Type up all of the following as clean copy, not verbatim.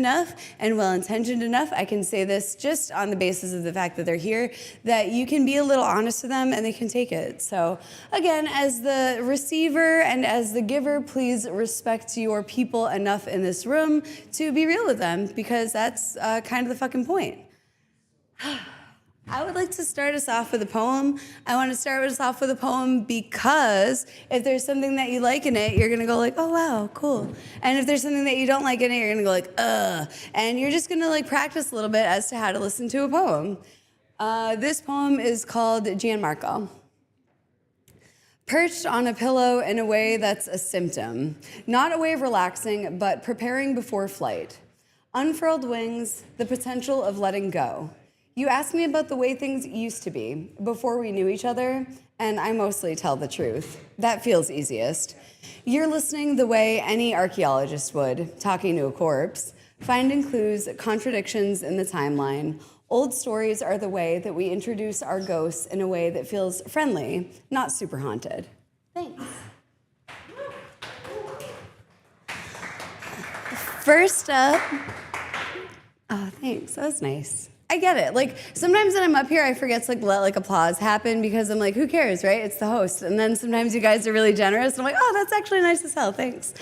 enough and well-intentioned enough, I can say this just on the basis of the fact that they're here, that you can be a little honest with them and they can take it. So again, as the receiver and as the giver, please respect your people enough in this room to be real with them, because that's kind of the fucking point. I would like to start us off with a poem. I want to start us off with a poem because if there's something that you like in it, you're going to go like, oh, wow, cool. And if there's something that you don't like in it, you're going to go like, ugh. And you're just going to like practice a little bit as to how to listen to a poem. This poem is called Gianmarco. Perched on a pillow in a way that's a symptom. Not a way of relaxing, but preparing before flight. Unfurled wings, the potential of letting go. You ask me about the way things used to be before we knew each other, and I mostly tell the truth. That feels easiest. You're listening the way any archaeologist would, talking to a corpse, finding clues, contradictions in the timeline. Old stories are the way that we introduce our ghosts in a way that feels friendly, not super haunted. Thanks. First up, oh, thanks, that was nice. I get it. Like, sometimes when I'm up here, I forget to, like, let, like, applause happen because I'm like, who cares, right? It's the host. And then sometimes you guys are really generous, and I'm like, oh, that's actually nice as hell, thanks.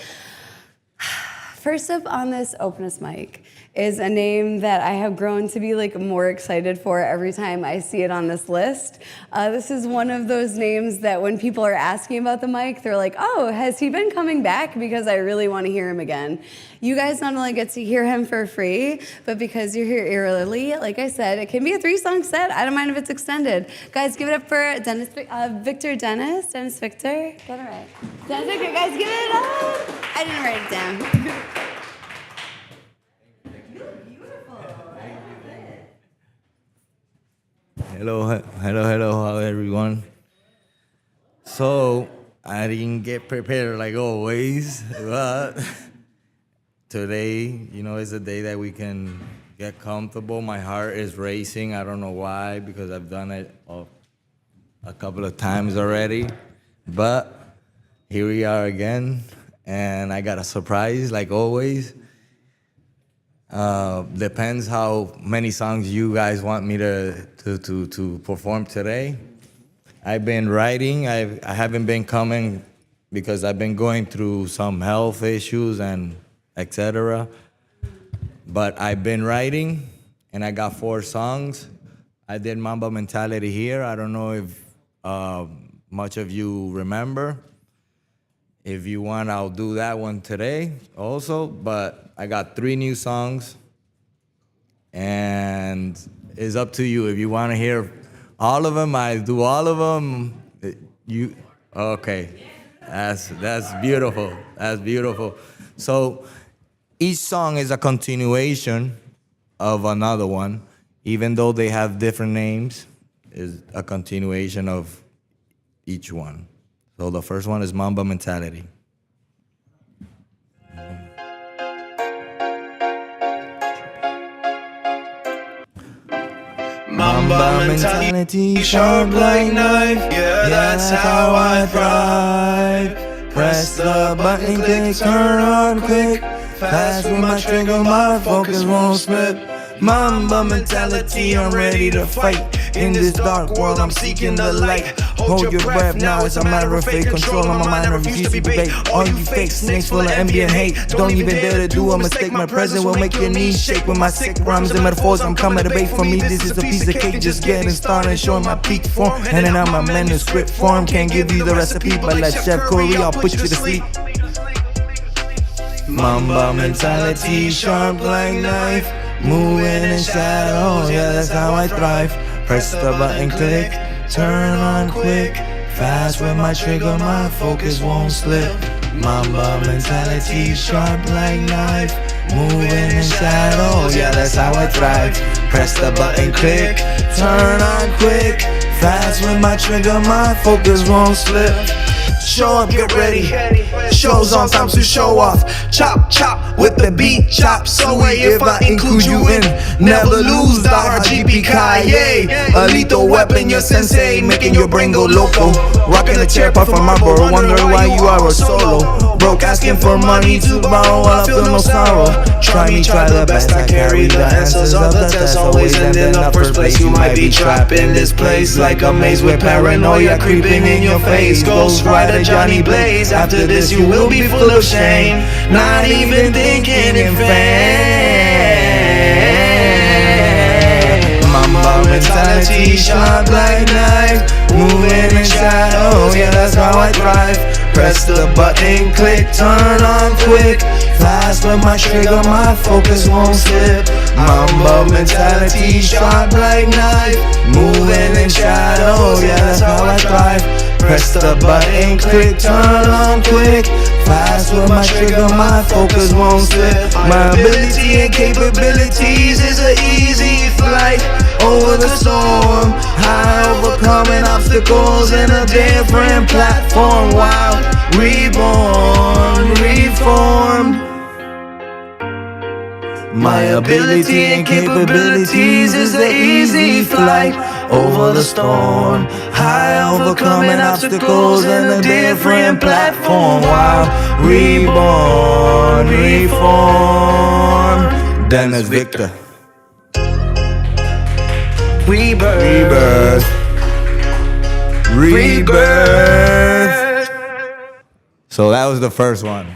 First up on this Openest Mic is a name that I have grown to be like more excited for every time I see it on this list. This is one of those names that when people are asking about the mic, they're like, oh, has he been coming back? Because I really want to hear him again. You guys not only get to hear him for free, but because you're here early, like I said, it can be a 3-song set. I don't mind if it's extended. Guys, give it up for Victor Dennis. Dennis Victor. Get it right. Dennis Victor, guys, give it up. I didn't write it down. Hello, how everyone? So, I didn't get prepared like always, but today, you know, is a day that we can get comfortable. My heart is racing, I don't know why, because I've done it a couple of times already, but here we are again, and I got a surprise like always. Depends how many songs you guys want me to perform today. I've been writing. I haven't been coming because I've been going through some health issues and etc. But I've been writing, and I got 4 songs. I did Mamba Mentality here. I don't know if much of you remember. If you want, I'll do that one today also, but I got 3 new songs, and it's up to you. If you want to hear all of them, I do all of them. Okay, that's beautiful, that's beautiful. So each song is a continuation of another one, even though they have different names, is a continuation of each one. So the first one is Mamba Mentality. Mamba mentality, sharp like knife. Yeah, that's how I thrive. Press the button, click, turn on quick. Fast with my trigger, my focus won't slip. Mamba mentality, I'm ready to fight. In this dark world, I'm seeking the light. Hold your breath, now it's a matter of fate. Control on my mind, refuse to be bait. All you fake snakes full of envy and hate. Don't even dare to do a mistake. My present will make your knees shake. With my sick rhymes and metaphors, I'm coming to bait. For me, this is a piece of cake. Just getting started, showing my peak form. Handing out my manuscript form. Can't give you the recipe, but let Chef Corey, I'll put you to sleep. Mamba mentality, sharp like knife. Moving in shadows, yeah, that's how I thrive. Press the button, click, turn on quick. Fast with my trigger, my focus won't slip. Mamba mentality, sharp like knife. Moving in shadows, yeah, that's how I thrive. Press the button, click, turn on quick. Fast with my trigger, my focus won't slip. Show up, get ready. Show's on, time to show off. Chop, chop with the beat, chop. So if I include you in, never lose the RGP Kaye. A a lethal weapon, your sensei, making your brain go loco. Rocking a chair, puff from Marlboro, wondering why you are a solo. Broke, asking for money to borrow while I feel no sorrow. Try me, try the best, I carry the answers of the test. Always ending up first place, you might be trapped in this place like a maze with paranoia creeping in your face. Ghost Rider Johnny Blaze, after this you will be full of shame, not even thinking in fame. Mamba mentality, sharp like knife, moving in shadows, yeah that's how I thrive. Press the button, click, turn on quick, fast with my trigger, my focus won't slip. Mamba mentality, sharp like knife, moving in shadows, yeah that's how I thrive. Press the button, click, turn on quick, fast with my trigger, my focus won't slip. My ability and capabilities is an easy flight over the storm, high overcoming obstacles in a different platform. Wow, reborn, reformed. My ability and capabilities is the easy flight over the storm, high overcoming obstacles in a different platform. Wow, reborn, reformed. Dennis Victor. Rebirth, rebirth. So that was the first one.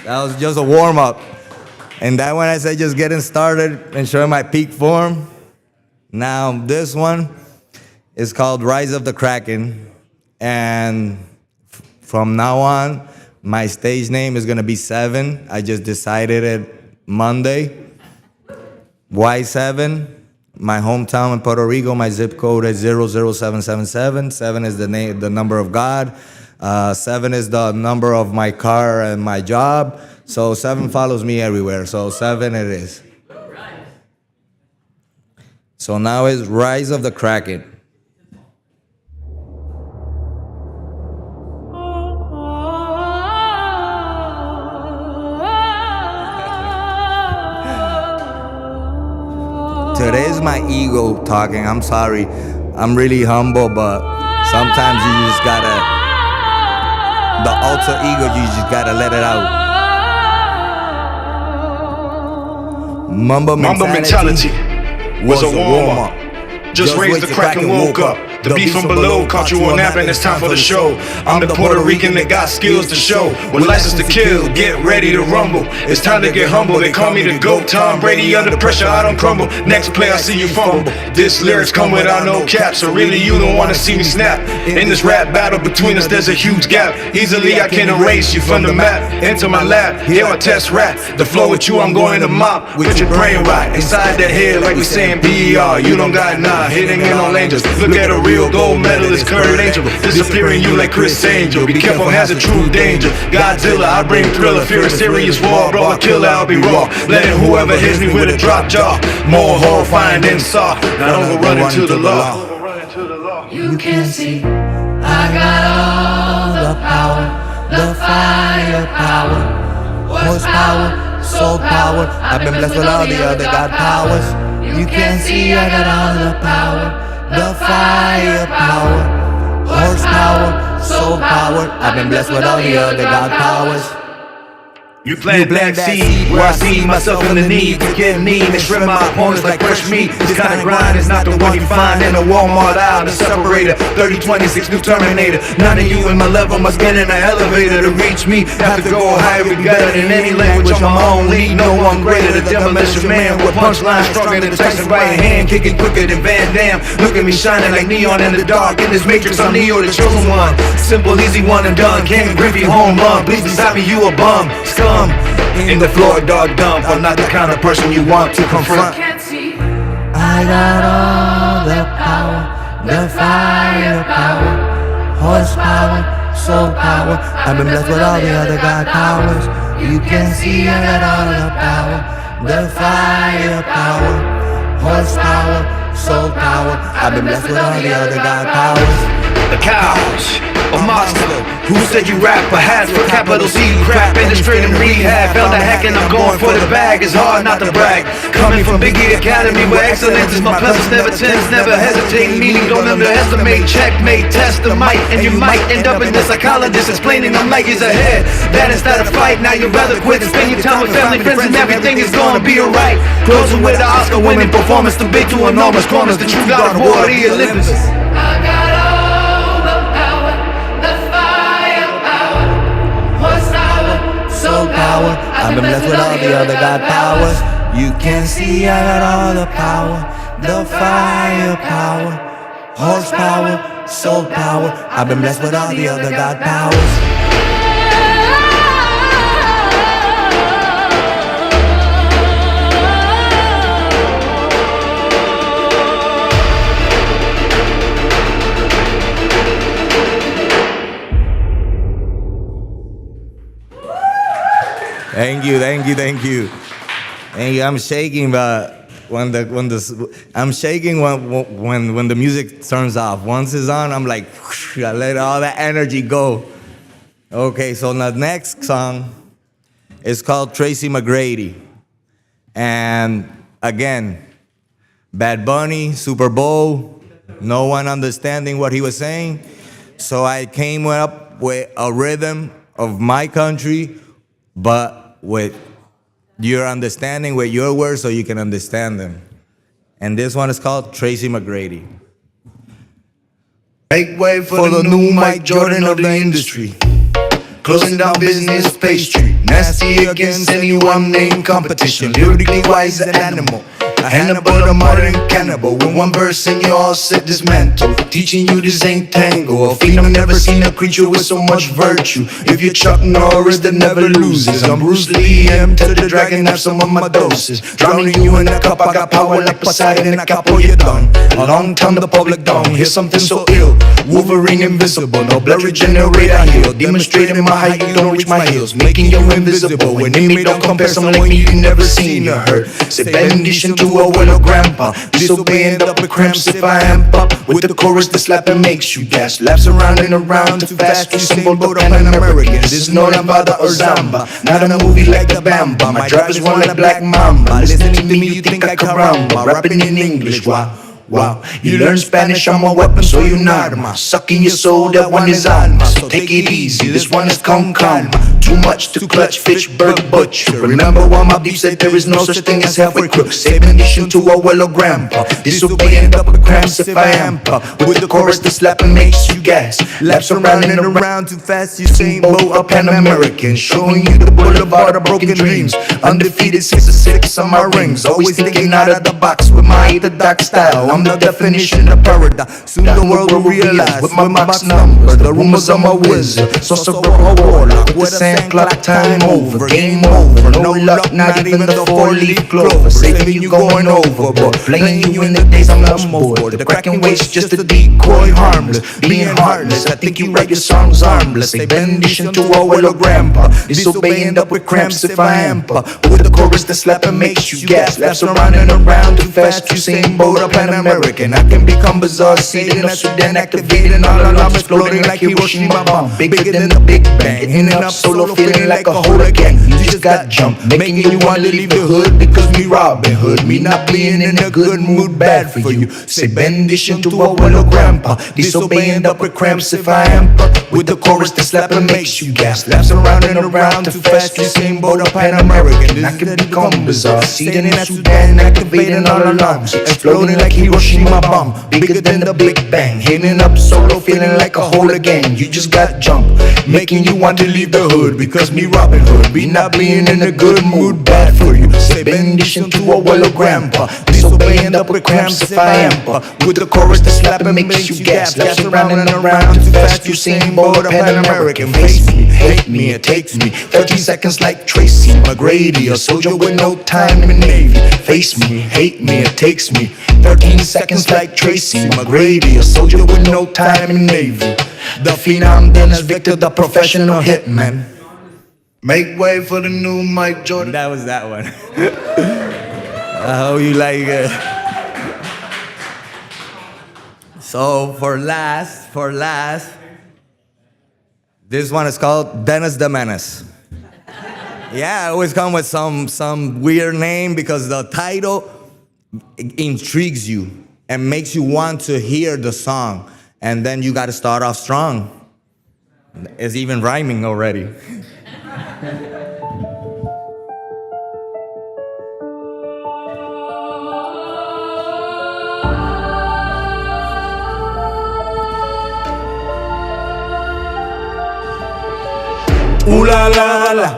That was just a warm up. And that when I said just getting started and showing my peak form. Now this one is called Rise of the Kraken. And from now on, my stage name is gonna be 7. I just decided it Monday. Why 7? My hometown in Puerto Rico, my zip code is 00777. 7 is the name, the number of God. 7 is the number of my car and my job. So 7 follows me everywhere. So 7 it is. So now is Rise of the Kraken. Today is my ego talking. I'm sorry. I'm really humble, but sometimes you just gotta, the alter ego, you just gotta let it out. Mamba mentality was a warm-up. Just raised the crack and woke up. The beat from below caught you on nap and it's time for the show. I'm the Puerto Rican that got skills to show. With license to kill, get ready to rumble. It's time to get humble, they call me the GOAT. Tom Brady, under pressure I don't crumble. Next play I see you fumble. This lyrics come without no cap, so really you don't wanna see me snap. In this rap battle between us there's a huge gap. Easily I can erase you from the map. Enter my lab, here I test rap. The flow with you I'm going to mop. With your brain right, inside that head like we saying B.E.R. You don't got none, hitting in all angels. Look at a real gold medalist, Kurt Angel, disappearing you like Chris Angel. Be careful, has a true danger. Godzilla, I bring thriller, fear a serious war. Bro, I kill, I'll be raw, letting whoever hits me with a drop jaw. More horrifying than Saw. Not overrunning to the law. You can see I got all the power, the firepower, horsepower, soul power. I've been blessed with all the other God powers. You can see I got all the power, the firepower, horsepower, soul power. I've been blessed with all the other God powers. You plant that seed where I see myself in the need to get mean and shred my opponents like fresh meat. This kind of grind is not the one you find in a Walmart aisle. The separator, 3026 new Terminator. None of you in my level must get in an elevator to reach me. Have to go higher, be better than any language on my own lead. No one greater, the demolition man with punchlines stronger than Tyson right hand, kicking quicker than Van Damme. Look at me shining like neon in the dark. In this matrix, I'm Neo, the chosen one. Simple, easy, one and done. King Griffey, home run. Please beside me, you a bum. Scum. In the floor, dog dump. I'm not the kind of person you want to confront. I got all the power, the firepower, horsepower, soul power. I've been blessed with all the other God powers. You can see I got all the power, the firepower, horsepower, soul power. I've been blessed with all the other God powers. The cows a monster. Who said you rap? Perhaps for capital C crap, illustrating rehab. Found a hack and I'm going for the bag. It's hard not to brag. Coming from Biggie Academy where excellence is my presence. Never tense, never hesitate. Meaning don't underestimate. Checkmate, test the mic, and you might end up in the psychologist explaining I'm light years ahead. That is not a fight. Now you'd rather quit and spend your time with family, friends, and everything is gonna be alright. Closing with the Oscar-winning performance, the big two enormous corners, the true God of war, the Olympus. I got all the power, the firepower, horsepower, soul power. I've been blessed with all the other God powers. You can see I got all the power, the firepower, horsepower, soul power. I've been blessed with all the other God powers. Thank you, thank you, thank you. Thank you. I'm shaking, but I'm shaking when the music turns off. Once it's on, I'm like, whoosh, I let all that energy go. Okay, so the next song is called Tracy McGrady. And again, Bad Bunny, Super Bowl, no one understanding what he was saying. So I came up with a rhythm of my country, but with your understanding, with your words, so you can understand them. And this one is called Tracy McGrady. Make way for the new Mike Jordan of the industry. Closing down business pastry. Nasty against anyone named competition. Lyrically wise an animal. A Hannibal, a modern cannibal. With one verse and you all set dismantle. Teaching you this ain't tango. A phenom never seen a creature with so much virtue. If you're Chuck Norris that never loses, I'm Bruce Lee, M to the dragon, have some of my doses. Drowning you in a cup, I got power like Poseidon in a capo, you're done. A long time the public don't hear something so ill. Wolverine invisible, no blood regenerate, I heal. Demonstrating my height, you don't reach my heels. Making you invisible, when enemy don't compare someone like me you never seen or heard. Say benediction to a well or grandpa. Disobeying up with cramps if I amp up. With the chorus the slapping makes you gas. Laps around and around too fast. You symbol but Pan-Americans. This is no lambada or zamba. Not in a movie like the Bamba. My drivers one like Black Mamba. Listening to me you think I caramba. Rapping in English, wow. Wow, you learn Spanish, I'm a weapon, so you not arma. Sucking your soul, that one is alma. So take it easy, this one is con calma. Too much to clutch, fish, bird, butcher. Remember what my beef said, there is no such thing as halfway crooks. Say benediction to a well or grandpa. Disobey end up with cramps if I amp up. With the chorus the slapping makes you gas. Laps around and around too fast, you same boat up Pan-American. Showing you the boulevard of broken dreams. Undefeated 6-6 on my rings. Always thinking out of the box with my orthodox style. I'm the definition of paradise. Soon the world will realize with my box number. The rumors of my wizard. So a warlock with the sand clock time over. Game over. No luck, not even the 4-leaf clover. Saving you going overboard. Playing you in the days I'm not bored. The cracking waist just a decoy, harmless. Being heartless, I think you write your songs harmless. Say benediction to a well or grandpa. Disobey end up with cramps if I amp up. With the chorus the slapping makes you gas. Laps around and around too fast. You same boat up Pan-American. I can become bizarre, seated in Sudan, activating all alarms, exploding like Hiroshima bomb. Bigger than the Big Bang, in and up solo, feeling like a whole again. You just got jumped, making you want to leave the hood because me Robin Hood. Me not being in a good mood, bad for you. Say benediction to a well or grandpa. Disobey end up with cramps if I amp up. With the chorus the slapping makes you gas. Laps around and around too fast, you same boat up Pan-American. I can become bizarre, seated in Sudan, activating all alarms, exploding like Hiroshima bomb, bigger than the Big Bang. Hitting up solo, feeling like a whole again. You just got jumped, making you want to leave the hood because me Robin Hood. Be not being in a good mood, bad for you. Say benediction to a well or grandpa. Disobey end up with cramps if I amp up. With the chorus the slapping makes you gas. Laps around and around too fast, you same boat up Pan-American. Face me, hate me, it takes me 13 seconds like Tracy McGrady, a soldier with no time in the Navy. Face me, hate me, it takes me 13 seconds like Tracy McGrady, a soldier with no time in the Navy. The phenom Dennis Victor, the professional hitman. Make way for the new Mike Jordan. That was that one. I hope you like it. So for last, This one is called Dennis the Menace. Yeah, I always come with some weird name because the title intrigues you and makes you want to hear the song. And then you got to start off strong. It's even rhyming already. Ooh la la la,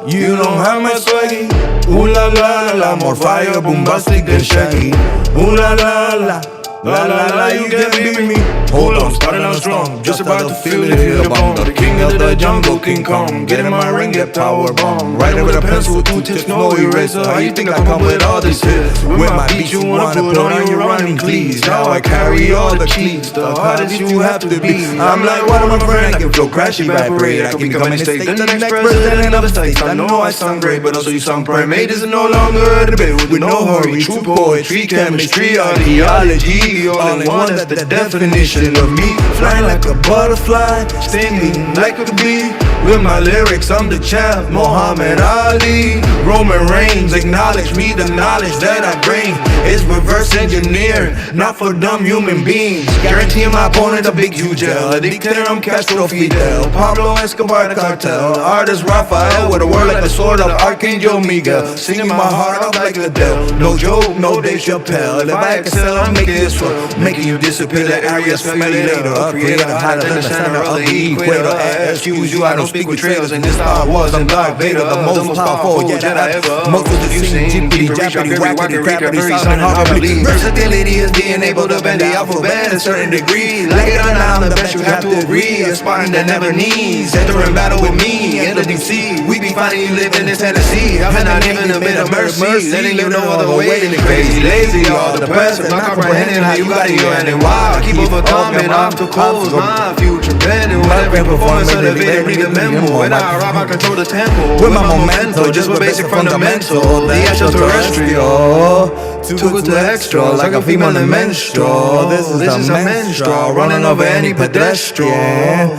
you don't have my swaggy. Ooh la la la, more fire, bombastic than Shaggy. Ooh la la la, la la la, you can't beat me. Hold on, starting out strong, just about to feel it, hit the bomb. The king of the jungle, King Kong. Get in my ring, get power bomb. Writing with a pencil, 2 tips, no eraser. How you think I come with all this hits? With my beat, you wanna put on your running cleats. Now I carry all the keys, the hardest you have to be. I'm like, what am I friend? I can flow, crash, evaporate. I can become an state, then the next president of the States. I know I sound great, but also you sound primate. This is no longer a debate with no hurry. True poetry, chemistry, ideology, all in one, that's the definition of me. Flying like a butterfly, stinging like a bee. With my lyrics, I'm the champ, Muhammad Ali. Roman Reigns, acknowledge me, the knowledge that I bring is reverse engineering, not for dumb human beings. Guaranteeing my opponent a big huge L. A dictator, I'm Castro Fidel. Pablo Escobar, the cartel. The artist Raphael, with a word like the sword of Archangel Miguel. Singing my heart out like Adele. No joke, no Dave Chappelle. If I excel, I'm making this swirl, making you disappear like Arias family later. A creator higher than the center of the equator. Excuse you, I don't speak with trailers. And this Star Wars, I'm Darth Vader, the most powerful Jedi ever. Most of the sing, jippity, jappity, wackity, crappity, sounding horribly. Versatility is being able to bend the alphabet a certain degree. Like it or not, I'm the best, you have to agree. A Spartan that never needs, entering battle with me in the deep sea. We be finding you live in this Tennessee. I'm not even a bit of mercy, letting you no other way than crazy, lazy, all depressed, not comprehending how you got here and why. I keep overcoming obstacles, my future bending. With every performance, elevated, read the memo. When I arrive, I control the tempo. With my momentum, just with basic fundamental. The extraterrestrial, too good to extra, like a female in menstrual. This is a menstrual, running over any pedestrian.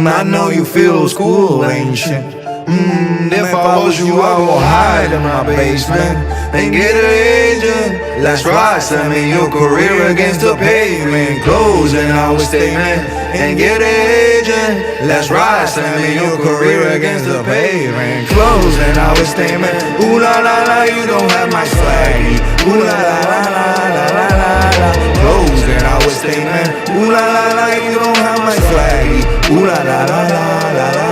I know you feel school ancient. If I was you, I would hide in my basement and get an agent. Let's ride, send me your career against the pavement. Closing our statement and get an agent. Let's ride, send me your career against the pavement. Closing our statement. Ooh la la la, you don't have my swaggy. Ooh la la la la la la la la. Closing our statement. Ooh la la la, you don't have my swaggy. Ooh la la la la la la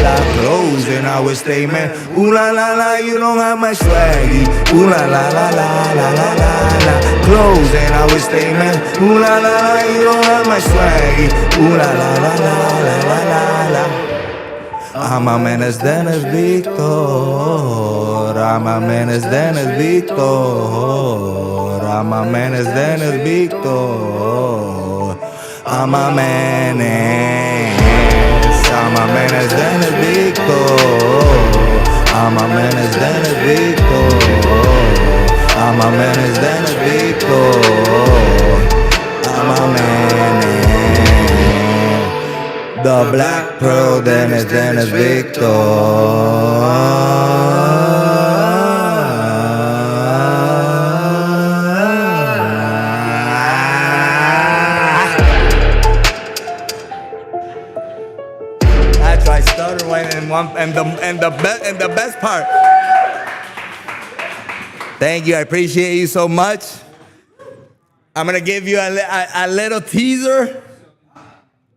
la. Closing our statement. Ooh la la la, you don't have my swaggy. Ooh la la la la la la la la. Closing our statement. Ooh la la la, you don't have my swaggy. Ooh la la la la la la la la. I'm a menace, Dennis Victor. I'm a menace, Dennis Victor. I'm a menace, Dennis Victor. I'm a menace. I'm a menace, Dennis Victor. I'm a menace, Dennis Victor. I'm a menace, Dennis Victor. I'm a menace. The Black Pearl, Dennis Victor. I started right in one, and the best part. Thank you, I appreciate you so much. I'm gonna give you a little teaser.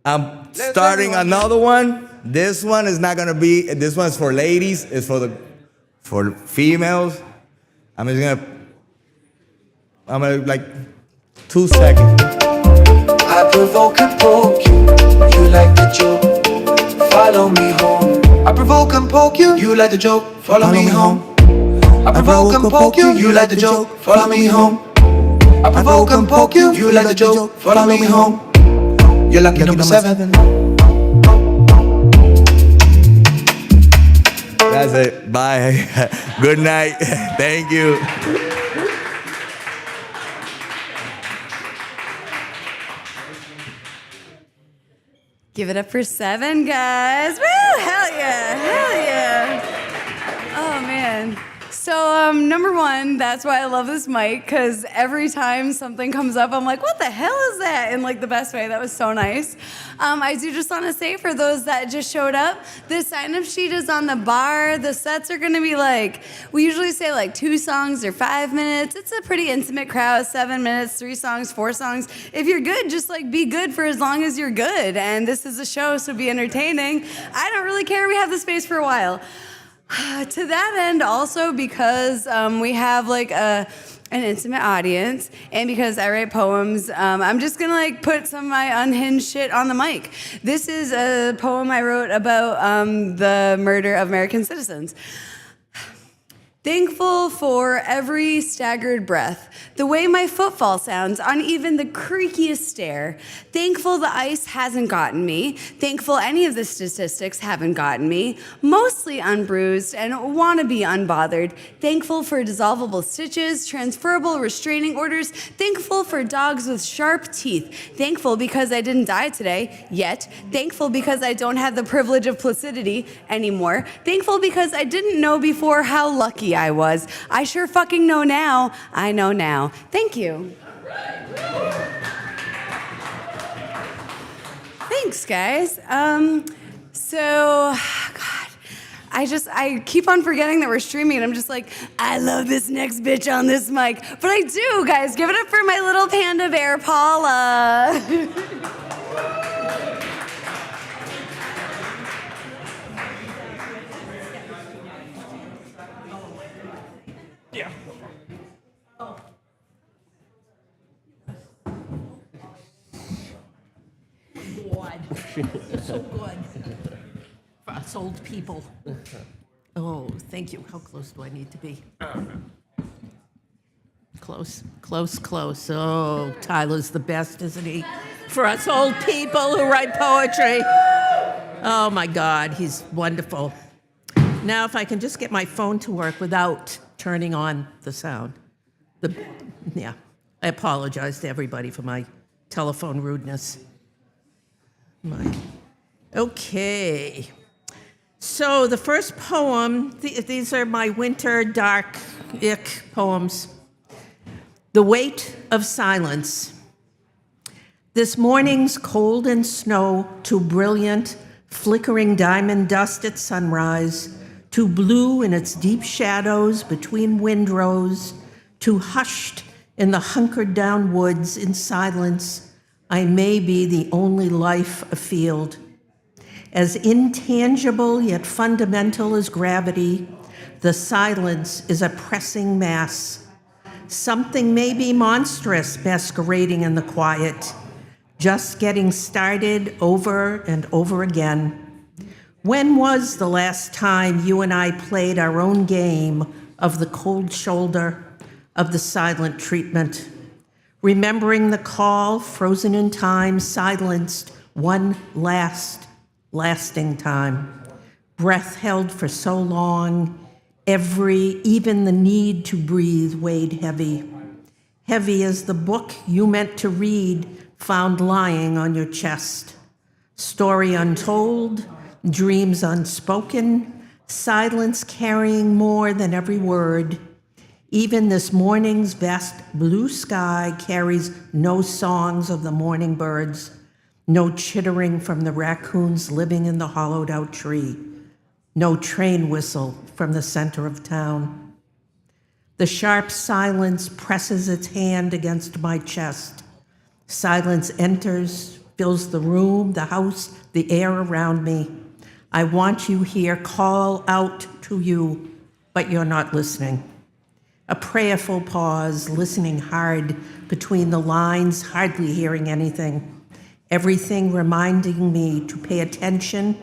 I'm starting another one. This one is not gonna be. This one's for ladies. It's for females. I'm gonna like 2 seconds. I provoke and poke you, you like the joke. Follow me home. I provoke and poke you, you like the joke. Follow me home. I provoke and poke you, you like the joke. Follow me home. I provoke and poke you, you like the joke. Follow me home. You're lucky number 7. That's it. Bye. Good night. Thank you. Give it up for 7, guys. Woo! Hell yeah! Hell yeah! Oh man. So number 1, that's why I love this mic, because every time something comes up, I'm like, what the hell is that? In like the best way. That was so nice. I do just want to say, for those that just showed up, the sign-up sheet is on the bar. The sets are going to be like, we usually say like 2 songs or 5 minutes. It's a pretty intimate crowd, 7 minutes, 3 songs, 4 songs. If you're good, just like be good for as long as you're good. And this is a show, so be entertaining. I don't really care. We have the space for a while. To that end, also because we have like an intimate audience, and because I write poems, I'm just gonna like put some of my unhinged shit on the mic. This is a poem I wrote about the murder of American citizens. Thankful for every staggered breath, the way my footfall sounds on even the creakiest stair. Thankful the ice hasn't gotten me. Thankful any of the statistics haven't gotten me. Mostly unbruised and wanna be unbothered. Thankful for dissolvable stitches, transferable restraining orders. Thankful for dogs with sharp teeth. Thankful because I didn't die today, yet. Thankful because I don't have the privilege of placidity anymore. Thankful because I didn't know before how lucky I was. I sure fucking know now. I know now. Thank you. Thanks, guys. God, I keep on forgetting that we're streaming, and I'm just like, I love this next bitch on this mic. But I do, guys. Give it up for my little panda bear, Paula. So good for us old people. Oh, thank you. How close do I need to be? Close, close, close. Oh, Tyler's the best, isn't he? For us old people who write poetry. Oh my God, he's wonderful. Now, if I can just get my phone to work without turning on the sound. I apologize to everybody for my telephone rudeness. Okay. So the first poem, these are my winter dark ick poems. The Weight of Silence. This morning's cold and snow, too brilliant, flickering diamond dust at sunrise, too blue in its deep shadows between windrows, too hushed in the hunkered down woods in silence. I may be the only life afield. As intangible yet fundamental as gravity, the silence is a pressing mass. Something may be monstrous masquerading in the quiet, just getting started over and over again. When was the last time you and I played our own game of the cold shoulder, of the silent treatment? Remembering the call, frozen in time, silenced one lasting time. Breath held for so long, even the need to breathe weighed heavy. Heavy as the book you meant to read, found lying on your chest. Story untold, dreams unspoken, silence carrying more than every word. Even this morning's vast blue sky carries no songs of the morning birds, no chittering from the raccoons living in the hollowed out tree, no train whistle from the center of town. The sharp silence presses its hand against my chest. Silence enters, fills the room, the house, the air around me. I want you here, call out to you, but you're not listening. A prayerful pause, listening hard between the lines, hardly hearing anything. Everything reminding me to pay attention.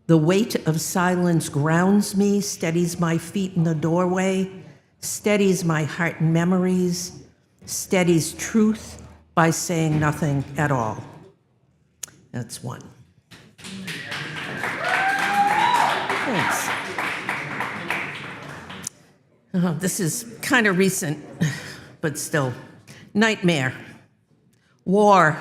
The weight of silence grounds me, steadies my feet in the doorway, steadies my heart and memories, steadies truth by saying nothing at all. That's one. Thanks. This is kind of recent, but still. Nightmare. War.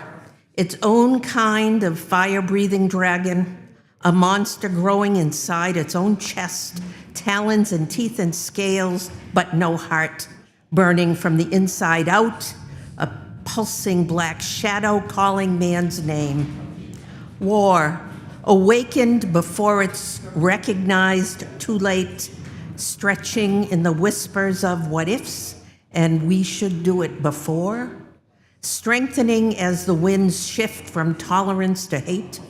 its own kind of fire-breathing dragon, a monster growing inside its own chest, talons and teeth and scales, but no heart, burning from the inside out, a pulsing black shadow calling man's name. War, awakened before it's recognized too late, stretching in the whispers of what ifs, and we should do it before, strengthening as the winds shift from tolerance to hate,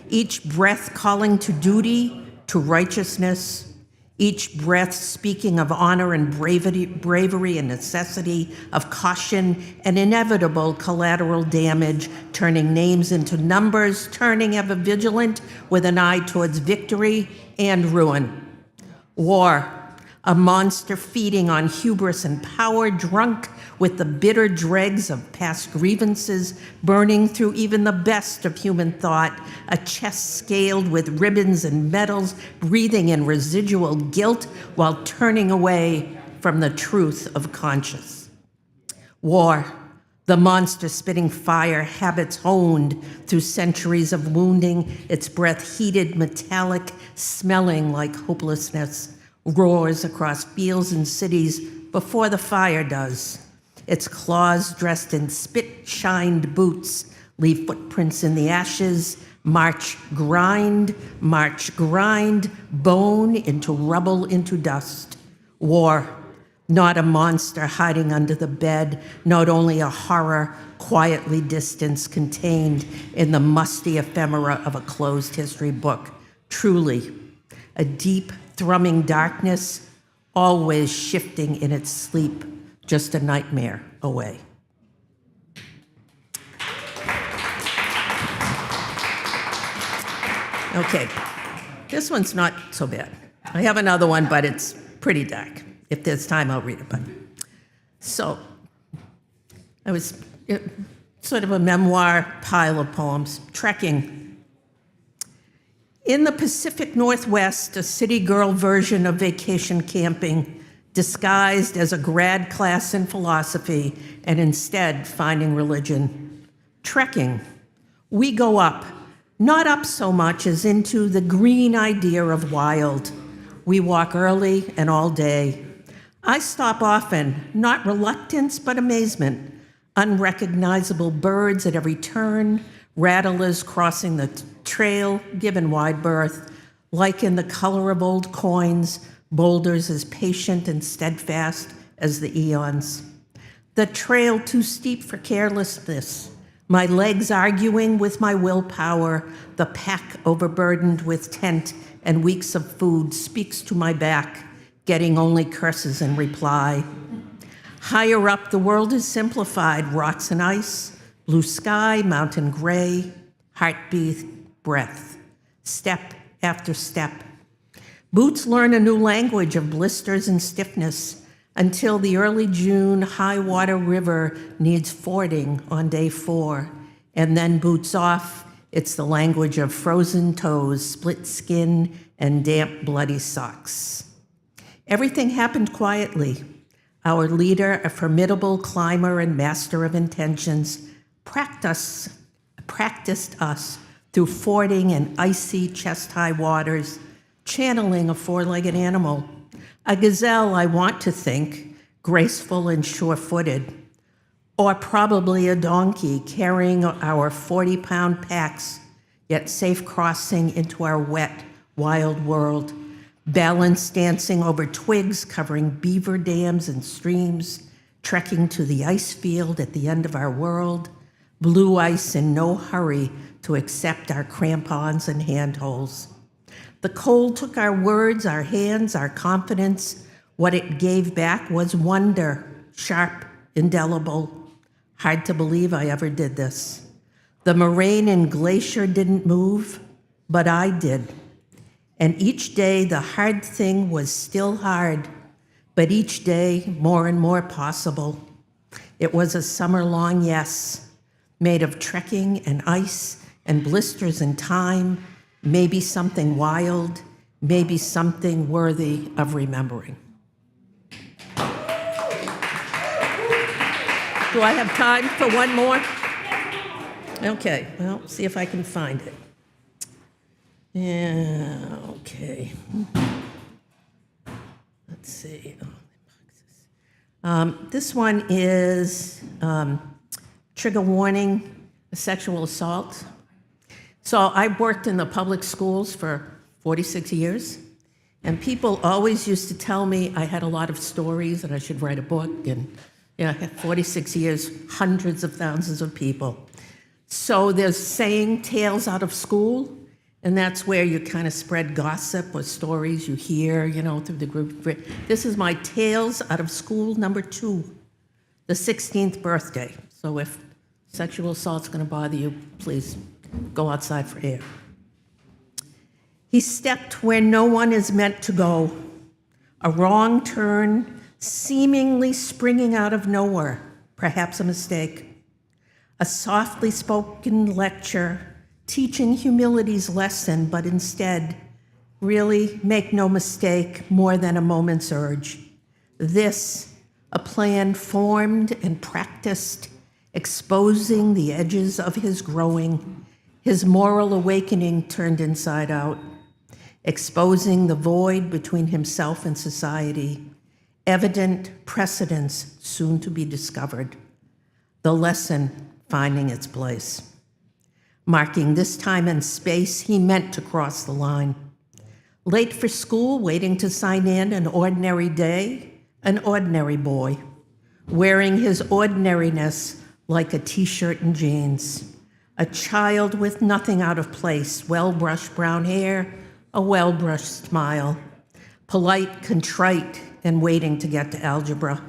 each breath calling to duty, to righteousness, each breath speaking of honor and bravery and necessity, of caution and inevitable collateral damage, turning names into numbers, turning ever vigilant with an eye towards victory and ruin. War, a monster feeding on hubris and power, drunk with the bitter dregs of past grievances, burning through even the best of human thought, a chest scaled with ribbons and medals, breathing in residual guilt while turning away from the truth of conscience. War, the monster spitting fire, habits honed through centuries of wounding, its breath heated, metallic, smelling like hopelessness, roars across fields and cities before the fire does. Its claws dressed in spit-shined boots leave footprints in the ashes, march, grind, bone into rubble, into dust. War, not a monster hiding under the bed, not only a horror quietly distanced, contained in the musty ephemera of a closed history book. Truly, a deep, thrumming darkness, always shifting in its sleep, just a nightmare away. Okay, this one's not so bad. I have another one, but it's pretty dark. If there's time, I'll read it. But so, I was sort of a memoir pile of poems, trekking. In the Pacific Northwest, a city girl version of vacation camping, disguised as a grad class in philosophy and instead finding religion. Trekking. We go up, not up so much as into the green idea of wild. We walk early and all day. I stop often, not reluctance, but amazement. Unrecognizable birds at every turn, rattlers crossing the trail, given wide berth, like in the color of old coins, boulders as patient and steadfast as the eons. The trail too steep for carelessness, my legs arguing with my willpower, the pack overburdened with tent and weeks of food speaks to my back, getting only curses in reply. Higher up, the world is simplified, rocks and ice, blue sky, mountain gray, heartbeat, breath, step after step. Boots learn a new language of blisters and stiffness until the early June high water river needs fording on day 4, and then boots off. It's the language of frozen toes, split skin, and damp, bloody socks. Everything happened quietly. Our leader, a formidable climber and master of intentions, practiced us through fording and icy chest-high waters, channeling a 4-legged animal, a gazelle, I want to think, graceful and sure-footed, or probably a donkey carrying our 40-pound packs, yet safe crossing into our wet, wild world, balance dancing over twigs covering beaver dams and streams, trekking to the ice field at the end of our world, blue ice in no hurry to accept our crampons and handholds. The cold took our words, our hands, our confidence. What it gave back was wonder, sharp, indelible. Hard to believe I ever did this. The moraine and glacier didn't move, but I did. And each day the hard thing was still hard, but each day more and more possible. It was a summer-long yes, made of trekking and ice and blisters and time, maybe something wild, maybe something worthy of remembering. Do I have time for one more? Okay, well, see if I can find it. Yeah, okay. Let's see. This one is trigger warning, sexual assault. So I worked in the public schools for 46 years, and people always used to tell me I had a lot of stories and I should write a book. And I had 46 years, hundreds of thousands of people. So there's saying tales out of school, and that's where you kind of spread gossip or stories you hear, through the group. This is my tales out of school number 2, the 16th birthday. So if sexual assault's going to bother you, please go outside for air. He stepped where no one is meant to go, a wrong turn, seemingly springing out of nowhere, perhaps a mistake. A softly spoken lecture, teaching humility's lesson, but instead, really, make no mistake, more than a moment's urge. This, a plan formed and practiced, exposing the edges of his growing, his moral awakening turned inside out, exposing the void between himself and society, evident precedents soon to be discovered, the lesson finding its place. Marking this time and space he meant to cross the line. Late for school, waiting to sign in, an ordinary day, an ordinary boy, wearing his ordinariness like a t-shirt and jeans. A child with nothing out of place, well-brushed brown hair, a well-brushed smile, polite, contrite, and waiting to get to algebra.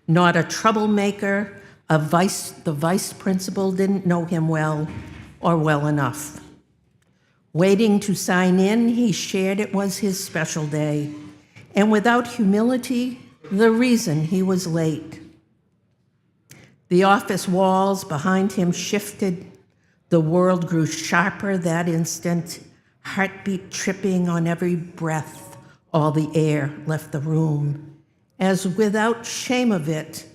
Not a troublemaker, the vice principal didn't know him well or well enough. Waiting to sign in, he shared it was his special day, and without humility, the reason he was late. The office walls behind him shifted. The world grew sharper that instant, heartbeat tripping on every breath. All the air left the room, as without shame of it,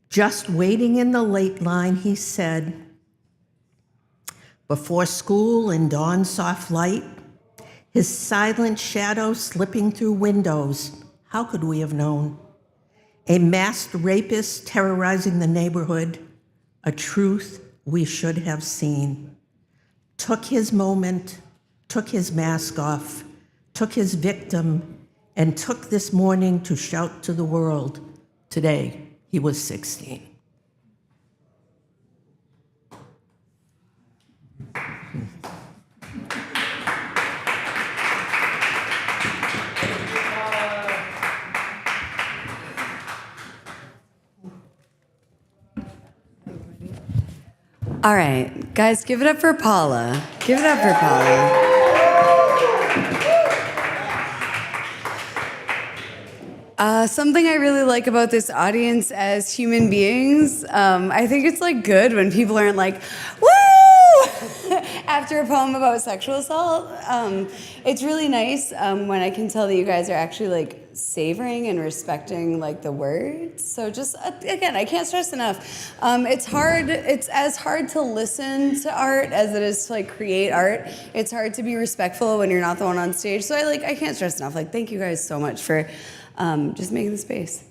just waiting in the late line, he said, before school in dawn's soft light, his silent shadow slipping through windows, how could we have known? A masked rapist terrorizing the neighborhood, a truth we should have seen. Took his moment, took his mask off, took his victim, and took this morning to shout to the world. Today, he was 16. All right, guys, give it up for Paula. Give it up for Paula. Something I really like about this audience as human beings, I think it's like good when people aren't like, woo! After a poem about sexual assault. It's really nice when I can tell that you guys are actually like savoring and respecting like the words. So just, again, I can't stress enough. It's as hard to listen to art as it is to like create art. It's hard to be respectful when you're not the one on stage. So I can't stress enough. Like, thank you guys so much for just making the space.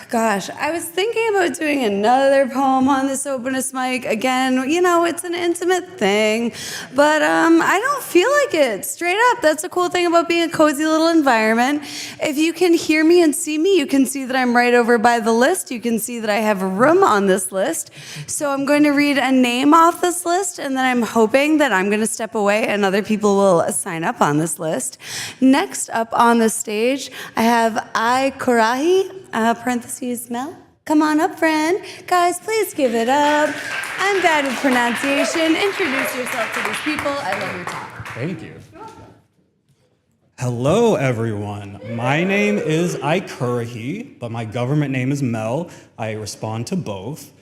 Gosh, I was thinking about doing another poem on this Openest Mic. Again, it's an intimate thing, but I don't feel like it. Straight up, that's the cool thing about being a cozy little environment. If you can hear me and see me, you can see that I'm right over by the list. You can see that I have room on this list. So I'm going to read a name off this list, and then I'm hoping that I'm going to step away and other people will sign up on this list. Next up on the stage, I have I Kurahi. Parentheses, Mel. Come on up, friend. Guys, please give it up. I'm bad with pronunciation. Introduce yourself to these people. I love your talk. Thank you. Hello, everyone. My name is Ikurahi, but my government name is Mel. I respond to both.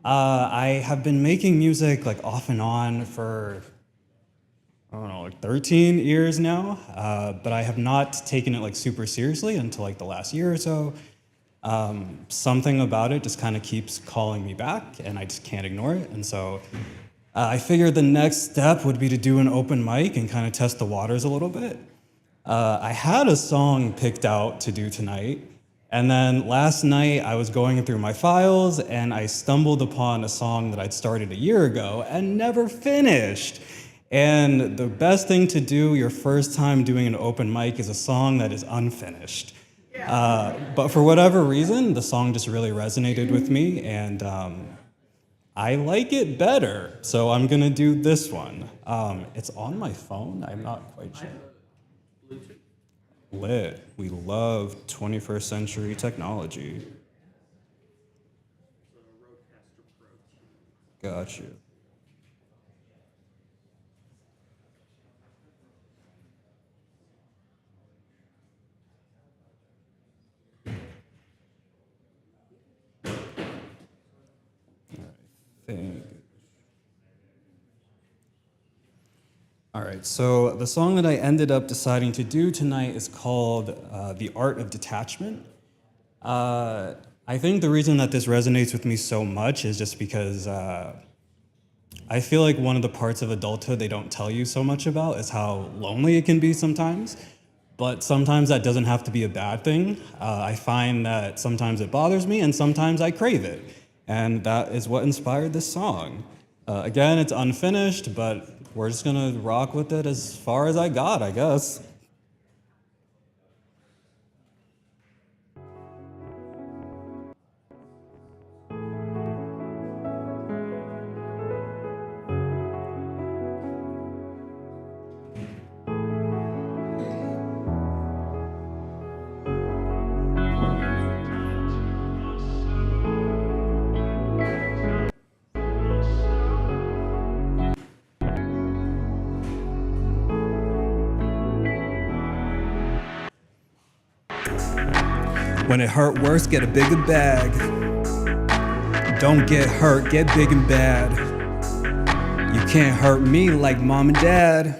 I have been making music like off and on for, I don't know, like 13 years now, but I have not taken it like super seriously until like the last year or so. Something about it just kind of keeps calling me back, and I just can't ignore it. And so I figured the next step would be to do an open mic and kind of test the waters a little bit. I had a song picked out to do tonight, and then last night I was going through my files and I stumbled upon a song that I'd started a year ago and never finished. And the best thing to do your first time doing an open mic is a song that is unfinished. But for whatever reason, the song just really resonated with me, and I like it better, so I'm gonna do this one. It's on my phone, I'm not quite sure. Lit. We love 21st century technology. Got you. All right, so the song that I ended up deciding to do tonight is called The Art of Detachment. I think the reason that this resonates with me so much is just because I feel like one of the parts of adulthood they don't tell you so much about is how lonely it can be sometimes. But sometimes that doesn't have to be a bad thing. I find that sometimes it bothers me and sometimes I crave it. And that is what inspired this song. Again, it's unfinished, but we're just gonna rock with it as far as I got, I guess. When it hurt worse, get a bigger bag. Don't get hurt, get big and bad. You can't hurt me like mom and dad.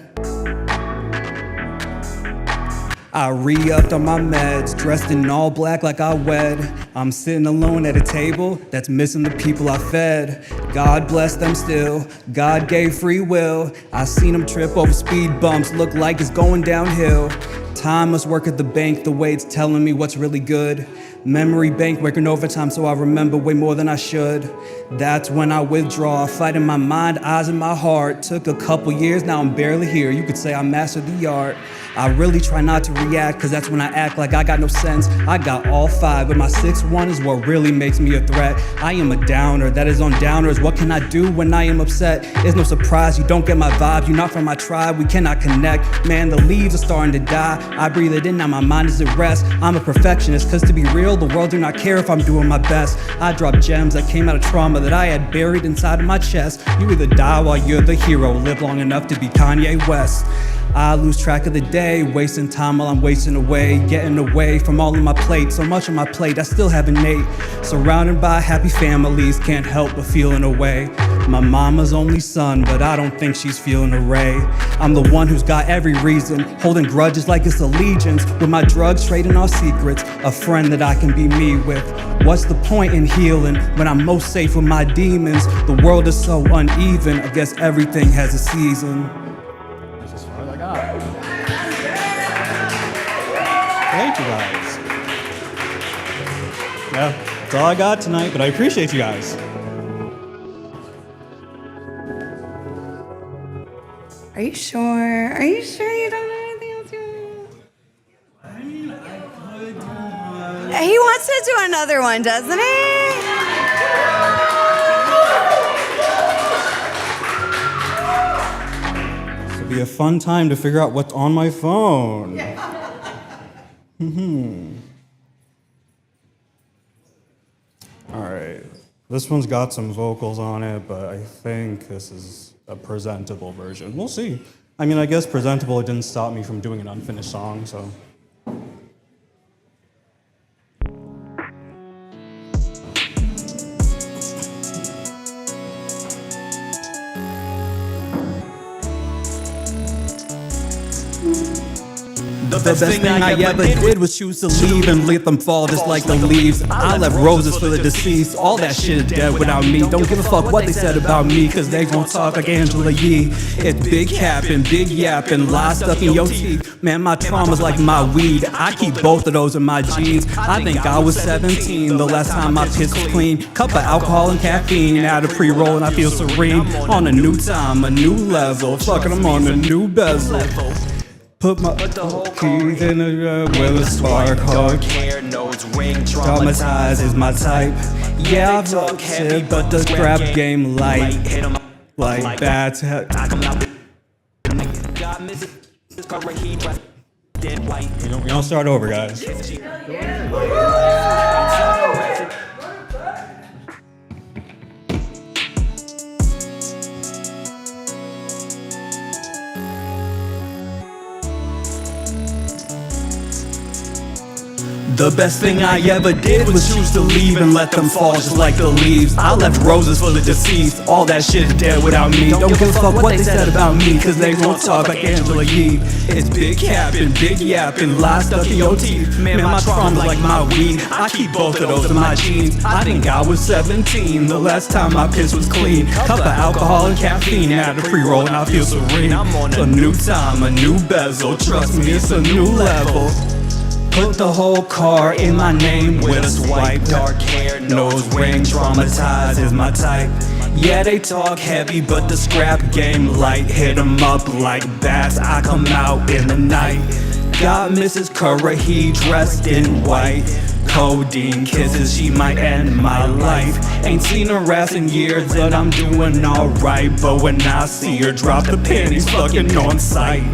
I re-upped on my meds, dressed in all black like I wed. I'm sitting alone at a table that's missing the people I fed. God bless them still, God gave free will. I seen them trip over speed bumps, look like it's going downhill. Time must work at the bank the way it's telling me what's really good. Memory bank working overtime so I remember way more than I should. That's when I withdraw, fight in my mind, eyes in my heart. Took a couple years, now I'm barely here. You could say I mastered the art. I really try not to react, cause that's when I act like I got no sense. I got all five, but my sixth one is what really makes me a threat. I am a downer, that is on downers. What can I do when I am upset? It's no surprise, you don't get my vibe. You're not from my tribe, we cannot connect. Man, the leaves are starting to die. I breathe it in, now my mind is at rest. I'm a perfectionist, cause to be real, the world do not care if I'm doing my best. I drop gems that came out of trauma that I had buried inside of my chest. You either die while you're the hero, live long enough to be Kanye West. I lose track of the day, wasting time while I'm wasting away, getting away from all of my plate. So much on my plate, I still have innate. Surrounded by happy families, can't help but feeling away. My mama's only son, but I don't think she's feeling a ray. I'm the one who's got every reason, holding grudges like it's allegiance. With my drugs, trading our secrets, a friend that I can be me with. What's the point in healing when I'm most safe with my demons? The world is so uneven, I guess everything has a season. Thank you guys. Yeah, that's all I got tonight, but I appreciate you guys. Are you sure? Are you sure you don't have anything else you want? I mean, I could do one. He wants to do another one, doesn't he? This will be a fun time to figure out what's on my phone. All right, this one's got some vocals on it, but I think this is a presentable version. We'll see. I mean, I guess presentable didn't stop me from doing an unfinished song, so. The best thing I ever did was choose to leave and let them fall just like the leaves. I left roses for the deceased. All that shit is dead without me. Don't give a fuck what they said about me, cause they gon' talk like Angela Yee. It's big capping, big yapping, lies stuck in your teeth. Man, my trauma's like my weed. I keep both of those in my jeans. I think I was 17 the last time my piss was clean. Cup of alcohol and caffeine, add a pre-roll and I feel serene. On a new time, a new level. Fucking I'm on a new bezel. Put my keys in a with a spark hard. Traumatized is my type. Yeah, I've talk heavy, but the scrap game light. Like that's we don't start over, guys. The best thing I ever did was choose to leave and let them fall just like the leaves. I left roses for the deceased. All that shit is dead without me. Don't give a fuck what they said about me, cause they won't talk like Angela Yee. It's big capping, big yapping, lies stuck in your teeth. Man, my trauma's like my weed. I keep both of those in my jeans. I think I was 17 the last time my piss was clean. Cup of alcohol and caffeine, add a pre-roll and I feel serene. I'm on a new time, a new bezel. Trust me, it's a new level. Put the whole car in my name with a swipe. Dark hair, nose ring, traumatized is my type. Yeah, they talk heavy, but the scrap game light. Hit 'em up like bats, I come out in the night. Got Mrs. Curry dressed in white. Codeine kisses, she might end my life. Ain't seen her ass in years, but I'm doing alright. But when I see her drop the panties, fucking on sight.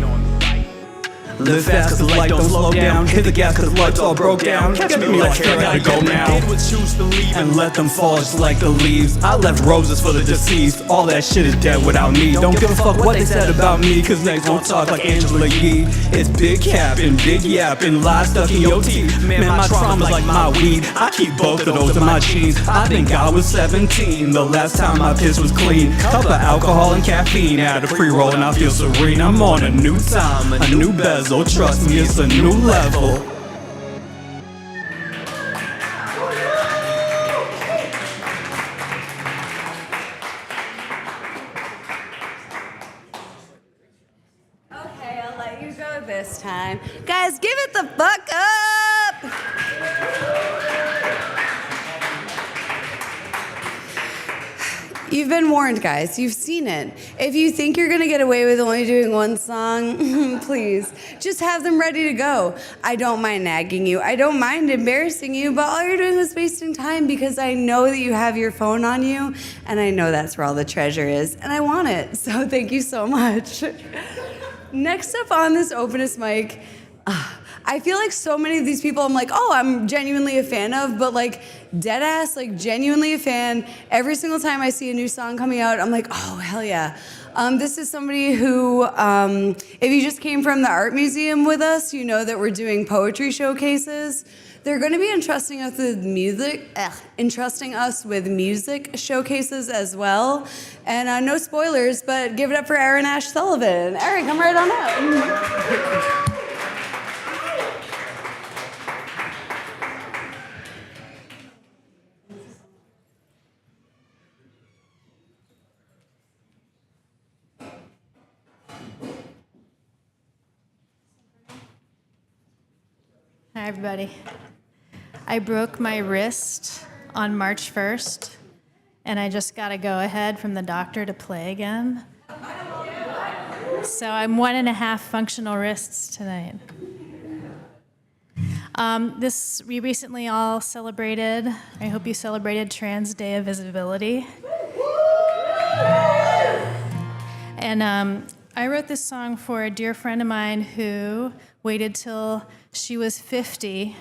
Live fast cause the light don't slow down. Hit the gas cause the lights all broke down. Catch me like I gotta go now. And let them fall just like the leaves. I left roses for the deceased. All that shit is dead without me. Don't give a fuck what they said about me, cause they won't talk like Angela Yee. It's big capping, big yapping, lies stuck in your teeth. Man, my trauma's like my weed. I keep both of those in my jeans. I think I was 17 the last time my piss was clean. Cup of alcohol and caffeine, add a pre-roll and I feel serene. I'm on a new time, a new bezel. Trust me, it's a new level. Okay, I'll let you go this time. Guys, give it the fuck up! You've been warned, guys. You've seen it. If you think you're gonna get away with only doing one song, please, just have them ready to go. I don't mind nagging you. I don't mind embarrassing you, but all you're doing is wasting time because I know that you have your phone on you, and I know that's where all the treasure is, and I want it, so thank you so much. Next up on this Openest Mic, I feel like so many of these people I'm like, oh, I'm genuinely a fan of, but like dead ass, like genuinely a fan. Every single time I see a new song coming out, I'm like, oh, hell yeah. This is somebody who, if you just came from the art museum with us, you know that we're doing poetry showcases. They're going to be entrusting us with music showcases as well. And no spoilers, but give it up for Aaron Ash Sullivan. Aaron, come right on up. Hi, everybody. I broke my wrist on March 1st, and I just got a go-ahead from the doctor to play again. So I'm 1.5 functional wrists tonight. We recently all celebrated, I hope you celebrated Trans Day of Visibility. And I wrote this song for a dear friend of mine who waited till she was 50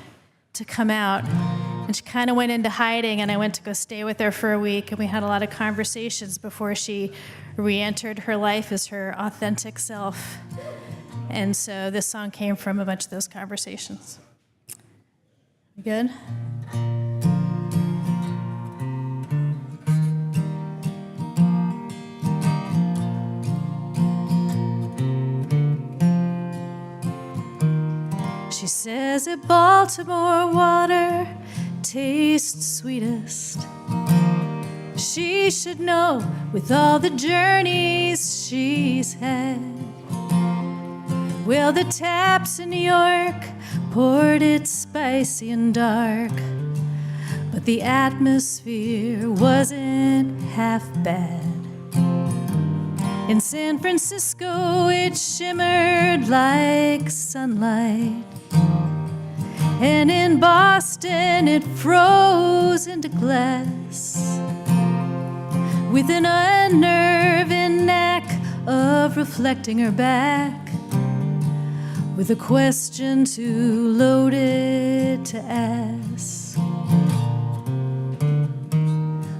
to come out. And she kind of went into hiding, and I went to go stay with her for a week, and we had a lot of conversations before she re-entered her life as her authentic self. And so this song came from a bunch of those conversations. Good? says that Baltimore water tastes sweetest. She should know with all the journeys she's had. Well, the taps in New York poured it spicy and dark, but the atmosphere wasn't half bad. In San Francisco, it shimmered like sunlight, and in Boston, it froze into glass, with an unnerving knack of reflecting her back, with a question too loaded to ask.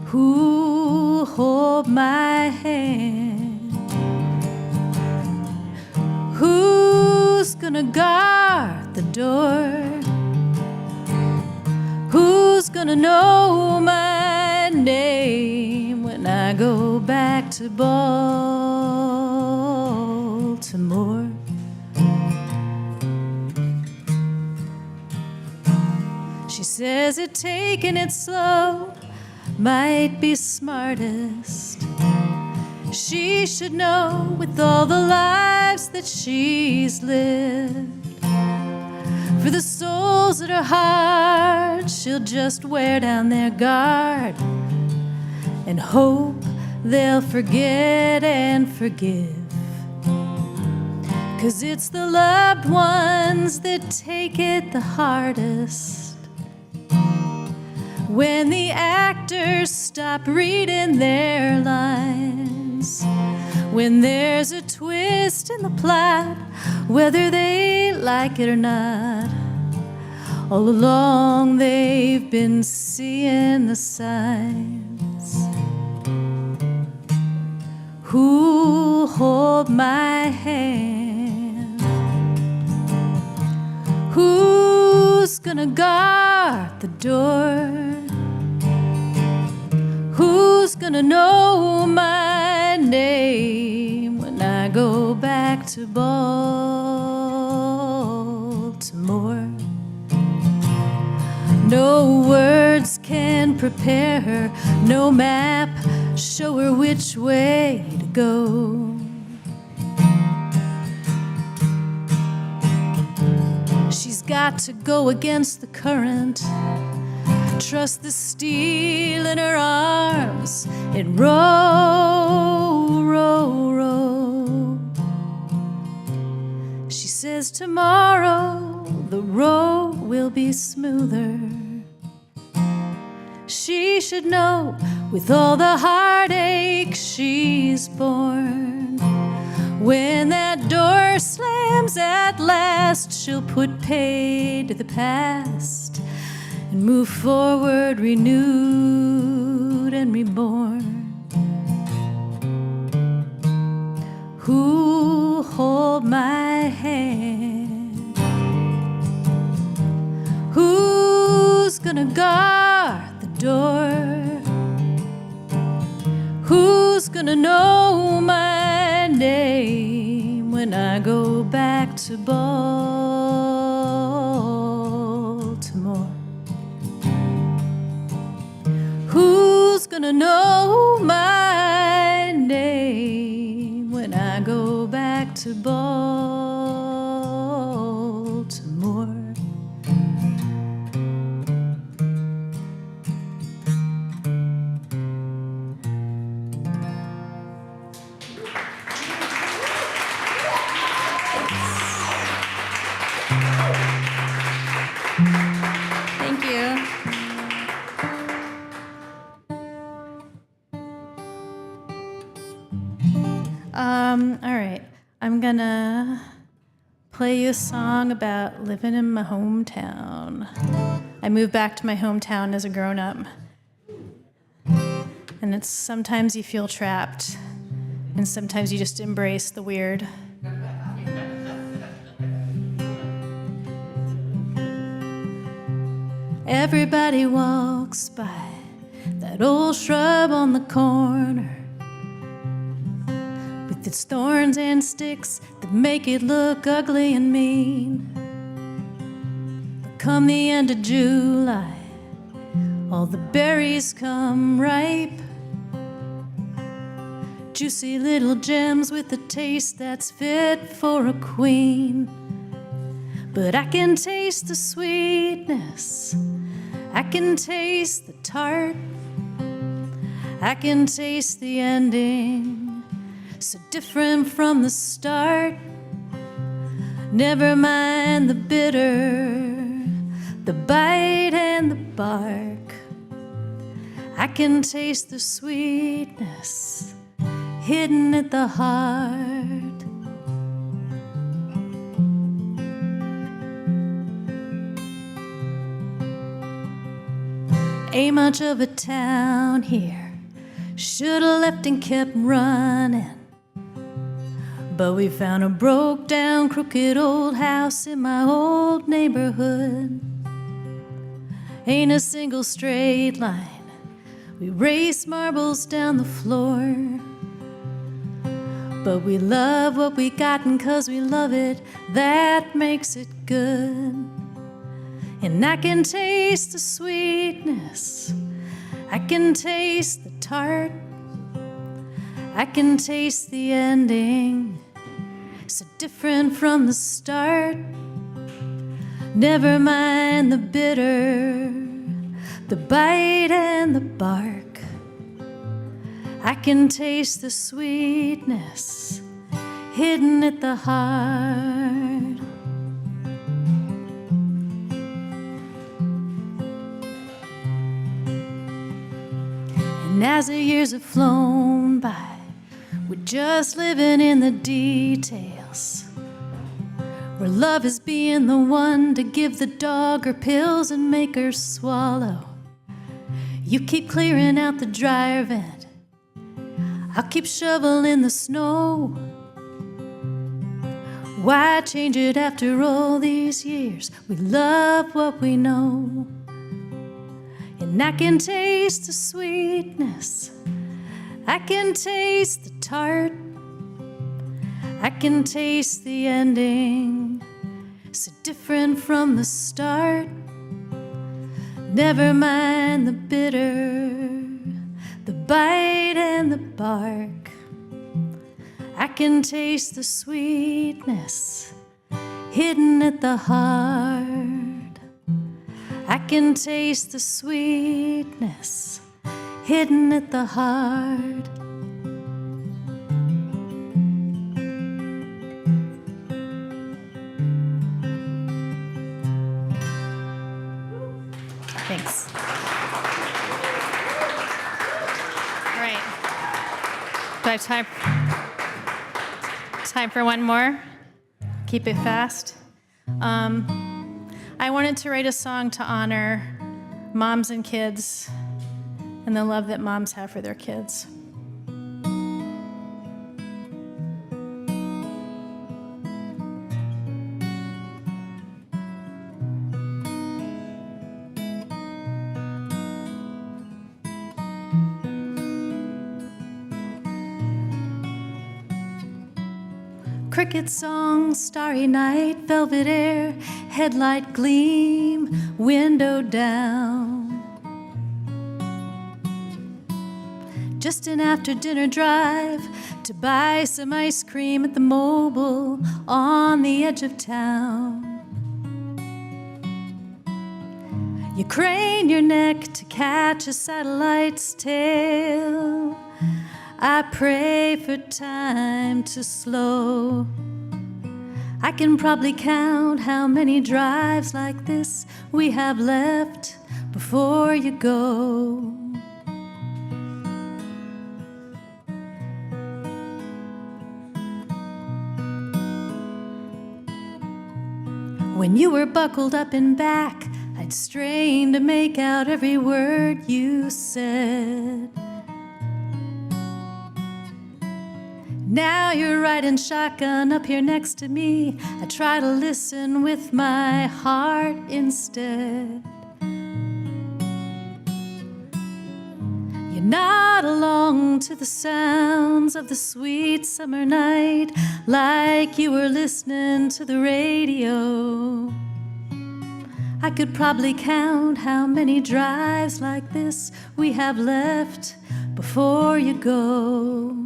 Who'll hold my hand? Who's gonna guard the door? Who's gonna know my name when I go back to Baltimore? She says that taking it slow might be smartest. She should know with all the lives that she's lived. For the souls at her heart, she'll just wear down their guard and hope they'll forget and forgive. 'Cause it's the loved ones that take it the hardest. When the actors stop reading their lines, when there's a twist in the plot, whether they like it or not, all along they've been seeing the signs. Who'll hold my hand? Who's gonna guard the door? Who's gonna know my name when I go back to Baltimore? No words can prepare her, no map show her which way to go. She's got to go against the current, trust the steel in her arms, and row, row, row. She says tomorrow the road will be smoother. She should know with all the heartache she's borne. When that door slams at last, she'll put paid to the past and move forward renewed and reborn. Who'll hold my hand? Who's gonna guard the door? Who's gonna know my name when I go back to Baltimore? Who's gonna know my name when I go back to Baltimore? Thank you. All right. I'm gonna play you a song about living in my hometown. I moved back to my hometown as a grown-up. And it's sometimes you feel trapped, and sometimes you just embrace the weird. Everybody walks by that old shrub on the corner with its thorns and sticks that make it look ugly and mean. Come the end of July, all the berries come ripe. Juicy little gems with a taste that's fit for a queen. But I can taste the sweetness, I can taste the tart, I can taste the ending, so different from the start. Never mind the bitter, the bite and the bark. I can taste the sweetness hidden at the heart. Ain't much of a town here, should've left and kept running. But we found a broke down, crooked old house in my old neighborhood. Ain't a single straight line, we race marbles down the floor. But we love what we got, and 'cause we love it, that makes it good. And I can taste the sweetness, I can taste the tart, I can taste the ending, so different from the start. Never mind the bitter, the bite and the bark. I can taste the sweetness hidden at the heart. And as the years have flown by, we're just living in the details, where love is being the one to give the dog her pills and make her swallow. You keep clearing out the dryer vent, I'll keep shoveling the snow. Why change it after all these years? We love what we know. And I can taste the sweetness, I can taste the tart, I can taste the ending, so different from the start. Never mind the bitter, the bite and the bark. I can taste the sweetness hidden at the heart. I can taste the sweetness hidden at the heart. Thanks. All right. Do I have time for one more? Keep it fast. I wanted to write a song to honor moms and kids and the love that moms have for their kids. Cricket song, starry night, velvet air, headlight gleam, window down. Just an after-dinner drive to buy some ice cream at the Mobile on the edge of town. You crane your neck to catch a satellite's tail. I pray for time to slow. I can probably count how many drives like this we have left before you go. When you were buckled up and back, I'd strain to make out every word you said. Now you're riding shotgun up here next to me. I try to listen with my heart instead. You nod along to the sounds of the sweet summer night, like you were listening to the radio. I could probably count how many drives like this we have left before you go.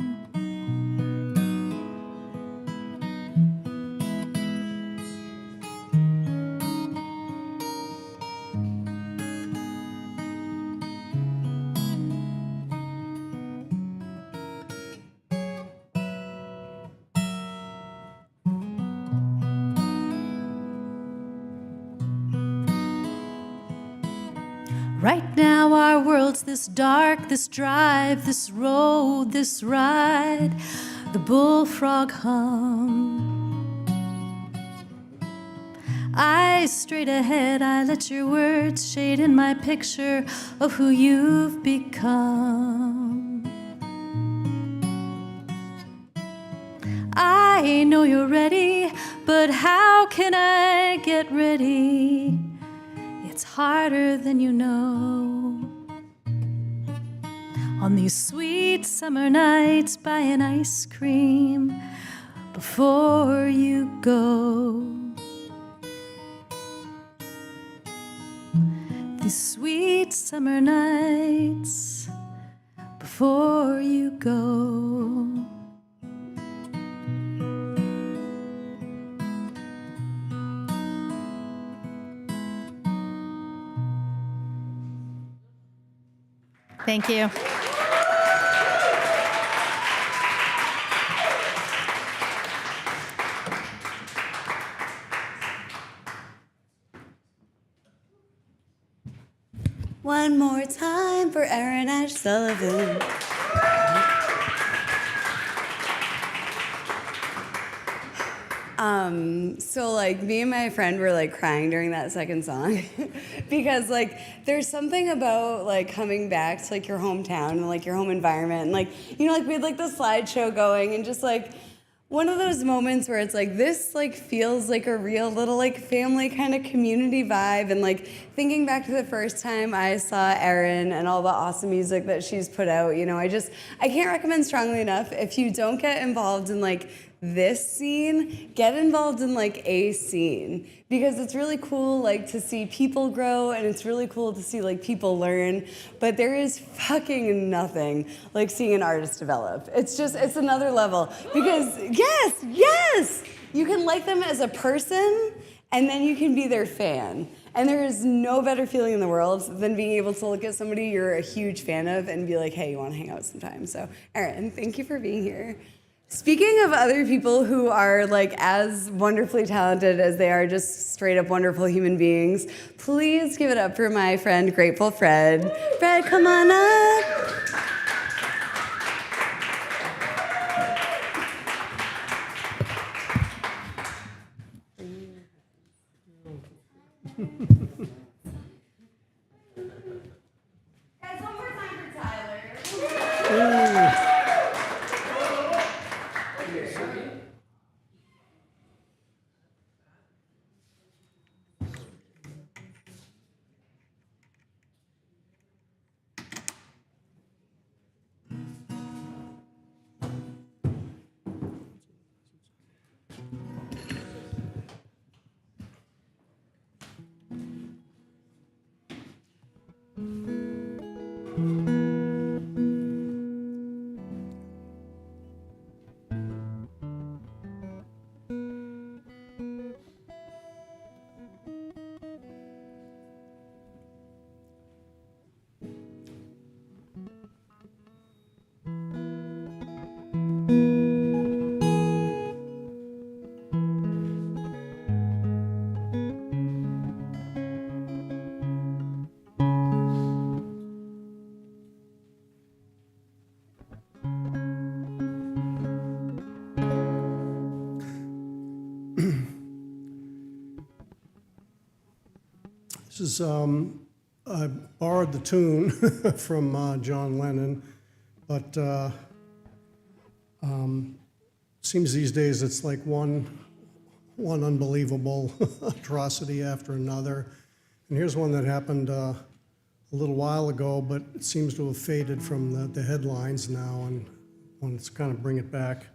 Right now our world's this dark, this drive, this road, this ride, the bullfrog hum. Eyes straight ahead, I let your words shade in my picture of who you've become. I know you're ready, but how can I get ready? It's harder than you know. On these sweet summer nights, buying ice cream before you go. These sweet summer nights before you go. Thank you. One more time for Aaron Ash Sullivan. So like me and my friend were like crying during that second song because like there's something about like coming back to like your hometown and like your home environment and like, you know, like we had like the slideshow going and just like one of those moments where it's like this like feels like a real little like family kind of community vibe. And like thinking back to the first time I saw Erin and all the awesome music that she's put out, you know, I can't recommend strongly enough, if you don't get involved in like this scene, get involved in like a scene, because it's really cool like to see people grow and it's really cool to see like people learn, but there is fucking nothing like seeing an artist develop. It's another level, because yes, you can like them as a person and then you can be their fan. And there is no better feeling in the world than being able to look at somebody you're a huge fan of and be like, hey, you want to hang out sometime? So, Erin, thank you for being here. Speaking of other people who are like as wonderfully talented as they are just straight up wonderful human beings, please give it up for my friend Grateful Fred. Fred, come on up. Guys, one more time for Tyler. This is, I borrowed the tune from John Lennon, but seems these days it's like one unbelievable atrocity after another. And here's one that happened a little while ago, but it seems to have faded from the headlines now, and wanted to kind of bring it back.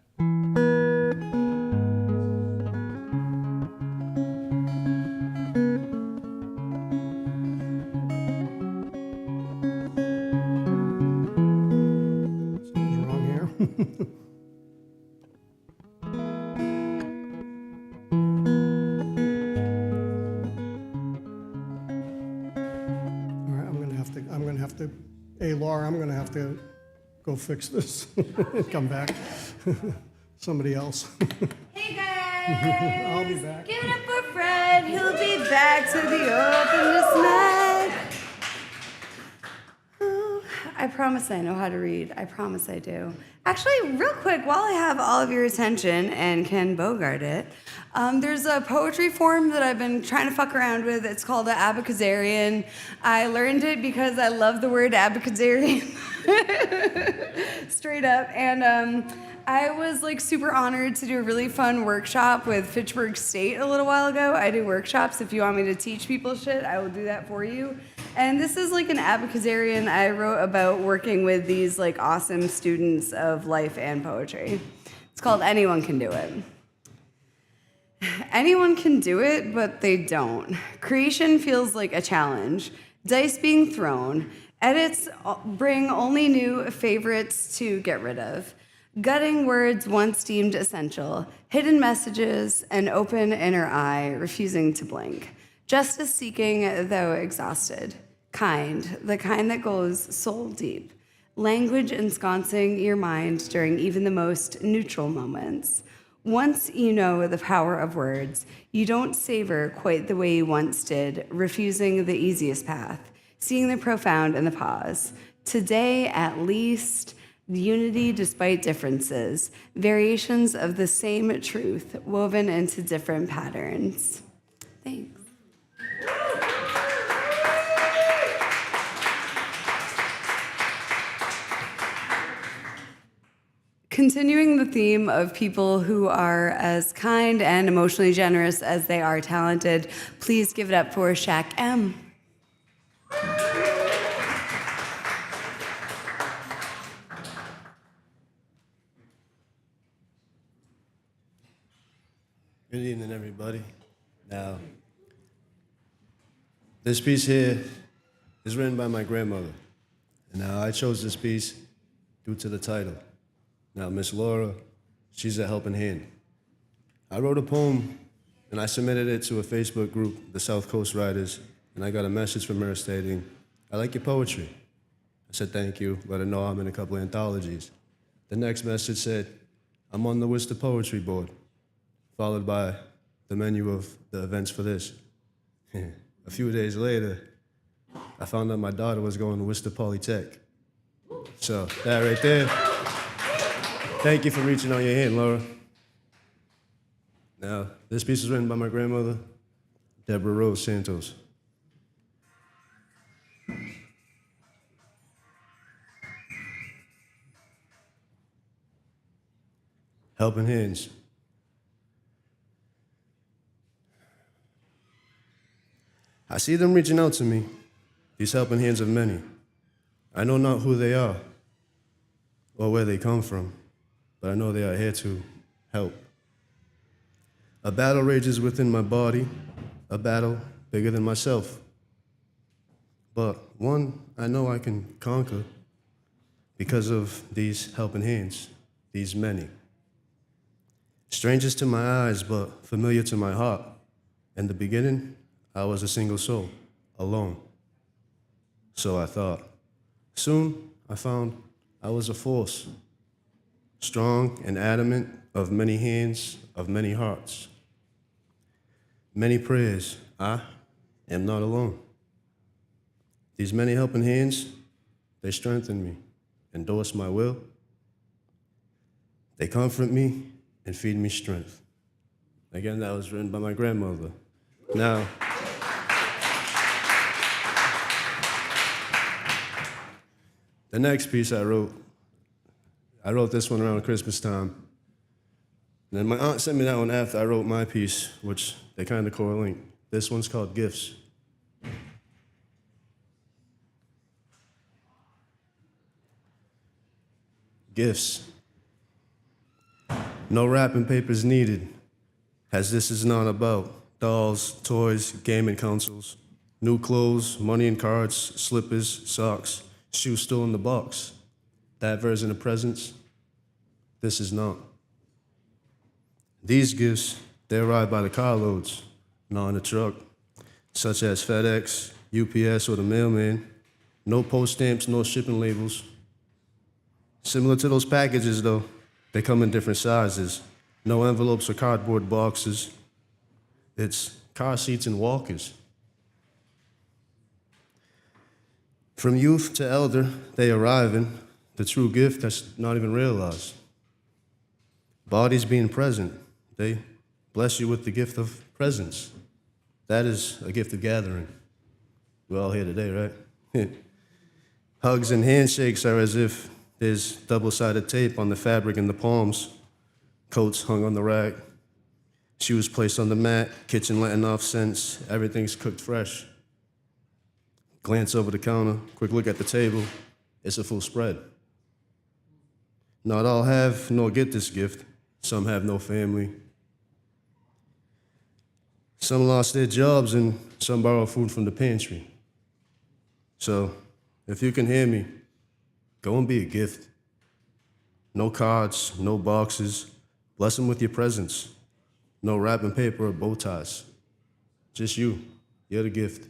I'm going to have to go fix this and come back. Somebody else. Hey guys! I'll be back. Give it up for Fred. He'll be back to the Openest Mic. Oh, I promise I know how to read. I promise I do. Actually, real quick, while I have all of your attention and can bogart it, there's a poetry form that I've been trying to fuck around with. It's called an abacadarian. I learned it because I love the word abacadarian. Straight up. And I was like super honored to do a really fun workshop with Fitchburg State a little while ago. I do workshops. If you want me to teach people shit, I will do that for you. And this is like an abacadarian I wrote about working with these like awesome students of life and poetry. It's called Anyone Can Do It. Anyone can do it, but they don't. Creation feels like a challenge. Dice being thrown. Edits bring only new favorites to get rid of. Gutting words once deemed essential. Hidden messages, an open inner eye, refusing to blink. Justice seeking, though exhausted. Kind, the kind that goes soul deep. Language ensconcing your mind during even the most neutral moments. Once you know the power of words, you don't savor quite the way you once did, refusing the easiest path, seeing the profound in the pause. Today, at least, unity despite differences, variations of the same truth woven into different patterns. Thanks. Continuing the theme of people who are as kind and emotionally generous as they are talented, please give it up for Shaq M. Good evening, everybody. Now, this piece here is written by my grandmother. And now I chose this piece due to the title. Now, Miss Laura, she's a helping hand. I wrote a poem and I submitted it to a Facebook group, the South Coast Writers, and I got a message from her stating, "I like your poetry." I said, "Thank you," let her know I'm in a couple of anthologies. The next message said, "I'm on the Worcester Poetry Board," followed by the menu of the events for this. A few days later, I found out my daughter was going to Worcester Polytech. So that right there, thank you for reaching out your hand, Laura. Now, this piece is written by my grandmother, Deborah Rose Santos. Helping hands. I see them reaching out to me, these helping hands of many. I know not who they are or where they come from, but I know they are here to help. A battle rages within my body, a battle bigger than myself. But one I know I can conquer because of these helping hands, these many. Strangers to my eyes, but familiar to my heart. In the beginning, I was a single soul, alone. So I thought. Soon, I found I was a force, strong and adamant, of many hands, of many hearts. Many prayers, I am not alone. These many helping hands, they strengthen me, endorse my will. They comfort me and feed me strength. Again, that was written by my grandmother. Now, the next piece I wrote this one around Christmas time. And then my aunt sent me that one after I wrote my piece, which they kind of correlate. This one's called Gifts. Gifts. No wrapping papers needed, as this is not about dolls, toys, gaming consoles, new clothes, money and cards, slippers, socks, shoes still in the box. That version of presents, this is not. These gifts, they arrive by the carloads, not in a truck, such as FedEx, UPS, or the mailman. No post stamps, no shipping labels. Similar to those packages, though, they come in different sizes. No envelopes or cardboard boxes. It's car seats and walkers. From youth to elder, they arriving, the true gift that's not even realized. Bodies being present, they bless you with the gift of presence. That is a gift of gathering. We're all here today, right? Hugs and handshakes are as if there's double-sided tape on the fabric in the palms, coats hung on the rack, shoes placed on the mat, kitchen letting off scents, everything's cooked fresh. Glance over the counter, quick look at the table, it's a full spread. Not all have nor get this gift. Some have no family. Some lost their jobs and some borrow food from the pantry. So, if you can hear me, go and be a gift. No cards, no boxes. Bless them with your presence. No wrapping paper or bow ties. Just you. You're the gift.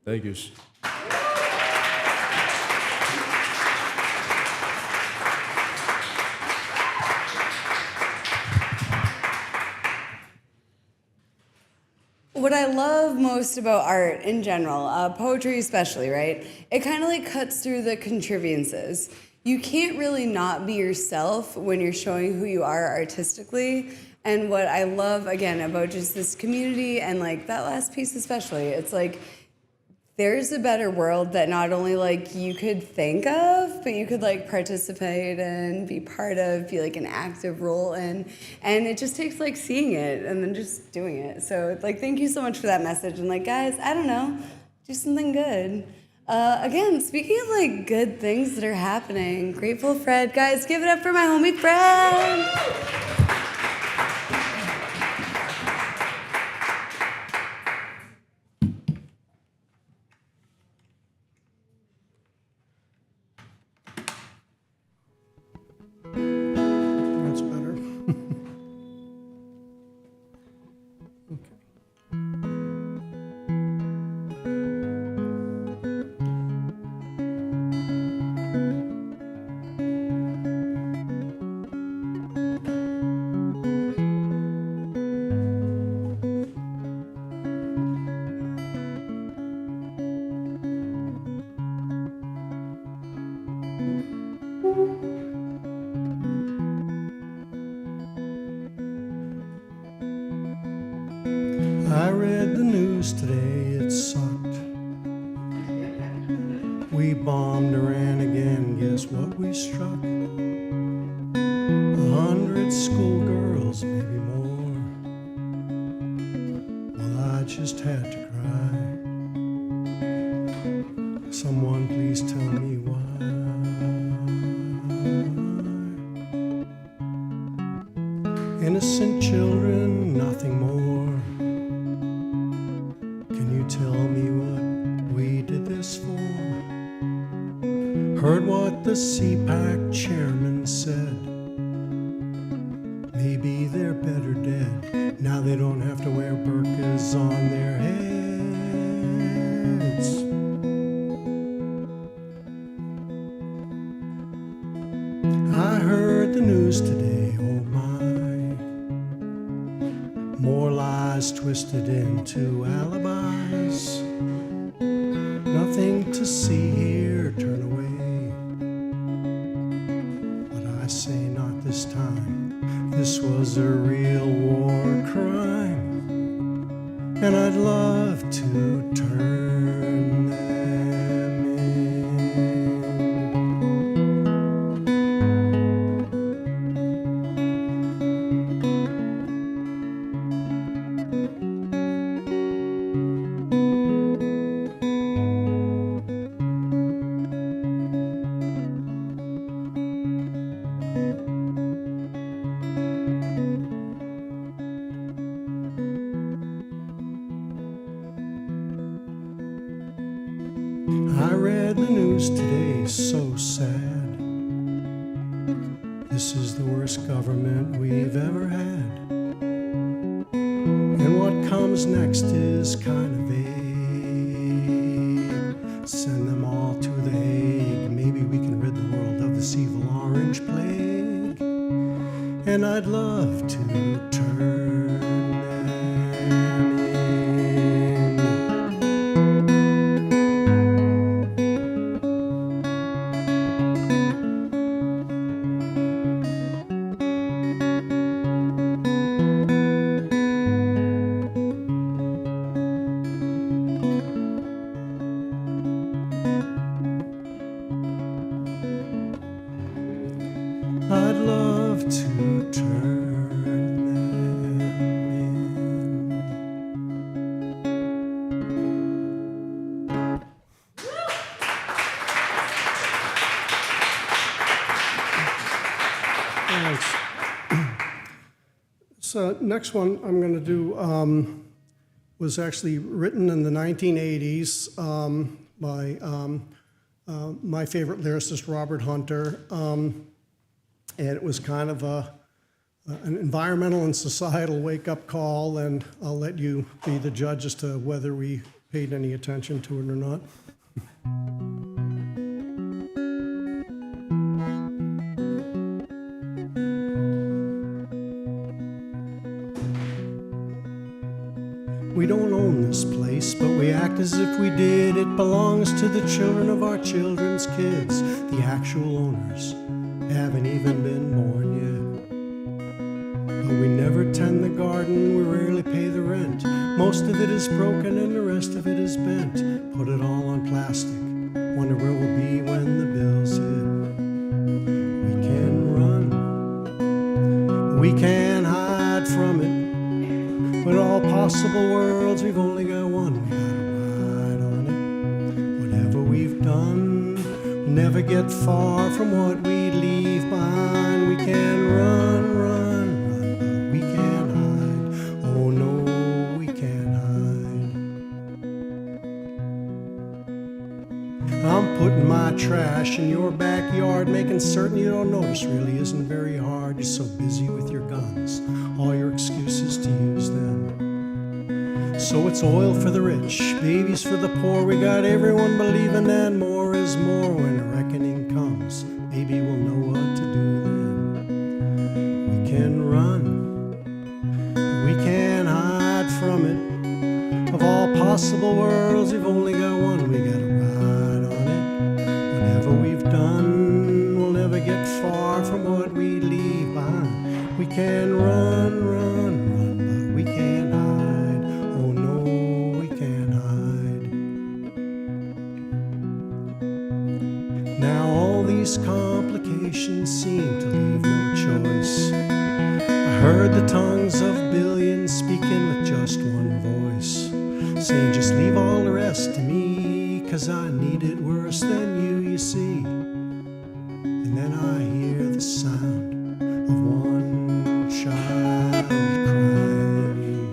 Thank you. What I love most about art in general, poetry especially, right? It kind of like cuts through the contrivances. You can't really not be yourself when you're showing who you are artistically. And what I love, again, about just this community and like that last piece especially, it's like there's a better world that not only like you could think of, but you could like participate in, be part of, be like an active role in. And it just takes like seeing it and then just doing it. So like, thank you so much for that message. And like, guys, I don't know, do something good. Again, speaking of like good things that are happening, Grateful Fred, guys, give it up for my homie Fred. That's better. I read the news today, it sucked. We bombed Iran again, guess what we struck? 100 schoolgirls, maybe more. Well, I just had to cry. Someone please tell me why. Innocent children, nothing more. Can you tell me what we did this for? Heard what the CPAC chairman said. Maybe they're better dead. Now they don't have to wear burqas on their heads. I heard the news today, oh my. More lies twisted into alibis. Nothing to see here, turn away. But I say not this time. This was a real war crime. And I'd love to turn them in. I read the news today, so sad. This is the worst government we've ever had. And what comes next is kind of vague. Send them all and I'd love to turn them in. I'd love to turn them in. Thanks. So next one I'm going to do was actually written in the 1980s by my favorite lyricist, Robert Hunter. And it was kind of an environmental and societal wake-up call, and I'll let you be the judge as to whether we paid any attention to it or not. We don't own this place, but we act as if we did. It belongs to the children of our children's kids. The actual owners haven't even been born yet. But we never tend the garden, we rarely pay the rent. Most of it is broken and the rest of it is bent. Put it all on plastic, wonder where we'll be when the bills hit. We can run, we can hide from it. But all possible worlds, we've only got one, we gotta ride on it. Whatever we've done, we'll never get far from what we leave behind. We can run, but we can't hide. Oh no, we can't hide. I'm putting my trash in your backyard, making certain you don't notice. Really isn't very hard. You're so busy with your guns, all your excuses to use them. So it's oil for the rich, babies for the poor. We got everyone believing that more is more. When the reckoning comes, maybe we'll know what to do then. We can run, we can hide from it. Of all possible worlds, we've only got one, we gotta ride on it. Whatever we've done, we'll never get far from what we leave behind. We can run, but we can't hide. Oh no, we can't hide. Now all these complications seem to leave no choice. I heard the tongues of billions speaking with just one voice, saying just leave all the rest to me, 'cause I need it worse than you see. And then I hear the sound of one child crying.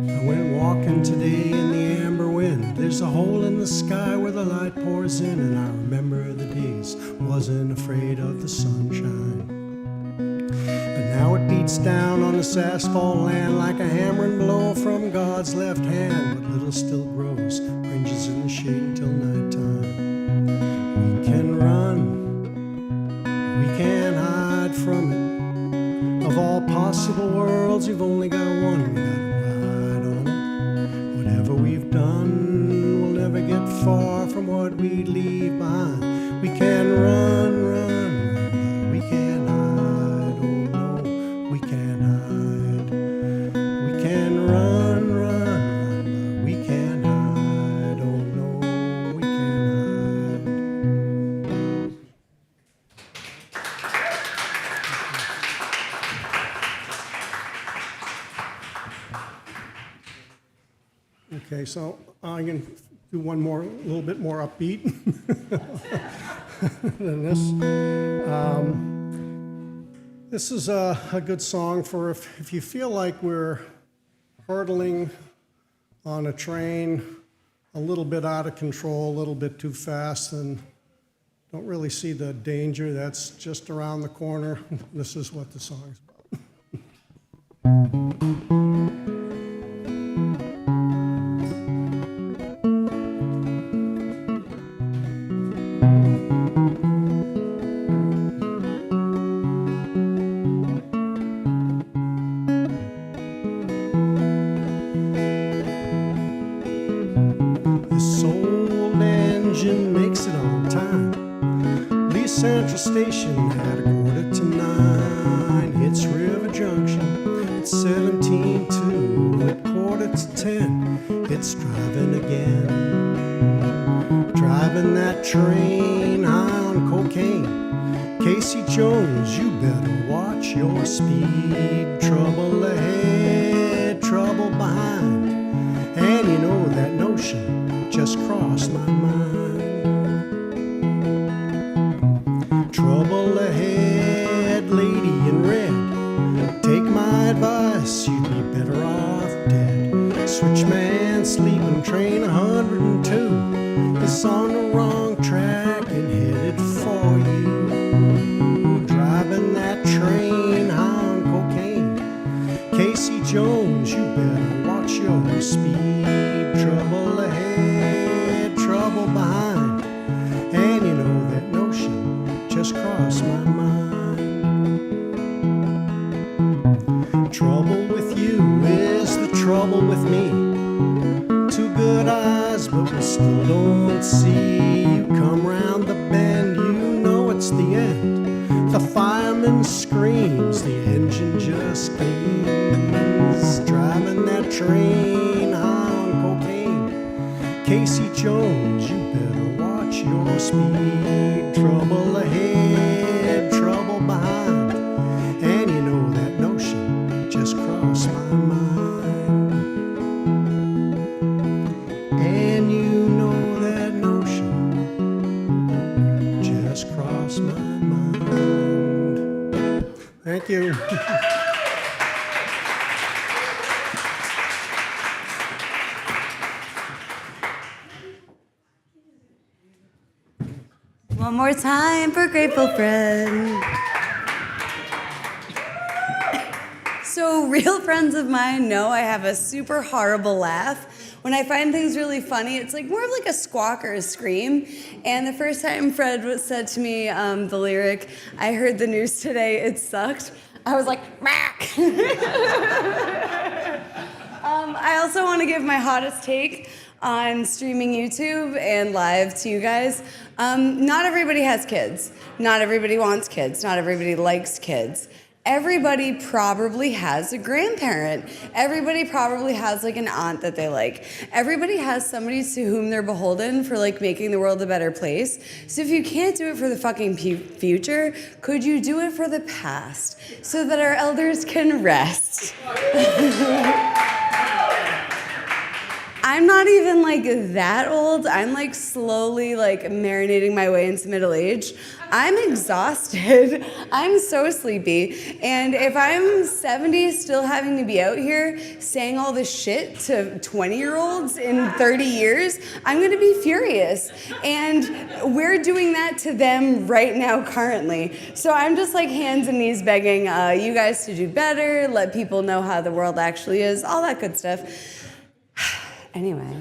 I went walking today in the amber wind. There's a hole in the sky where the light pours in, and I remember the days wasn't afraid of the sunshine. But now it beats down on this asphalt land like a hammering blow from God's left hand. But little still grows, cringes in the shade until nighttime. We can run, we can't hide from it. Of all possible worlds, we've only got one, we gotta ride on it. Whatever we've done, we'll never get far from what we leave behind. We can run, but we can't hide. Oh no, we can't hide. We can run, but we can't hide. Oh no, we can't hide. Okay, so I'm going to do one more, a little bit more upbeat than this. This is a good song for if you feel like we're hurtling on a train a little bit out of control, a little bit too fast, and don't really see the danger that's just around the corner. This is what the song's about. at 8:45, hits River Junction at 17:02, at 9:45, it's driving again. Driving that train high on cocaine. Casey Jones, you better watch your speed. Trouble ahead, trouble behind. And you know that notion just crossed my mind. Trouble ahead, lady in red. Take my advice, you'd be better off dead. Switchman sleeping train 102 is on the wrong track and headed for you. Driving that train high on cocaine. Casey Jones, you better watch your speed. Trouble ahead, trouble behind. And you know that notion just crossed my mind. Trouble with you is the trouble with me. Two good eyes, but we still don't see. You come round the bend, you know it's the end. The fireman screams, the engine just gleams. Driving that train high on cocaine. Casey Jones, you better watch your speed. Trouble ahead, trouble behind. And you know that notion just crossed my mind. And you know that notion just crossed my mind. Thank you. One more time for Grateful Friend. So real friends of mine know I have a super horrible laugh. When I find things really funny, it's like more of like a squawk or a scream. And the first time Fred said to me the lyric, "I heard the news today, it sucked," I was like, "Mac." I also want to give my hottest take on streaming YouTube and live to you guys. Not everybody has kids. Not everybody wants kids. Not everybody likes kids. Everybody probably has a grandparent. Everybody probably has like an aunt that they like. Everybody has somebody to whom they're beholden for like making the world a better place. So if you can't do it for the fucking future, could you do it for the past so that our elders can rest? I'm not even like that old. I'm like slowly like marinating my way into middle age. I'm exhausted. I'm so sleepy. And if I'm 70 still having to be out here saying all this shit to 20-year-olds in 30 years, I'm gonna be furious. And we're doing that to them right now currently. So I'm just like hands and knees begging you guys to do better, let people know how the world actually is, all that good stuff. Anyway,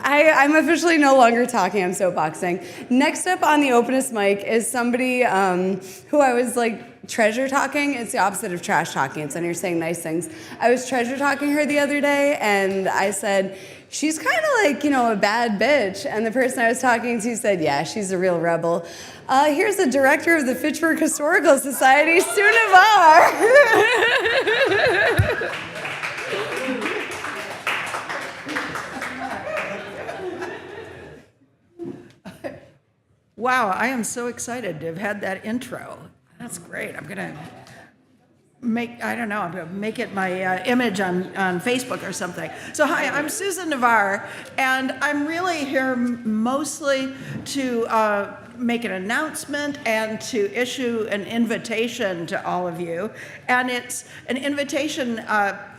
I'm officially no longer talking, I'm soapboxing. Next up on the Openest Mic is somebody who I was like treasure talking. It's the opposite of trash talking. It's when you're saying nice things. I was treasure talking her the other day, and I said, she's kind of like, you know, a bad bitch. And the person I was talking to said, yeah, she's a real rebel. Here's the director of the Fitchburg Historical Society, Sue Navarre. Wow, I am so excited to have had that intro. That's great. I'm gonna make it my image on Facebook or something. So hi, I'm Susan Navarre, and I'm really here mostly to make an announcement and to issue an invitation to all of you. And it's an invitation,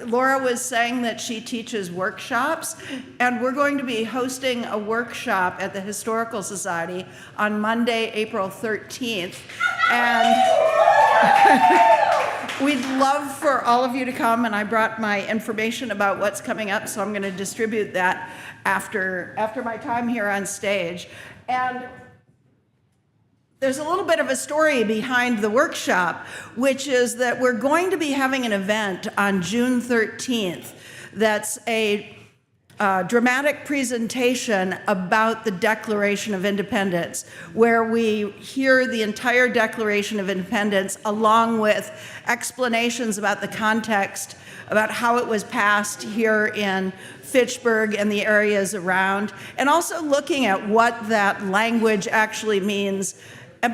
Laura was saying that she teaches workshops, and we're going to be hosting a workshop at the Historical Society on Monday, April 13th. And we'd love for all of you to come, and I brought my information about what's coming up, so I'm going to distribute that after my time here on stage. And there's a little bit of a story behind the workshop, which is that we're going to be having an event on June 13th that's a dramatic presentation about the Declaration of Independence, where we hear the entire Declaration of Independence along with explanations about the context, about how it was passed here in Fitchburg and the areas around, and also looking at what that language actually means,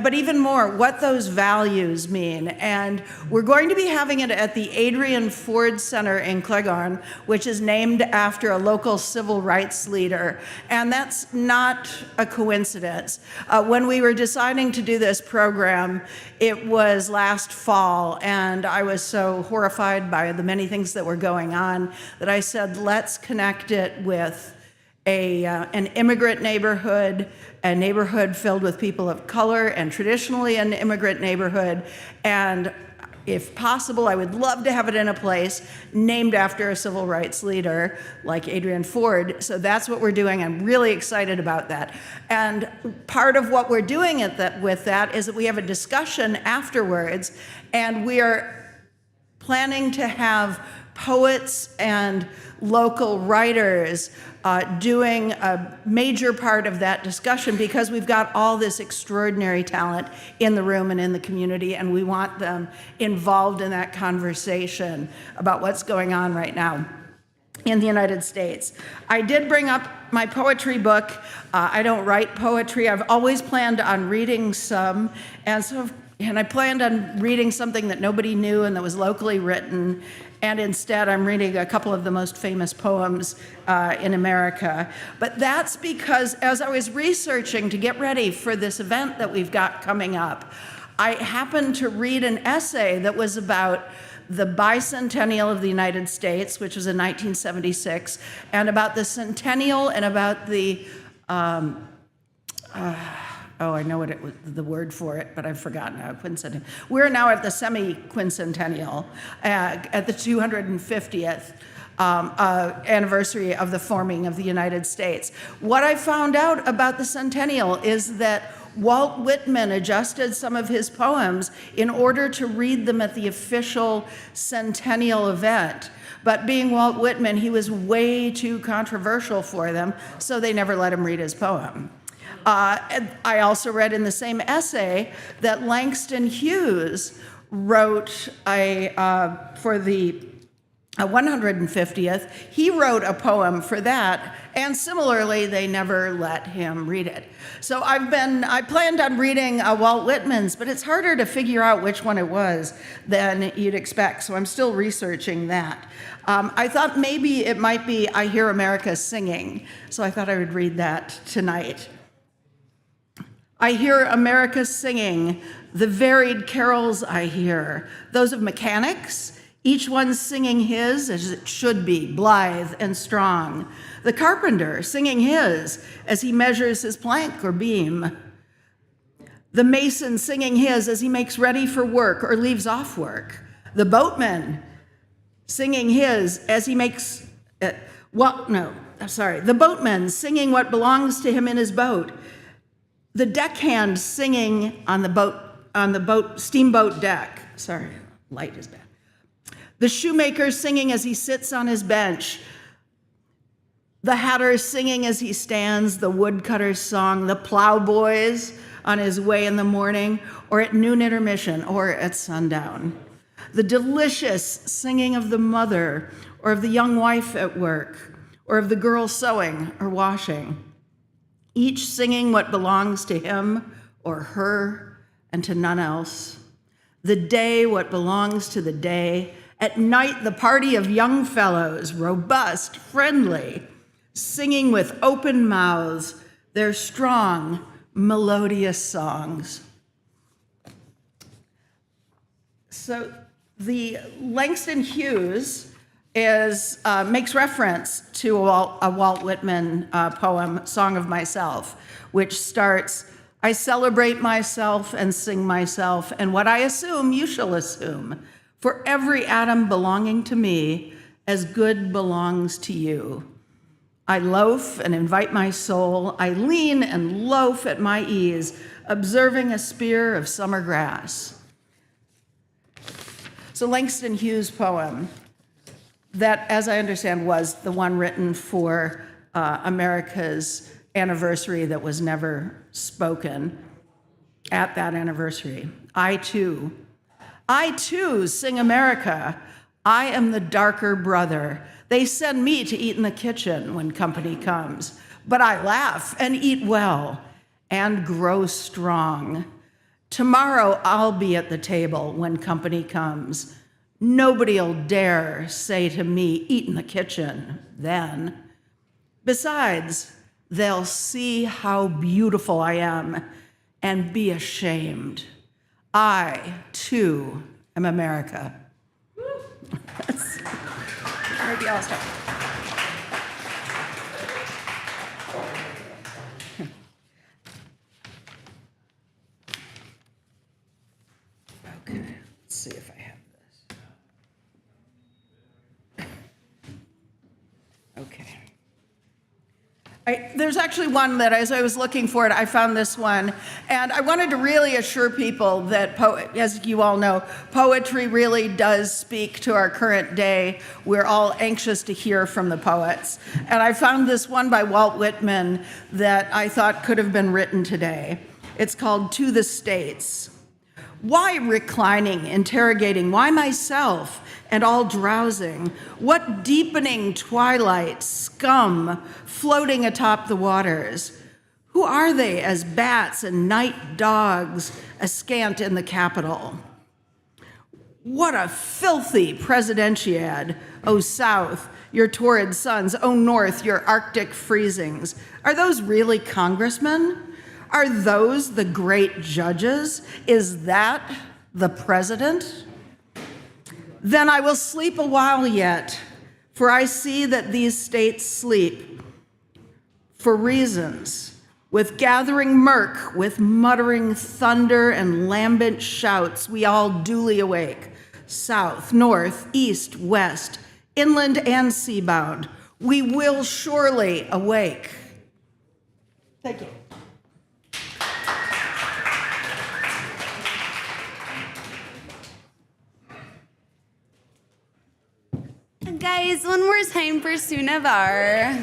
but even more, what those values mean. And we're going to be having it at the Adrian Ford Center in Cleghorn, which is named after a local civil rights leader. And that's not a coincidence. When we were deciding to do this program, it was last fall, and I was so horrified by the many things that were going on that I said, let's connect it with an immigrant neighborhood, a neighborhood filled with people of color, and traditionally an immigrant neighborhood. And if possible, I would love to have it in a place named after a civil rights leader like Adrian Ford. So that's what we're doing. I'm really excited about that. And part of what we're doing with that is that we have a discussion afterwards, and we are planning to have poets and local writers doing a major part of that discussion, because we've got all this extraordinary talent in the room and in the community, and we want them involved in that conversation about what's going on right now in the United States. I did bring up my poetry book. I don't write poetry. I've always planned on reading some, and I planned on reading something that nobody knew and that was locally written. And instead, I'm reading a couple of the most famous poems in America. But that's because as I was researching to get ready for this event that we've got coming up, I happened to read an essay that was about the bicentennial of the United States, which was in 1976, and about the centennial and about the, I know what the word for it, but I've forgotten now, quincentennial. We're now at the semi-quincentennial, at the 250th anniversary of the forming of the United States. What I found out about the centennial is that Walt Whitman adjusted some of his poems in order to read them at the official centennial event. But being Walt Whitman, he was way too controversial for them, so they never let him read his poem. I also read in the same essay that Langston Hughes wrote for the 150th, he wrote a poem for that, and similarly, they never let him read it. So I planned on reading Walt Whitman's, but it's harder to figure out which one it was than you'd expect, so I'm still researching that. I thought maybe it might be I Hear America Singing, so I thought I would read that tonight. I hear America singing, the varied carols I hear, those of mechanics, each one singing his as it should be, blithe and strong. The carpenter singing his as he measures his plank or beam. The mason singing his as he makes ready for work or leaves off work. The boatman singing his as he makes, the boatman singing what belongs to him in his boat. The deckhand singing on the steamboat deck. Sorry, light is bad. The shoemaker singing as he sits on his bench. The hatter singing as he stands, the woodcutter's song, the plowboys on his way in the morning, or at noon intermission, or at sundown. The delicious singing of the mother, or of the young wife at work, or of the girl sewing or washing. Each singing what belongs to him or her and to none else. The day what belongs to the day. At night, the party of young fellows, robust, friendly, singing with open mouths their strong, melodious songs. So the Langston Hughes makes reference to a Walt Whitman poem, Song of Myself, which starts, I celebrate myself and sing myself, and what I assume you shall assume, for every atom belonging to me as good belongs to you. I loaf and invite my soul, I lean and loaf at my ease, observing a spear of summer grass. So Langston Hughes' poem. that, as I understand, was the one written for America's anniversary that was never spoken at that anniversary. I too sing America. I am the darker brother. They send me to eat in the kitchen when company comes, but I laugh and eat well and grow strong. Tomorrow I'll be at the table when company comes. Nobody'll dare say to me, eat in the kitchen then. Besides, they'll see how beautiful I am and be ashamed. I, too, am America. Maybe I'll start. Okay, let's see if I have this. Okay. There's actually one that, as I was looking for it, I found this one. And I wanted to really assure people that, as you all know, poetry really does speak to our current day. We're all anxious to hear from the poets. And I found this one by Walt Whitman that I thought could have been written today. It's called To the States. Why reclining, interrogating? Why myself and all drowsing? What deepening twilight, scum, floating atop the waters? Who are they as bats and night dogs askant in the Capitol? What a filthy presidentiad, O South, your torrid suns, O North, your Arctic freezings. Are those really congressmen? Are those the great judges? Is that the president? Then I will sleep a while yet, for I see that these states sleep for reasons, with gathering murk, with muttering thunder and lambent shouts, we all duly awake, south, north, east, west, inland and seabound. We will surely awake. Thank you. Guys, one more time for Sue Navarre.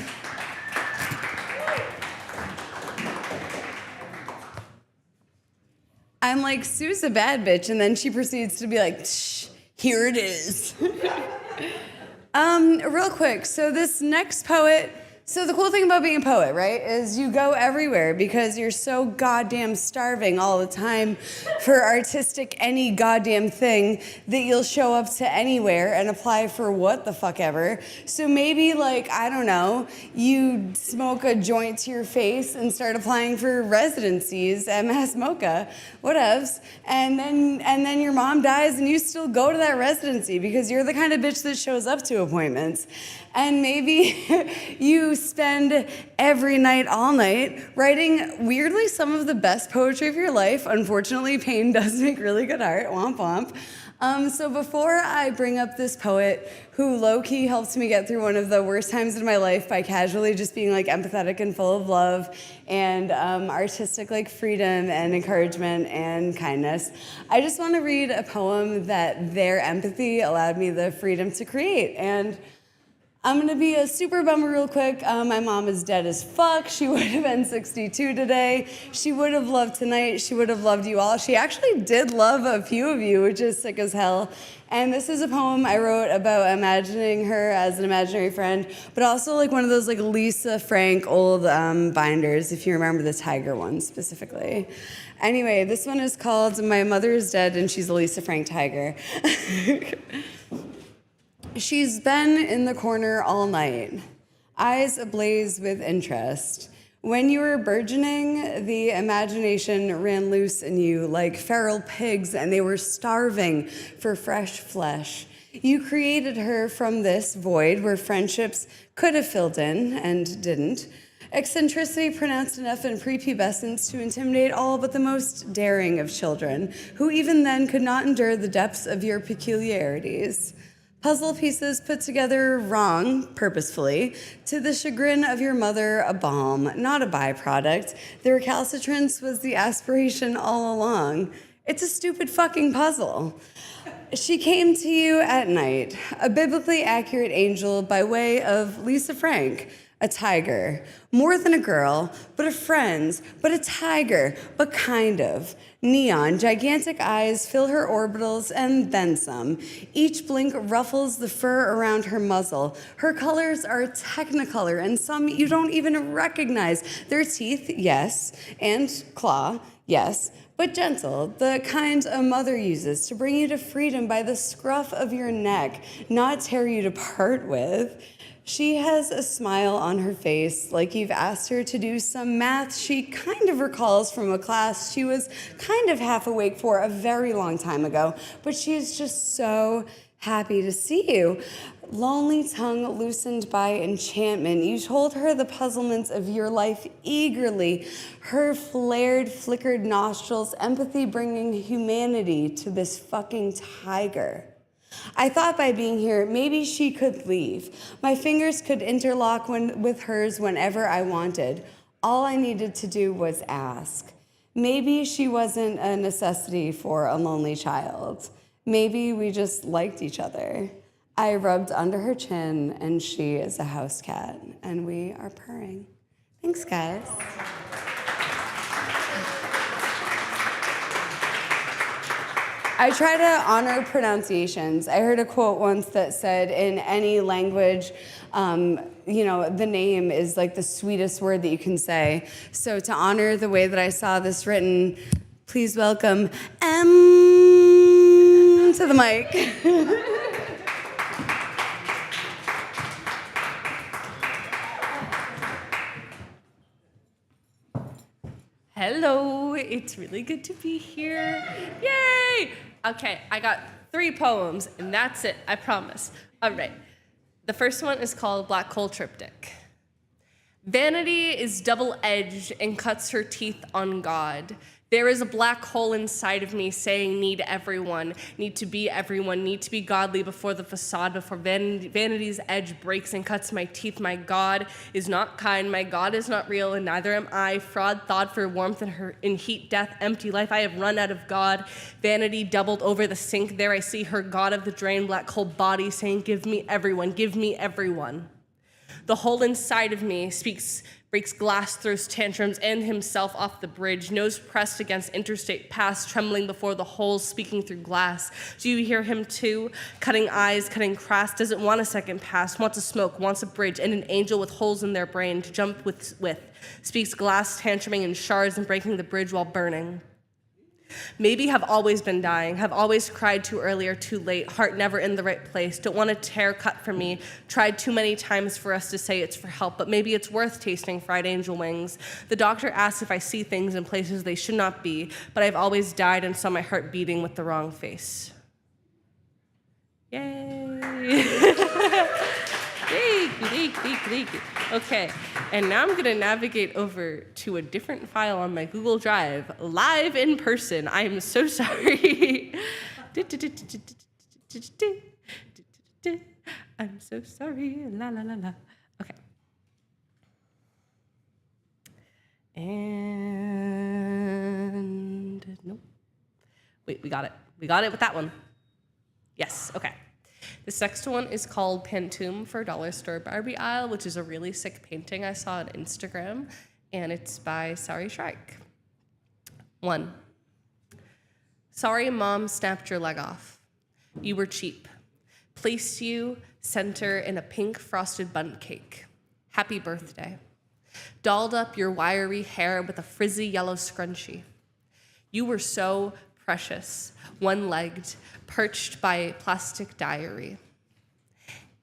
I'm like, Sue's a bad bitch, and then she proceeds to be like, shh, here it is. Real quick, so this next poet, so the cool thing about being a poet, right, is you go everywhere because you're so goddamn starving all the time for artistic any goddamn thing that you'll show up to anywhere and apply for what the fuck ever. So maybe, like, I don't know, you smoke a joint to your face and start applying for residencies at Mass MoCA, whatevs, and then your mom dies and you still go to that residency because you're the kind of bitch that shows up to appointments. And maybe you spend every night, all night, writing, weirdly, some of the best poetry of your life. Unfortunately, pain does make really good art, womp womp. So before I bring up this poet who low-key helped me get through one of the worst times in my life by casually just being like empathetic and full of love and artistic like freedom and encouragement and kindness, I just want to read a poem that their empathy allowed me the freedom to create. And I'm gonna be a super bummer real quick. My mom is dead as fuck. She would have been 62 today. She would have loved tonight. She would have loved you all. She actually did love a few of you, which is sick as hell. And this is a poem I wrote about imagining her as an imaginary friend, but also like one of those like Lisa Frank old binders, if you remember the tiger one specifically. Anyway, this one is called My Mother is Dead and She's a Lisa Frank Tiger. She's been in the corner all night, eyes ablaze with interest. When you were burgeoning, the imagination ran loose in you like feral pigs, and they were starving for fresh flesh. You created her from this void where friendships could have filled in and didn't. Eccentricity pronounced enough in prepubescence to intimidate all but the most daring of children, who even then could not endure the depths of your peculiarities. Puzzle pieces put together wrong, purposefully, to the chagrin of your mother, a balm, not a byproduct. The recalcitrance was the aspiration all along. It's a stupid fucking puzzle. She came to you at night, a biblically accurate angel by way of Lisa Frank, a tiger. More than a girl, but a friend, but a tiger, but kind of. Neon, gigantic eyes fill her orbitals and then some. Each blink ruffles the fur around her muzzle. Her colors are technicolor, and some you don't even recognize. Their teeth, yes, and claw, yes, but gentle, the kind a mother uses to bring you to freedom by the scruff of your neck, not tear you to part with. She has a smile on her face, like you've asked her to do some math she kind of recalls from a class she was kind of half awake for a very long time ago, but she's just so happy to see you. Lonely tongue loosened by enchantment, you told her the puzzlements of your life eagerly, her flared, flickered nostrils, empathy bringing humanity to this fucking tiger. I thought by being here, maybe she could leave. My fingers could interlock with hers whenever I wanted. All I needed to do was ask. Maybe she wasn't a necessity for a lonely child. Maybe we just liked each other. I rubbed under her chin, and she is a house cat, and we are purring. Thanks, guys. I try to honor pronunciations. I heard a quote once that said, in any language, the name is like the sweetest word that you can say. So to honor the way that I saw this written, please welcome M to the mic. Hello, it's really good to be here. Yay! Okay, I got 3 poems, and that's it, I promise. All right, the first one is called Black Hole Triptych. Vanity is double-edged and cuts her teeth on God. There is a black hole inside of me saying need everyone, need to be godly before the facade, before vanity's edge breaks and cuts my teeth. My God is not kind, my God is not real, and neither am I. Fraud, thought for warmth in heat, death, empty life. I have run out of God. Vanity doubled over the sink. There I see her God of the drain, black hole body saying give me everyone, give me everyone. The hole inside of me breaks glass, throws tantrums, and himself off the bridge, nose pressed against interstate pass, trembling before the holes, speaking through glass. Do you hear him too? Cutting eyes, cutting crass, doesn't want a second pass, wants a smoke, wants a bridge, and an angel with holes in their brain to jump with. Speaks glass, tantruming in shards and breaking the bridge while burning. Maybe have always been dying, have always cried too early or too late, heart never in the right place, don't want a tear cut for me, tried too many times for us to say it's for help, but maybe it's worth tasting fried angel wings. The doctor asks if I see things in places they should not be, but I've always died and saw my heart beating with the wrong face. Yay! Thank you. Okay, and now I'm gonna navigate over to a different file on my Google Drive, live in person. I am so sorry. I'm so sorry, la la la la. Okay. And, nope. Wait, we got it. We got it with that one. Yes, okay. This next one is called Pantoum for Dollar Store Barbie Aisle, which is a really sick painting I saw on Instagram, and it's by Sorry Shrike. 1. Sorry mom snapped your leg off. You were cheap. Placed you center in a pink frosted bundt cake. Happy birthday. Dolled up your wiry hair with a frizzy yellow scrunchie. You were so precious, one-legged, perched by a plastic diary.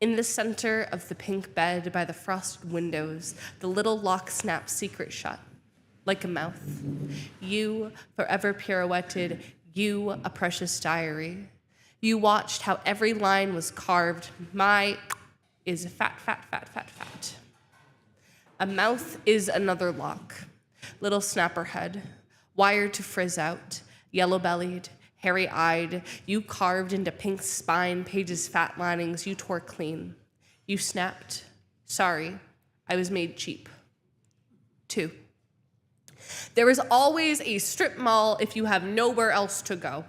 In the center of the pink bed by the frosted windows, the little lock snapped secret shut, like a mouth. You, forever pirouetted, you, a precious diary. You watched how every line was carved. My is fat, fat, fat, fat, fat. A mouth is another lock, little snapper head, wired to frizz out, yellow-bellied, hairy-eyed, you carved into pink spine, pages, fat linings, you tore clean. You snapped. Sorry, I was made cheap. 2. There is always a strip mall if you have nowhere else to go.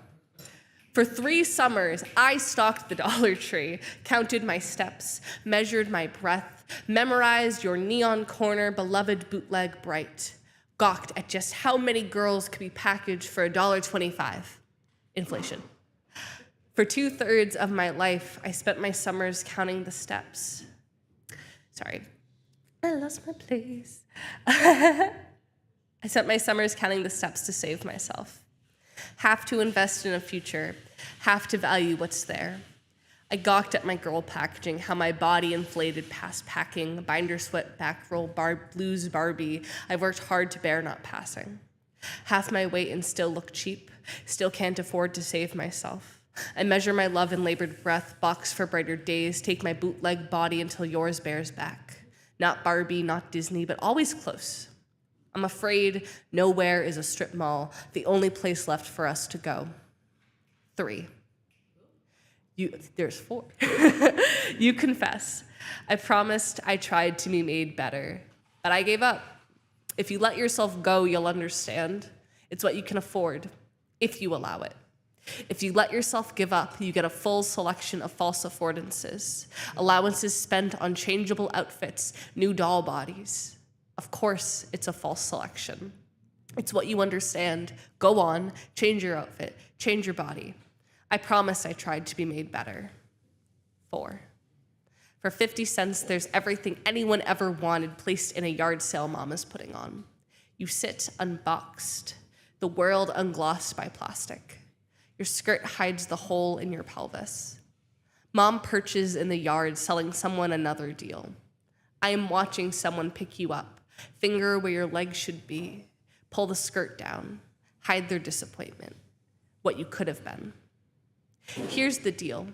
For 3 summers, I stalked the Dollar Tree, counted my steps, measured my breath, memorized your neon corner, beloved bootleg bright, gawked at just how many girls could be packaged for $1.25. Inflation. For 2/3 of my life, I spent my summers counting the steps. Sorry, I lost my place. I spent my summers counting the steps to save myself. Have to invest in a future, have to value what's there. I gawked at my girl packaging, how my body inflated past packing, binder sweat, back roll, blues Barbie. I worked hard to bear not passing. Half my weight and still look cheap, still can't afford to save myself. I measure my love in labored breath, box for brighter days, take my bootleg body until yours bears back. Not Barbie, not Disney, but always close. I'm afraid nowhere is a strip mall, the only place left for us to go. 3. There's 4. You confess. I promised I tried to be made better, but I gave up. If you let yourself go, you'll understand. It's what you can afford, if you allow it. If you let yourself give up, you get a full selection of false affordances, allowances spent on changeable outfits, new doll bodies. Of course, it's a false selection. It's what you understand. Go on, change your outfit, change your body. I promise I tried to be made better. 4. For 50 cents, there's everything anyone ever wanted placed in a yard sale mom is putting on. You sit unboxed, the world unglossed by plastic. Your skirt hides the hole in your pelvis. Mom perches in the yard selling someone another deal. I am watching someone pick you up, finger where your legs should be, pull the skirt down, hide their disappointment, what you could have been. Here's the deal.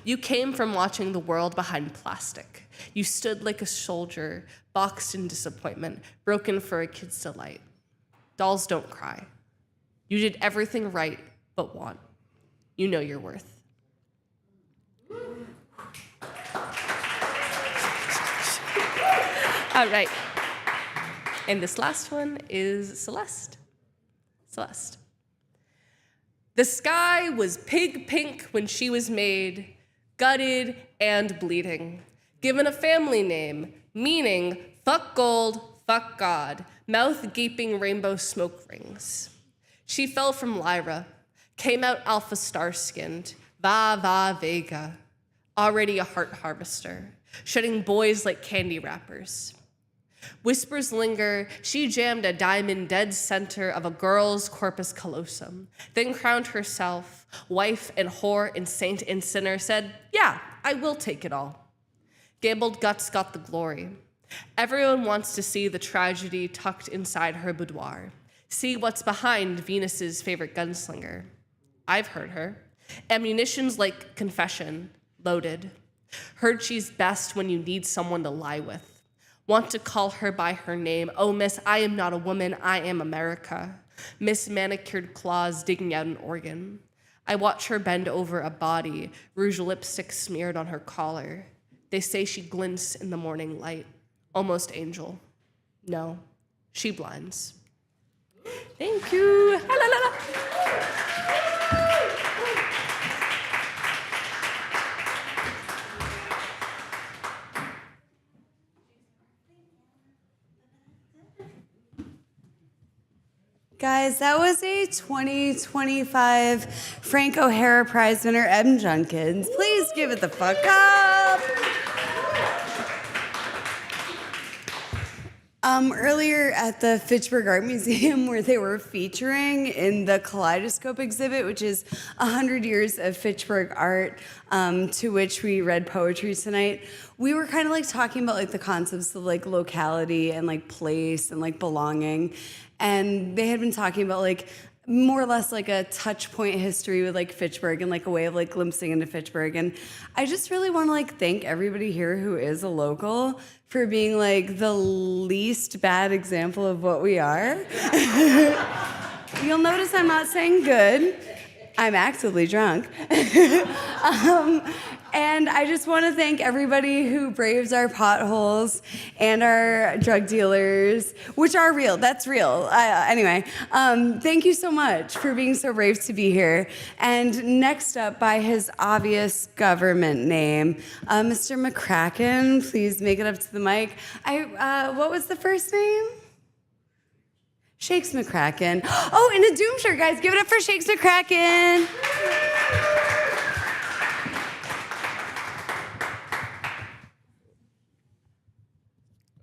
You came from watching the world behind plastic. You stood like a soldier, boxed in disappointment, broken for a kid's delight. Dolls don't cry. You did everything right but want. You know your worth. All right. And this last one is Celeste. Celeste. The sky was pig pink when she was made, gutted and bleeding. Given a family name, meaning fuck gold, fuck God, mouth gaping rainbow smoke rings. She fell from Lyra, came out alpha star-skinned, va Vega, already a heart harvester, shutting boys like candy wrappers. Whispers linger, she jammed a diamond dead center of a girl's corpus callosum, then crowned herself, wife and whore and saint and sinner, said, yeah, I will take it all. Gambled guts got the glory. Everyone wants to see the tragedy tucked inside her boudoir, see what's behind Venus's favorite gunslinger. I've heard her. Ammunition's like confession, loaded. Heard she's best when you need someone to lie with. Want to call her by her name. Oh, miss, I am not a woman, I am America. Miss manicured claws digging out an organ. I watch her bend over a body, rouge lipstick smeared on her collar. They say she glints in the morning light. Almost angel. No, she blinds. Thank you. La, la, la, la. Guys, that was a 2025 Frank O'Hara Prize winner, M. Junkins. Please give it the fuck up. Earlier at the Fitchburg Art Museum, where they were featuring in the Kaleidoscope exhibit, which is 100 years of Fitchburg art, to which we read poetry tonight, we were kind of like talking about like the concepts of like locality and like place and like belonging. And they had been talking about like more or less like a touch point history with like Fitchburg and like a way of like glimpsing into Fitchburg. And I just really want to like thank everybody here who is a local for being like the least bad example of what we are. You'll notice I'm not saying good. I'm actively drunk. And I just want to thank everybody who braves our potholes and our drug dealers, which are real. That's real. Anyway, thank you so much for being so brave to be here. And next up, by his obvious government name, Mr. McCracken, please make it up to the mic. What was the first name? Shakes McCracken. Oh, in a Doom shirt, guys. Give it up for Shakes McCracken.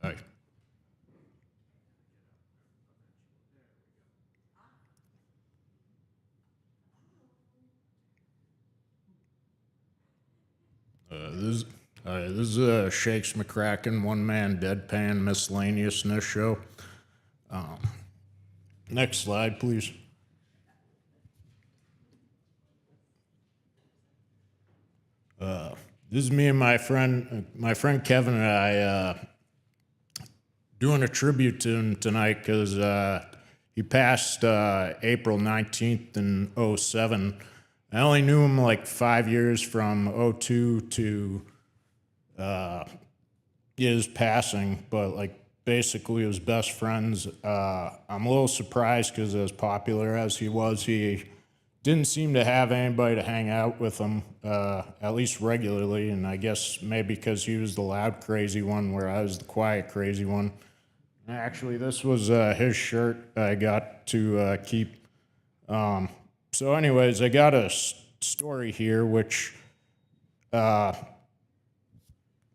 Hi. This is Shakes McCracken, one-man deadpan miscellaneousness show. Next slide, please. This is me and my friend Kevin and I doing a tribute to him tonight because he passed April 19th in 07. I only knew him like 5 years from 02 to his passing, but like basically was best friends. I'm a little surprised because as popular as he was, he didn't seem to have anybody to hang out with him, at least regularly, and I guess maybe because he was the loud crazy one where I was the quiet crazy one. Actually, this was his shirt I got to keep. So anyways, I got a story here, which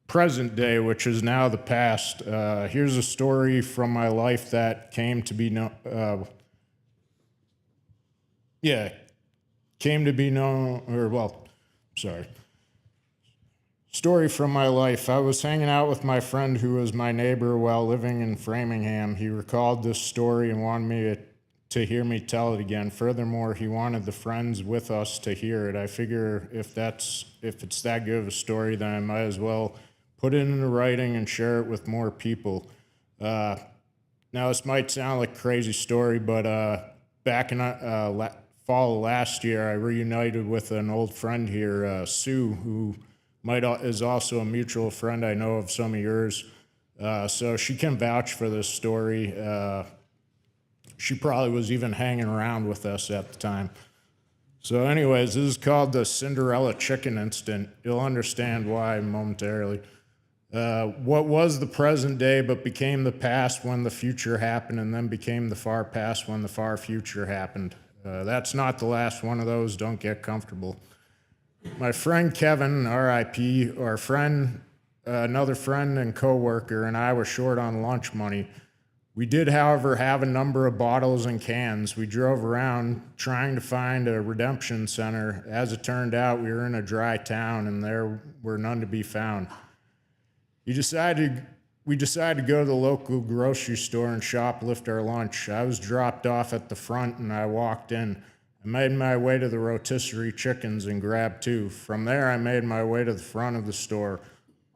present day, which is now the past. Here's a story from my life that came to be known. Story from my life. I was hanging out with my friend who was my neighbor while living in Framingham. He recalled this story and wanted me to hear me tell it again. Furthermore, he wanted the friends with us to hear it. I figure if it's that good of a story, then I might as well put it into writing and share it with more people. Now, this might sound like a crazy story, but back in fall of last year, I reunited with an old friend here, Sue, who is also a mutual friend I know of some of yours. So she can vouch for this story. She probably was even hanging around with us at the time. So anyways, this is called the Cinderella Chicken Incident. You'll understand why momentarily. What was the present day but became the past when the future happened, and then became the far past when the far future happened. That's not the last one of those. Don't get comfortable. My friend Kevin, R.I.P., our friend, another friend and coworker, and I were short on lunch money. We did, however, have a number of bottles and cans. We drove around trying to find a redemption center. As it turned out, we were in a dry town, and there were none to be found. We decided to go to the local grocery store and shoplift our lunch. I was dropped off at the front, and I walked in. I made my way to the rotisserie chickens and grabbed two. From there, I made my way to the front of the store.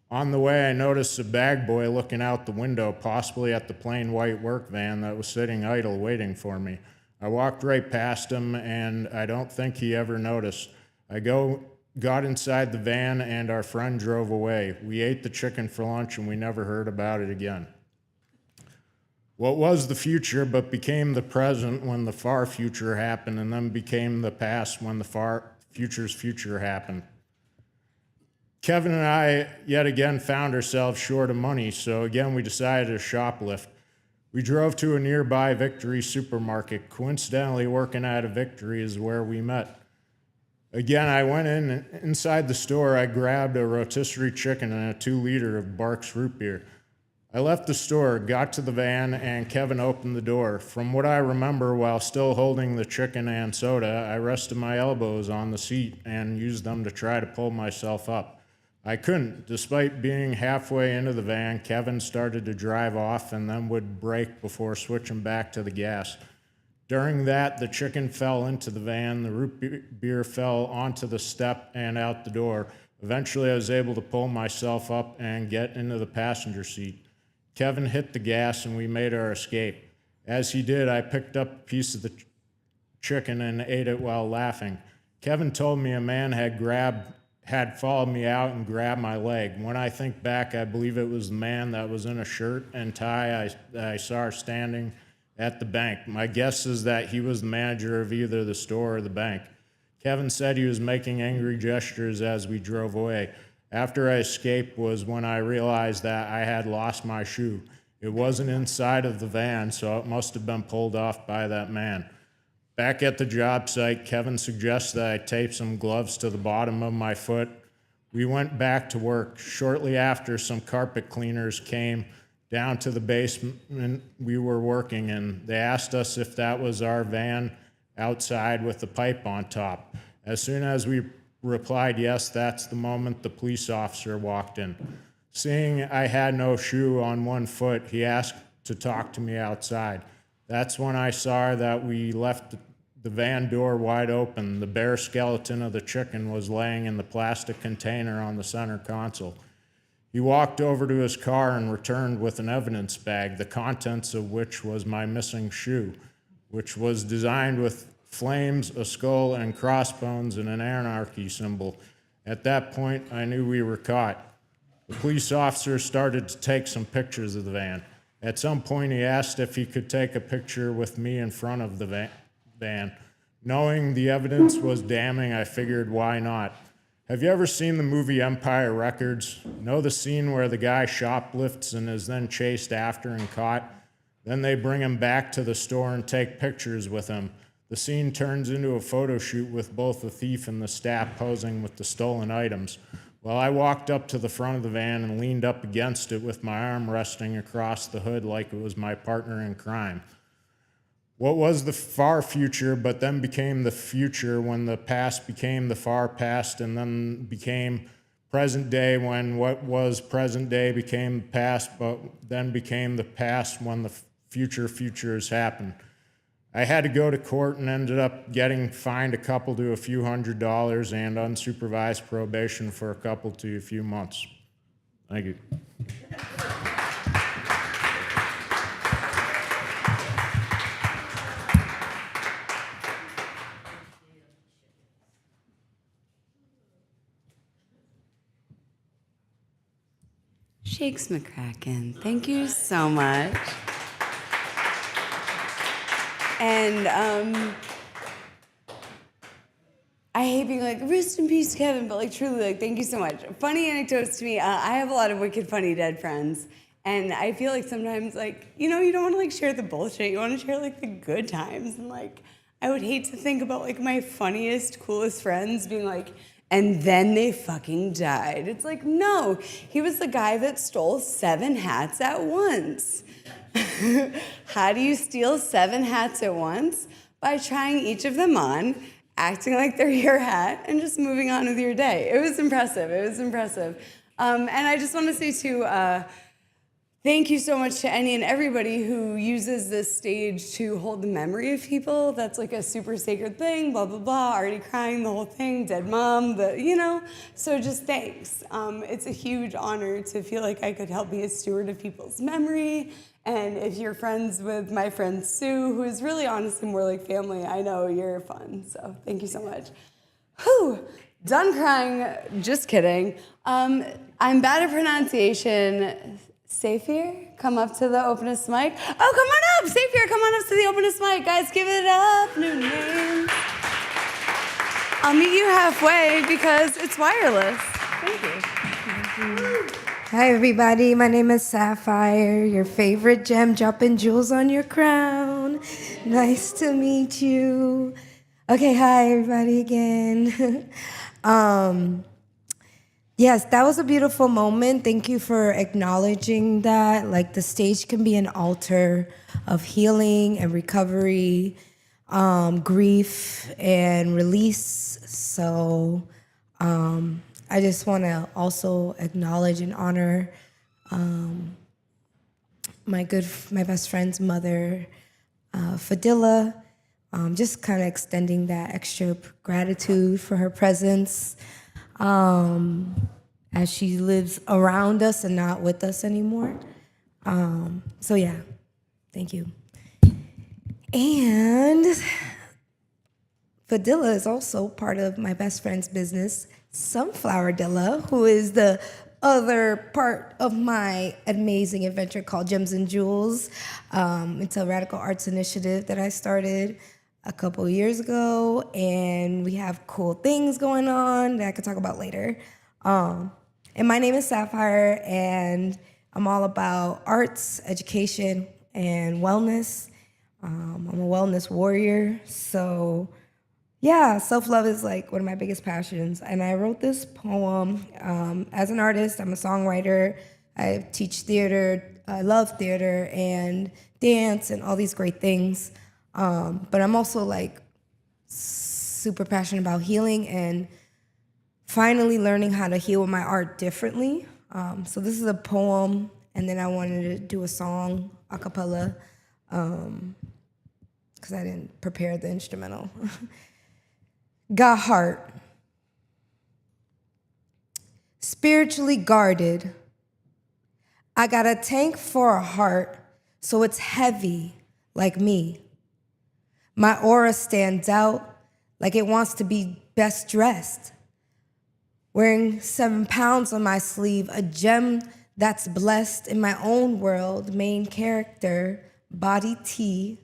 On the way, I noticed a bag boy looking out the window, possibly at the plain white work van that was sitting idle waiting for me. I walked right past him, and I don't think he ever noticed. I got inside the van, and our friend drove away. We ate the chicken for lunch, and we never heard about it again. What was the future but became the present when the far future happened, and then became the past when the far future's future happened. Kevin and I yet again found ourselves short of money, so again we decided to shoplift. We drove to a nearby Victory supermarket. Coincidentally, working at a Victory is where we met. Again, I went inside the store. I grabbed a rotisserie chicken and a 2-liter of Barks root beer. I left the store, got to the van, and Kevin opened the door. From what I remember, while still holding the chicken and soda, I rested my elbows on the seat and used them to try to pull myself up. I couldn't. Despite being halfway into the van, Kevin started to drive off and then would brake before switching back to the gas. During that, the chicken fell into the van, the root beer fell onto the step and out the door. Eventually, I was able to pull myself up and get into the passenger seat. Kevin hit the gas and we made our escape. As he did, I picked up a piece of the chicken and ate it while laughing. Kevin told me a man had followed me out and grabbed my leg. When I think back, I believe it was the man that was in a shirt and tie I saw standing at the bank. My guess is that he was the manager of either the store or the bank. Kevin said he was making angry gestures as we drove away. After I escaped was when I realized that I had lost my shoe. It wasn't inside of the van, so it must have been pulled off by that man. Back at the job site, Kevin suggests that I tape some gloves to the bottom of my foot. We went back to work. Shortly after, some carpet cleaners came down to the basement we were working in. They asked us if that was our van outside with the pipe on top. As soon as we replied yes, that's the moment the police officer walked in. Seeing I had no shoe on one foot, he asked to talk to me outside. That's when I saw that we left the van door wide open. The bare skeleton of the chicken was laying in the plastic container on the center console. He walked over to his car and returned with an evidence bag, the contents of which was my missing shoe, which was designed with flames, a skull, and crossbones and an anarchy symbol. At that point, I knew we were caught. The police officer started to take some pictures of the van. At some point, he asked if he could take a picture with me in front of the van. Knowing the evidence was damning, I figured, why not? Have you ever seen the movie Empire Records? Know the scene where the guy shoplifts and is then chased after and caught? Then they bring him back to the store and take pictures with him. The scene turns into a photo shoot with both the thief and the staff posing with the stolen items. Well, I walked up to the front of the van and leaned up against it with my arm resting across the hood like it was my partner in crime. What was the far future, but then became the future when the past became the far past and then became present day when what was present day became the past, but then became the past when the futures happened. I had to go to court and ended up getting fined a couple to a few $100s and unsupervised probation for a couple to a few months. Thank you. Shakes McCracken, thank you so much. And I hate being like, rest in peace, Kevin, but like truly, like, thank you so much. Funny anecdotes to me, I have a lot of wicked funny dead friends. And I feel like sometimes, like, you know, you don't want to like share the bullshit. You want to share like the good times. And like, I would hate to think about like my funniest, coolest friends being like, and then they fucking died. It's like, no, he was the guy that stole 7 hats at once. How do you steal 7 hats at once? By trying each of them on, acting like they're your hat, and just moving on with your day. It was impressive. It was impressive. And I just want to say too, thank you so much to any and everybody who uses this stage to hold the memory of people. That's like a super sacred thing, blah, blah, blah, already crying, the whole thing, dead mom, you know? So just thanks. It's a huge honor to feel like I could help be a steward of people's memory. And if you're friends with my friend Sue, who is really honestly more like family, I know you're fun. So thank you so much. Whew, done crying, just kidding. I'm bad at pronunciation. Safier, come up to the Openest Mic. Oh, come on up, Safier, come on up to the Openest Mic. Guys, give it up, new names. I'll meet you halfway because it's wireless. Thank you. Hi, everybody. My name is Sapphire, your favorite gem dropping jewels on your crown. Nice to meet you. Okay, hi, everybody, again. Yes, that was a beautiful moment. Thank you for acknowledging that. Like, the stage can be an altar of healing and recovery, grief and release. So, I just want to also acknowledge and honor my best friend's mother, Fadila. Just kind of extending that extra gratitude for her presence as she lives around us and not with us anymore. So yeah, thank you. And But Dilla is also part of my best friend's business, Sunflower Dilla, who is the other part of my amazing adventure called Gems and Jewels. It's a radical arts initiative that I started a couple years ago, and we have cool things going on that I could talk about later. And my name is Sapphire, and I'm all about arts, education, and wellness. I'm a wellness warrior, so yeah, self-love is like one of my biggest passions. And I wrote this poem as an artist. I'm a songwriter. I teach theater. I love theater and dance and all these great things. But I'm also like super passionate about healing and finally learning how to heal with my art differently. So this is a poem, and then I wanted to do a song, acapella, because I didn't prepare the instrumental. Got heart. Spiritually guarded. I got a tank for a heart, so it's heavy like me. My aura stands out like it wants to be best dressed. Wearing 7 pounds on my sleeve, a gem that's blessed in my own world, main character, body T.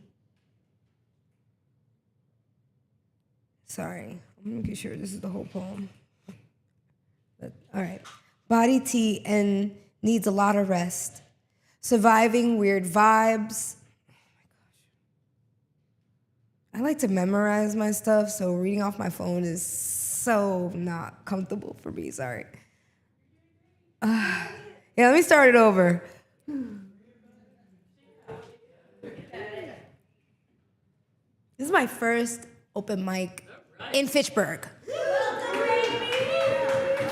Sorry, I'm making sure this is the whole poem. All right. Body T and needs a lot of rest. Surviving weird vibes. I like to memorize my stuff, so reading off my phone is so not comfortable for me, sorry. Yeah, let me start it over. This is my first open mic in Fitchburg.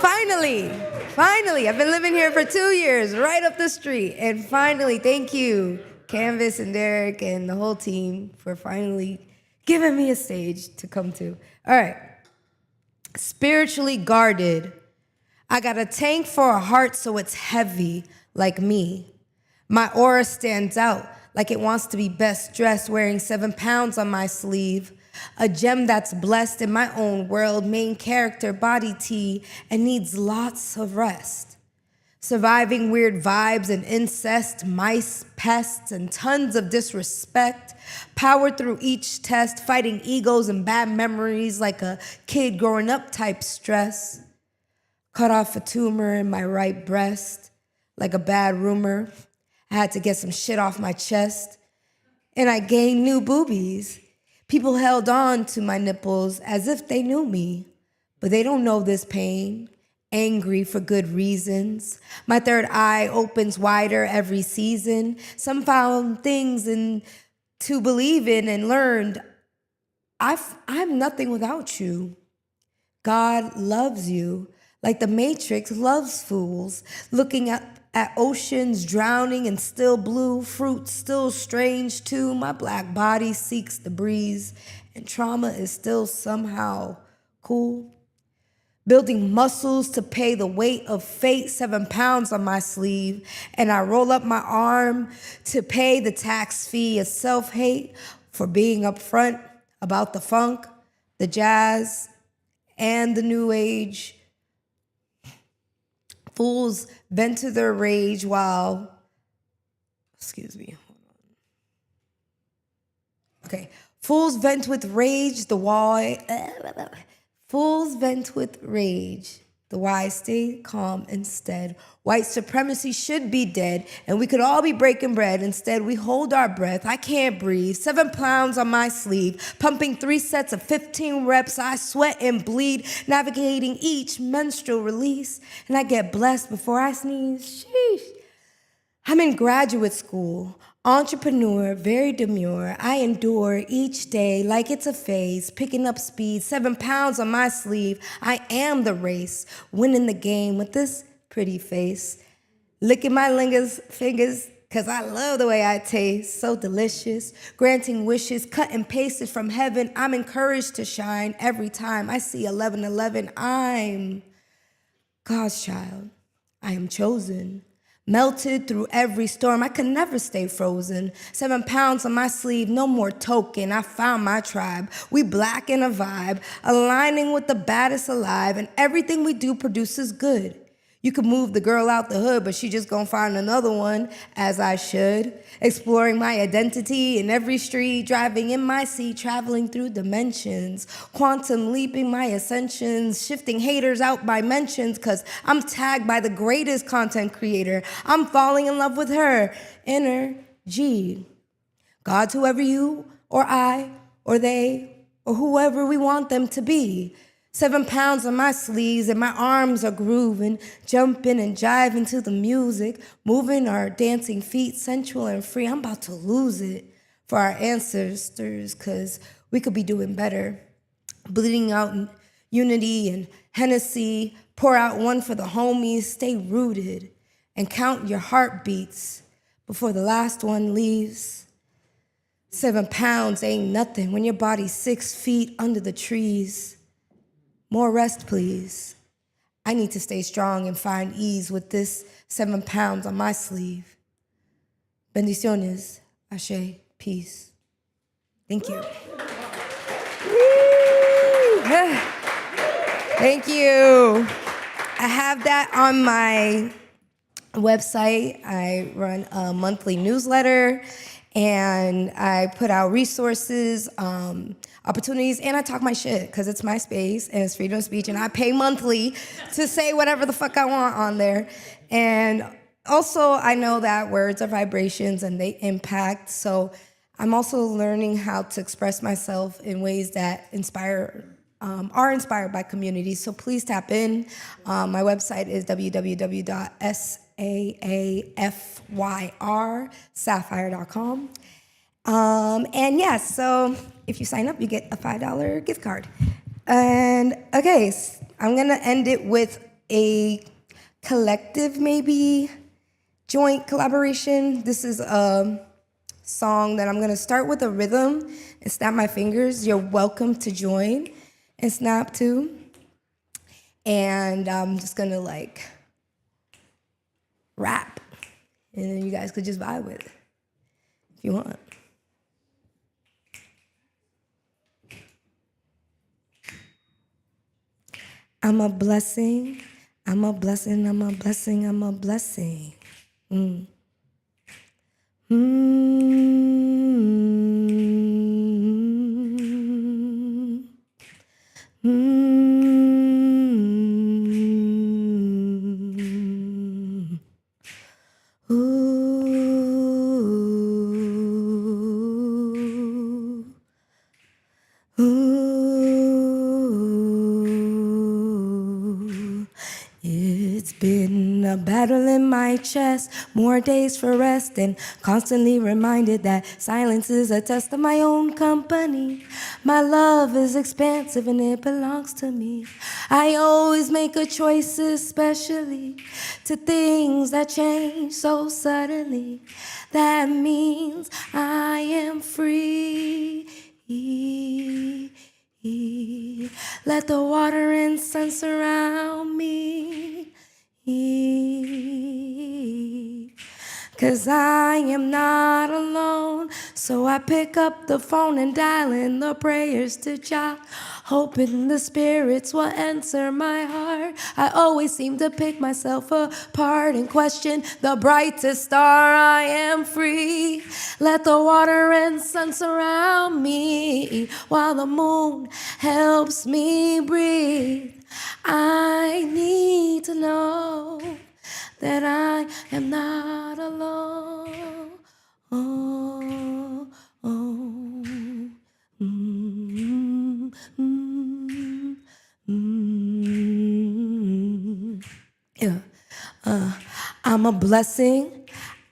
Finally, I've been living here for 2 years, right up the street. And finally, thank you, Canvas and Derek and the whole team for finally giving me a stage to come to. All right. Spiritually guarded. I got a tank for a heart so it's heavy like me. My aura stands out like it wants to be best dressed, wearing 7 pounds on my sleeve. A gem that's blessed in my own world, main character, body T, and needs lots of rest. Surviving weird vibes and incest, mice, pests, and tons of disrespect. Powered through each test, fighting egos and bad memories like a kid growing up type stress. Cut off a tumor in my right breast like a bad rumor. I had to get some shit off my chest. And I gained new boobies. People held on to my nipples as if they knew me, but they don't know this pain. Angry for good reasons. My third eye opens wider every season. Some found things to believe in and learned I'm nothing without you. God loves you like the Matrix loves fools, looking at oceans drowning and still blue, fruit still strange too. My black body seeks the breeze, and trauma is still somehow cool. Building muscles to pay the weight of fate, 7 pounds on my sleeve, and I roll up my arm to pay the tax fee of self-hate for being upfront about the funk, the jazz, and the new age. Fools vent to their rage while, Fools vent with rage, Fools vent with rage, the wise stay calm instead. White supremacy should be dead, and we could all be breaking bread. Instead, we hold our breath. I can't breathe. 7 pounds on my sleeve, pumping 3 sets of 15 reps. I sweat and bleed, navigating each menstrual release, and I get blessed before I sneeze. Sheesh. I'm in graduate school, entrepreneur, very demure. I endure each day like it's a phase, picking up speed, 7 pounds on my sleeve. I am the race, winning the game with this pretty face. Licking my fingers, cause I love the way I taste, so delicious. Granting wishes, cut and pasted from heaven. I'm encouraged to shine every time I see 1111. I'm God's child. I am chosen. Melted through every storm, I could never stay frozen. 7 pounds on my sleeve, no more token. I found my tribe. We black in a vibe, aligning with the baddest alive, and everything we do produces good. You could move the girl out the hood, but she just gonna find another one, as I should. Exploring my identity in every street, driving in my seat, traveling through dimensions. Quantum leaping my ascensions, shifting haters out by mentions, cause I'm tagged by the greatest content creator. I'm falling in love with her, energy. God's whoever you, or I, or they, or whoever we want them to be. 7 pounds on my sleeves and my arms are grooving, jumping and jiving to the music, moving our dancing feet, sensual and free. I'm about to lose it for our ancestors, cause we could be doing better. Bleeding out in unity and Hennessy, pour out one for the homies, stay rooted and count your heartbeats before the last one leaves. 7 pounds ain't nothing when your body's 6 feet under the trees. More rest, please. I need to stay strong and find ease with this 7 pounds on my sleeve. Bendiciones, Ashe, peace. Thank you. Thank you. I have that on my website. I run a monthly newsletter, and I put out resources, opportunities, and I talk my shit, because it's my space, and it's freedom of speech, and I pay monthly to say whatever the fuck I want on there. And also, I know that words are vibrations, and they impact, so I'm also learning how to express myself in ways that are inspired by community. So please tap in. My website is www.saafyr.com. And yes, so if you sign up, you get a $5 gift card. And okay, I'm gonna end it with a collective, maybe joint collaboration. This is a song that I'm gonna start with a rhythm and snap my fingers. You're welcome to join and snap too. And I'm just gonna like rap, and then you guys could just vibe with it if you want. I'm a blessing, I'm a blessing, I'm a blessing, I'm a blessing. Mm. Mm. Mm. Ooh. Ooh. It's been a battle in my chest, more days for rest, and constantly reminded that silence is a test of my own company. My love is expansive and it belongs to me. I always make a choice, especially to things that change so suddenly. That means I am free. Let the water and sun surround me. 'Cause I am not alone. So I pick up the phone and dial in the prayers to Jah, hoping the spirits will answer my heart. I always seem to pick myself apart and question the brightest star. I am free. Let the water and sun surround me while the moon helps me breathe. I need to know that I am not alone. Oh, oh, mm, mm, mm. Yeah. I'm a blessing,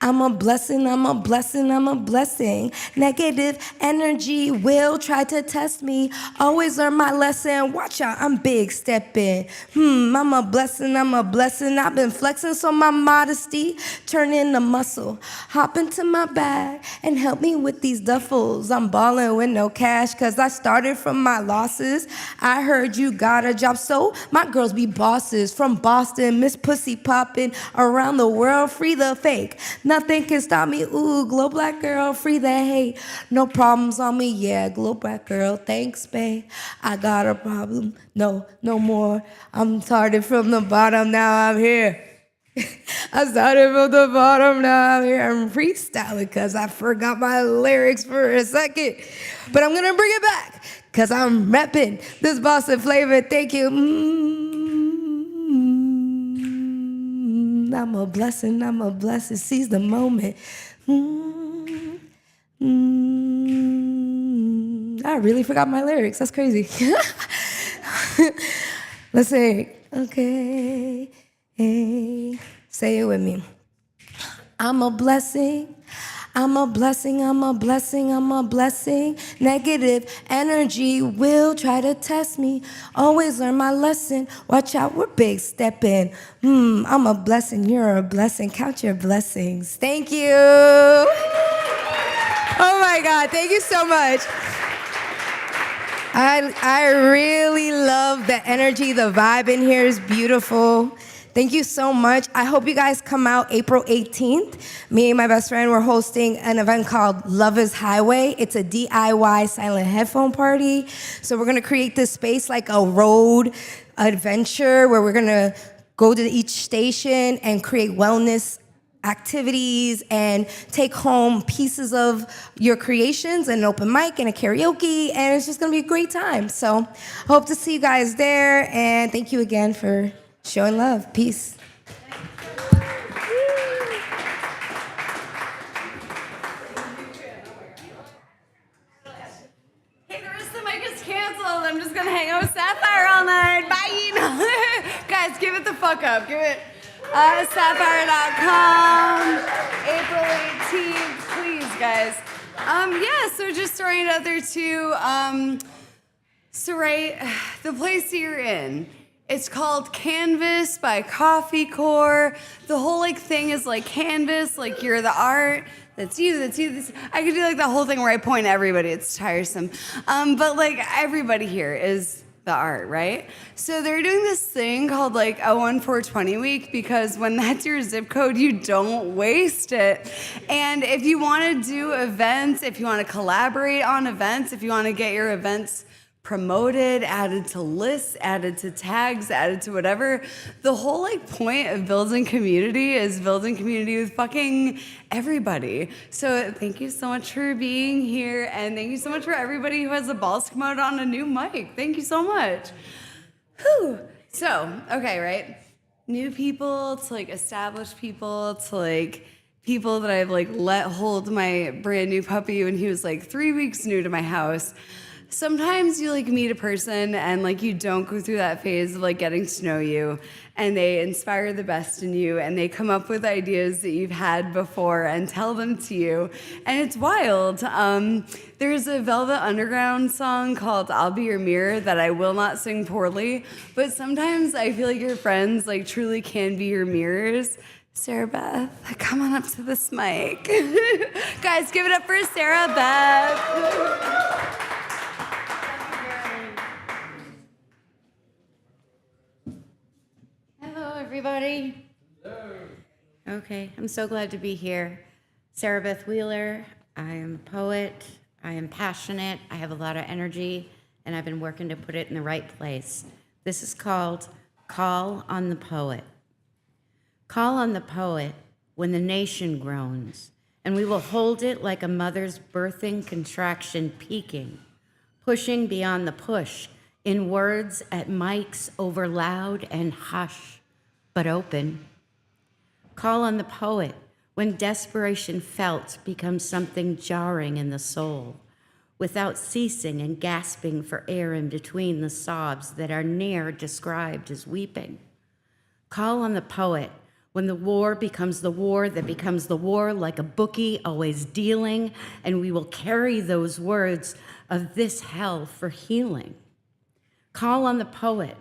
I'm a blessing, I'm a blessing, I'm a blessing. Negative energy will try to test me. Always learn my lesson. Watch out, I'm big stepping. I'm a blessing, I'm a blessing. I've been flexing so my modesty turn into muscle. Hop into my bag and help me with these duffels. I'm balling with no cash cause I started from my losses. I heard you got a job, so my girls be bosses. From Boston, Miss Pussy popping around the world, free the fake. Nothing can stop me, ooh, glow black girl, free the hate. No problems on me, yeah, glow black girl, thanks, babe. I got a problem, no more. I'm started from the bottom, now I'm here. I started from the bottom, now I'm here. I'm freestyling cause I forgot my lyrics for a second. But I'm gonna bring it back cause I'm repping this Boston flavor, thank you. I'm a blessing, seize the moment. I really forgot my lyrics, that's crazy. Let's sing, okay. Hey, say it with me. I'm a blessing. I'm a blessing, I'm a blessing, I'm a blessing. Negative energy will try to test me. Always learn my lesson. Watch out, we're big stepping. I'm a blessing, you're a blessing. Count your blessings. Thank you. Oh my God, thank you so much. I really love the energy, the vibe in here is beautiful. Thank you so much. I hope you guys come out April 18th. Me and my best friend, we're hosting an event called Love is Highway. It's a DIY silent headphone party. So we're gonna create this space like a road adventure where we're gonna go to each station and create wellness activities and take home pieces of your creations and an open mic and a karaoke, and it's just gonna be a great time. So hope to see you guys there, and thank you again for showing love. Peace. Hey, the rest of the mic is canceled. I'm just gonna hang out with Sapphire all night. Bye. Guys, give it the fuck up. Give it sapphire.com, April 18th, please, guys. Yeah, so just throwing it out there too. So right, the place that you're in, it's called Canvas by Coffee Core. The whole like thing is like canvas, like you're the art. That's you, that's you. I could do like the whole thing where I point at everybody. It's tiresome. But like everybody here is the art, right? So they're doing this thing called like a 1-4-20 week because when that's your zip code, you don't waste it. And if you want to do events, if you want to collaborate on events, if you want to get your events promoted, added to lists, added to tags, added to whatever. The whole like point of building community is building community with fucking everybody. So thank you so much for being here, and thank you so much for everybody who has the balls to come out on a new mic. Thank you so much. Whew. So, okay, right? New people to like established people to like people that I've like let hold my brand new puppy when he was like 3 weeks new to my house. Sometimes you like meet a person and like you don't go through that phase of like getting to know you, and they inspire the best in you and they come up with ideas that you've had before and tell them to you, and it's wild. There's a Velvet Underground song called I'll Be Your Mirror that I will not sing poorly, but sometimes I feel like your friends like truly can be your mirrors. Sarah Beth, come on up to this mic. Guys, give it up for Sarah Beth. Hello, everybody. Hello. Okay, I'm so glad to be here. Sarah Beth Wheeler. I am a poet. I am passionate. I have a lot of energy, and I've been working to put it in the right place. This is called Call on the Poet. Call on the poet when the nation groans, and we will hold it like a mother's birthing contraction peaking, pushing beyond the push, in words at mics over loud and hush, but open. Call on the poet when desperation felt becomes something jarring in the soul, without ceasing and gasping for air in between the sobs that are ne'er described as weeping. Call on the poet When the war becomes the war that becomes the war, like a bookie always dealing, and we will carry those words of this hell for healing. Call on the poet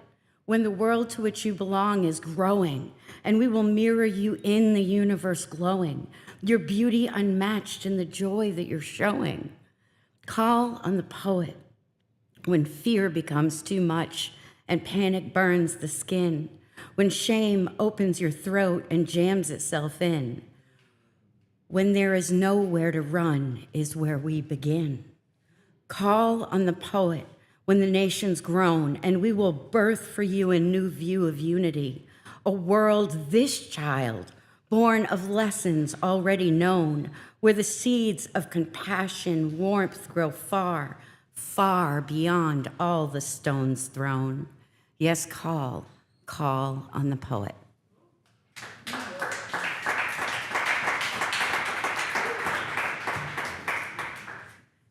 when the world to which you belong is growing, and we will mirror you in the universe glowing, your beauty unmatched in the joy that you're showing. Call on the poet when fear becomes too much and panic burns the skin, when shame opens your throat and jams itself in. When there is nowhere to run is where we begin. Call on the poet when the nation's grown, and we will birth for you a new view of unity, a world this child, born of lessons already known, where the seeds of compassion, warmth grow far, far beyond all the stones thrown. Yes, call on the poet.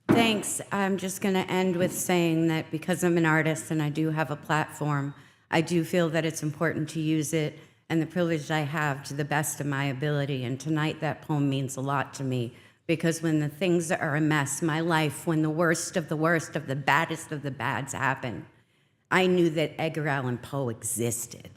Thanks. I'm just going to end with saying that because I'm an artist and I do have a platform, I do feel that it's important to use it and the privilege I have to the best of my ability. And tonight that poem means a lot to me because when the things are a mess, my life, when the worst of the baddest of the bads happen, I knew that Edgar Allan Poe existed.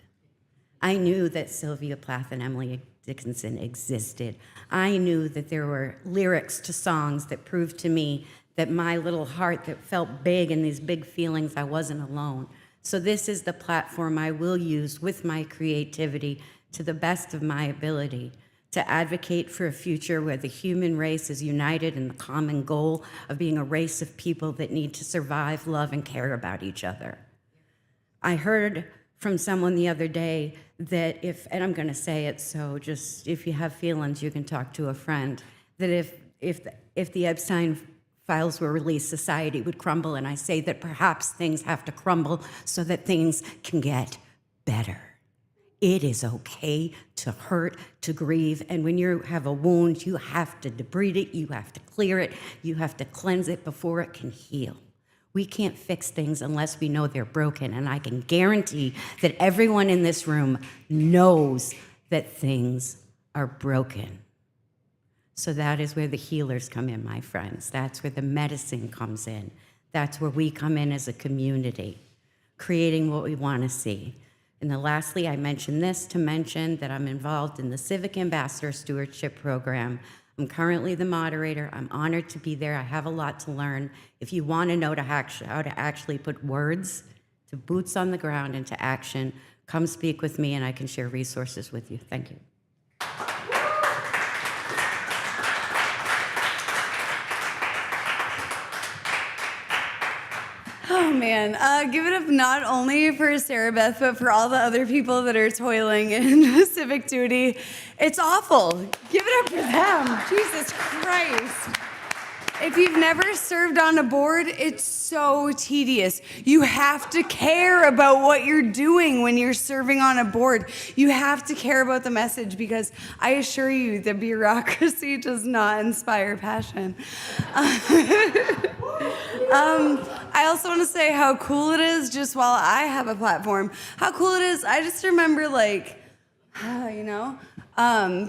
I knew that Sylvia Plath and Emily Dickinson existed. I knew that there were lyrics to songs that proved to me that my little heart that felt big and these big feelings, I wasn't alone. So this is the platform I will use with my creativity to the best of my ability to advocate for a future where the human race is united in the common goal of being a race of people that need to survive, love, and care about each other. I heard from someone the other day that and I'm gonna say it, so just if you have feelings, you can talk to a friend, that if the Epstein files were released, society would crumble, and I say that perhaps things have to crumble so that things can get better. It is okay to hurt, to grieve, and when you have a wound, you have to debride it, you have to clear it, you have to cleanse it before it can heal. We can't fix things unless we know they're broken, and I can guarantee that everyone in this room knows that things are broken. So that is where the healers come in, my friends. That's where the medicine comes in. That's where we come in as a community, creating what we want to see. And then lastly, I mention this to mention that I'm involved in the Civic Ambassador Stewardship Program. I'm currently the moderator. I'm honored to be there. I have a lot to learn. If you want to know how to actually put words to boots on the ground into action, come speak with me and I can share resources with you. Thank you. Oh man, give it up not only for Sarah Beth, but for all the other people that are toiling in civic duty. It's awful. Give it up for them. Jesus Christ. If you've never served on a board, it's so tedious. You have to care about what you're doing when you're serving on a board. You have to care about the message because I assure you the bureaucracy does not inspire passion. I also want to say how cool it is, just while I have a platform, how cool it is. I just remember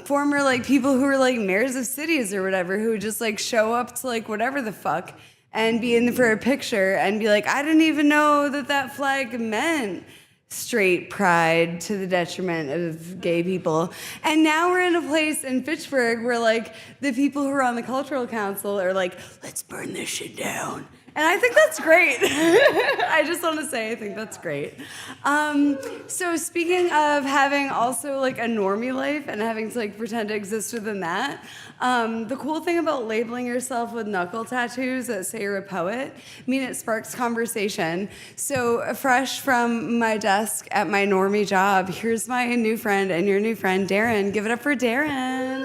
former people who were mayors of cities or whatever who just show up to whatever the fuck and be in for a picture and be like, I didn't even know that flag meant straight pride to the detriment of gay people. And now we're in a place in Fitchburg where the people who are on the cultural council are let's burn this shit down. And I think that's great. I just want to say I think that's great. So speaking of having also a normie life and having to pretend to exist within that, the cool thing about labeling yourself with knuckle tattoos that say you're a poet, it sparks conversation. So fresh from my desk at my normie job, here's my new friend and your new friend, Darren. Give it up for Darren.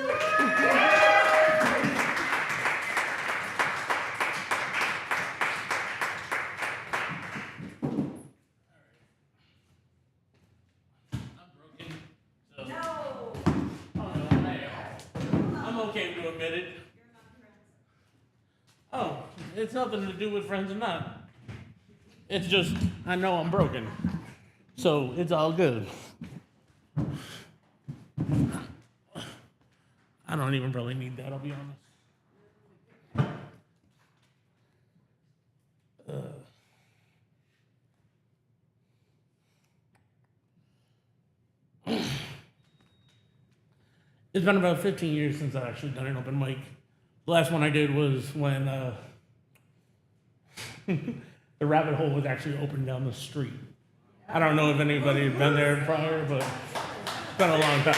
Oh, it's nothing to do with friends or not. It's just, I know I'm broken. So it's all good. don't even really need that, I'll be honest. It's been about 15 years since I've actually done an open mic. The last one I did was when the rabbit hole was actually open down the street. I don't know if anybody had been there prior, but it's been a long time.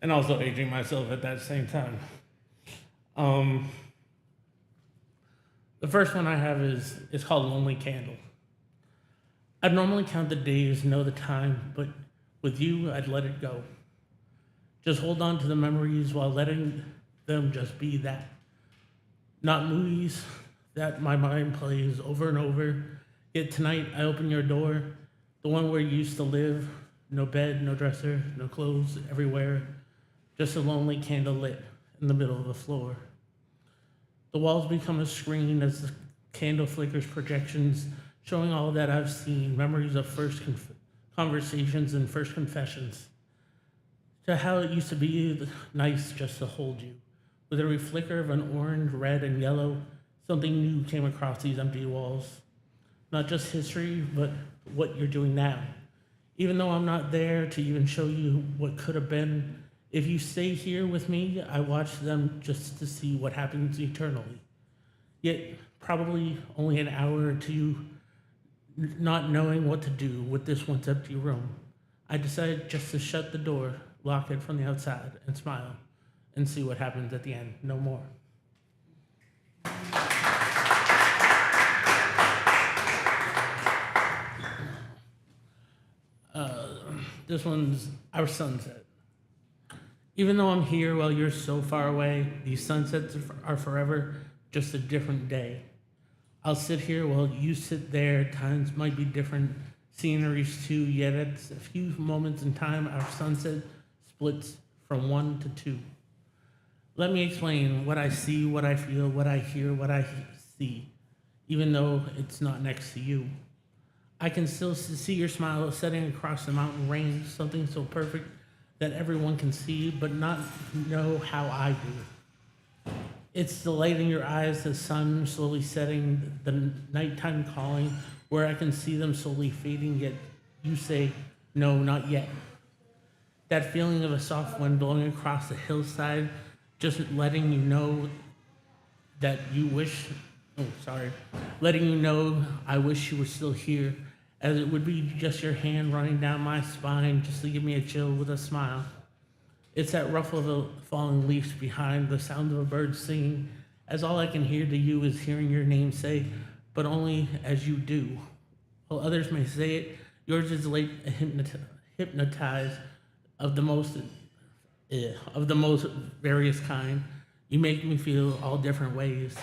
And also aging myself at that same time. The first one I have is called Lonely Candle. I'd normally count the days, know the time, but with you, I'd let it go. Just hold on to the memories while letting them just be that. Not movies that my mind plays over and over. Yet tonight, I open your door, the one where you used to live. No bed, no dresser, no clothes everywhere. Just a lonely candle lit in the middle of the floor. The walls become a screen as the candle flickers projections, showing all that I've seen, memories of first conversations and first confessions. To how it used to be nice just to hold you. With every flicker of an orange, red, and yellow, something new came across these empty walls. Not just history, but what you're doing now. Even though I'm not there to even show you what could have been, if you stay here with me, I watch them just to see what happens eternally. Yet, probably only an hour or two, not knowing what to do with this once empty room, I decided just to shut the door, lock it from the outside, and smile, and see what happens at the end. No more. This one's Our Sunset. Even though I'm here while you're so far away, these sunsets are forever just a different day. I'll sit here while you sit there. Times might be different, sceneries too, yet at a few moments in time, our sunset splits from 1 to 2. Let me explain what I see, what I feel, what I hear, what I see, even though it's not next to you. I can still see your smile setting across the mountain range, something so perfect that everyone can see, but not know how I do. It's the light in your eyes, the sun slowly setting, the nighttime calling, where I can see them slowly fading, yet you say, no, not yet. That feeling of a soft wind blowing across the hillside, just letting you know that you wish, letting you know I wish you were still here, as it would be just your hand running down my spine just to give me a chill with a smile. It's that ruffle of the falling leaves behind, the sound of a bird singing, as all I can hear to you is hearing your name say, but only as you do. While others may say it, yours is like a hypnotized of the most various kind. You make me feel all different ways.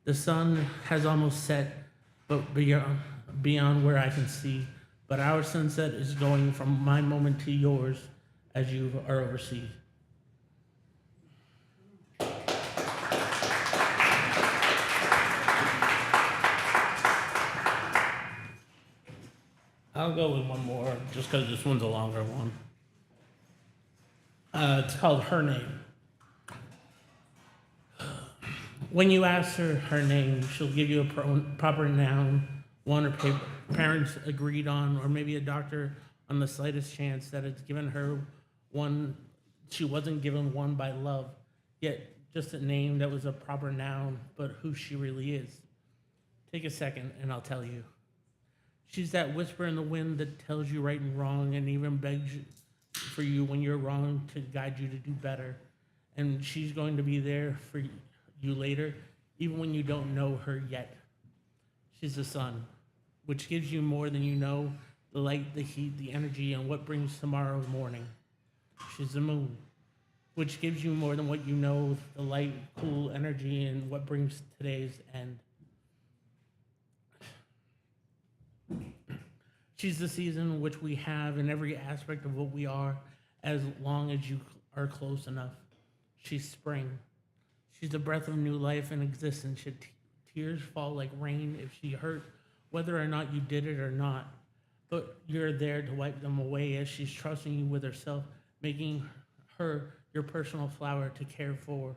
The sun has almost set, but beyond where I can see. But our sunset is going from my moment to yours as you are overseas. I'll go with one more, just because this one's a longer one. It's called Her Name. When you ask her name, she'll give you a proper noun, one her parents agreed on, or maybe a doctor on the slightest chance that it's given her one. She wasn't given one by love, yet just a name that was a proper noun, but who she really is. Take a second and I'll tell you. She's that whisper in the wind that tells you right and wrong and even begs for you when you're wrong to guide you to do better. And she's going to be there for you later, even when you don't know her yet. She's the sun, which gives you more than you know, the light, the heat, the energy, and what brings tomorrow's morning. She's the moon, which gives you more than what you know, the light, cool energy, and what brings today's end. She's the season which we have in every aspect of what we are, as long as you are close enough. She's spring. She's the breath of new life and existence. Should tears fall like rain if she hurt, whether or not you did it or not. But you're there to wipe them away as she's trusting you with herself, making her your personal flower to care for.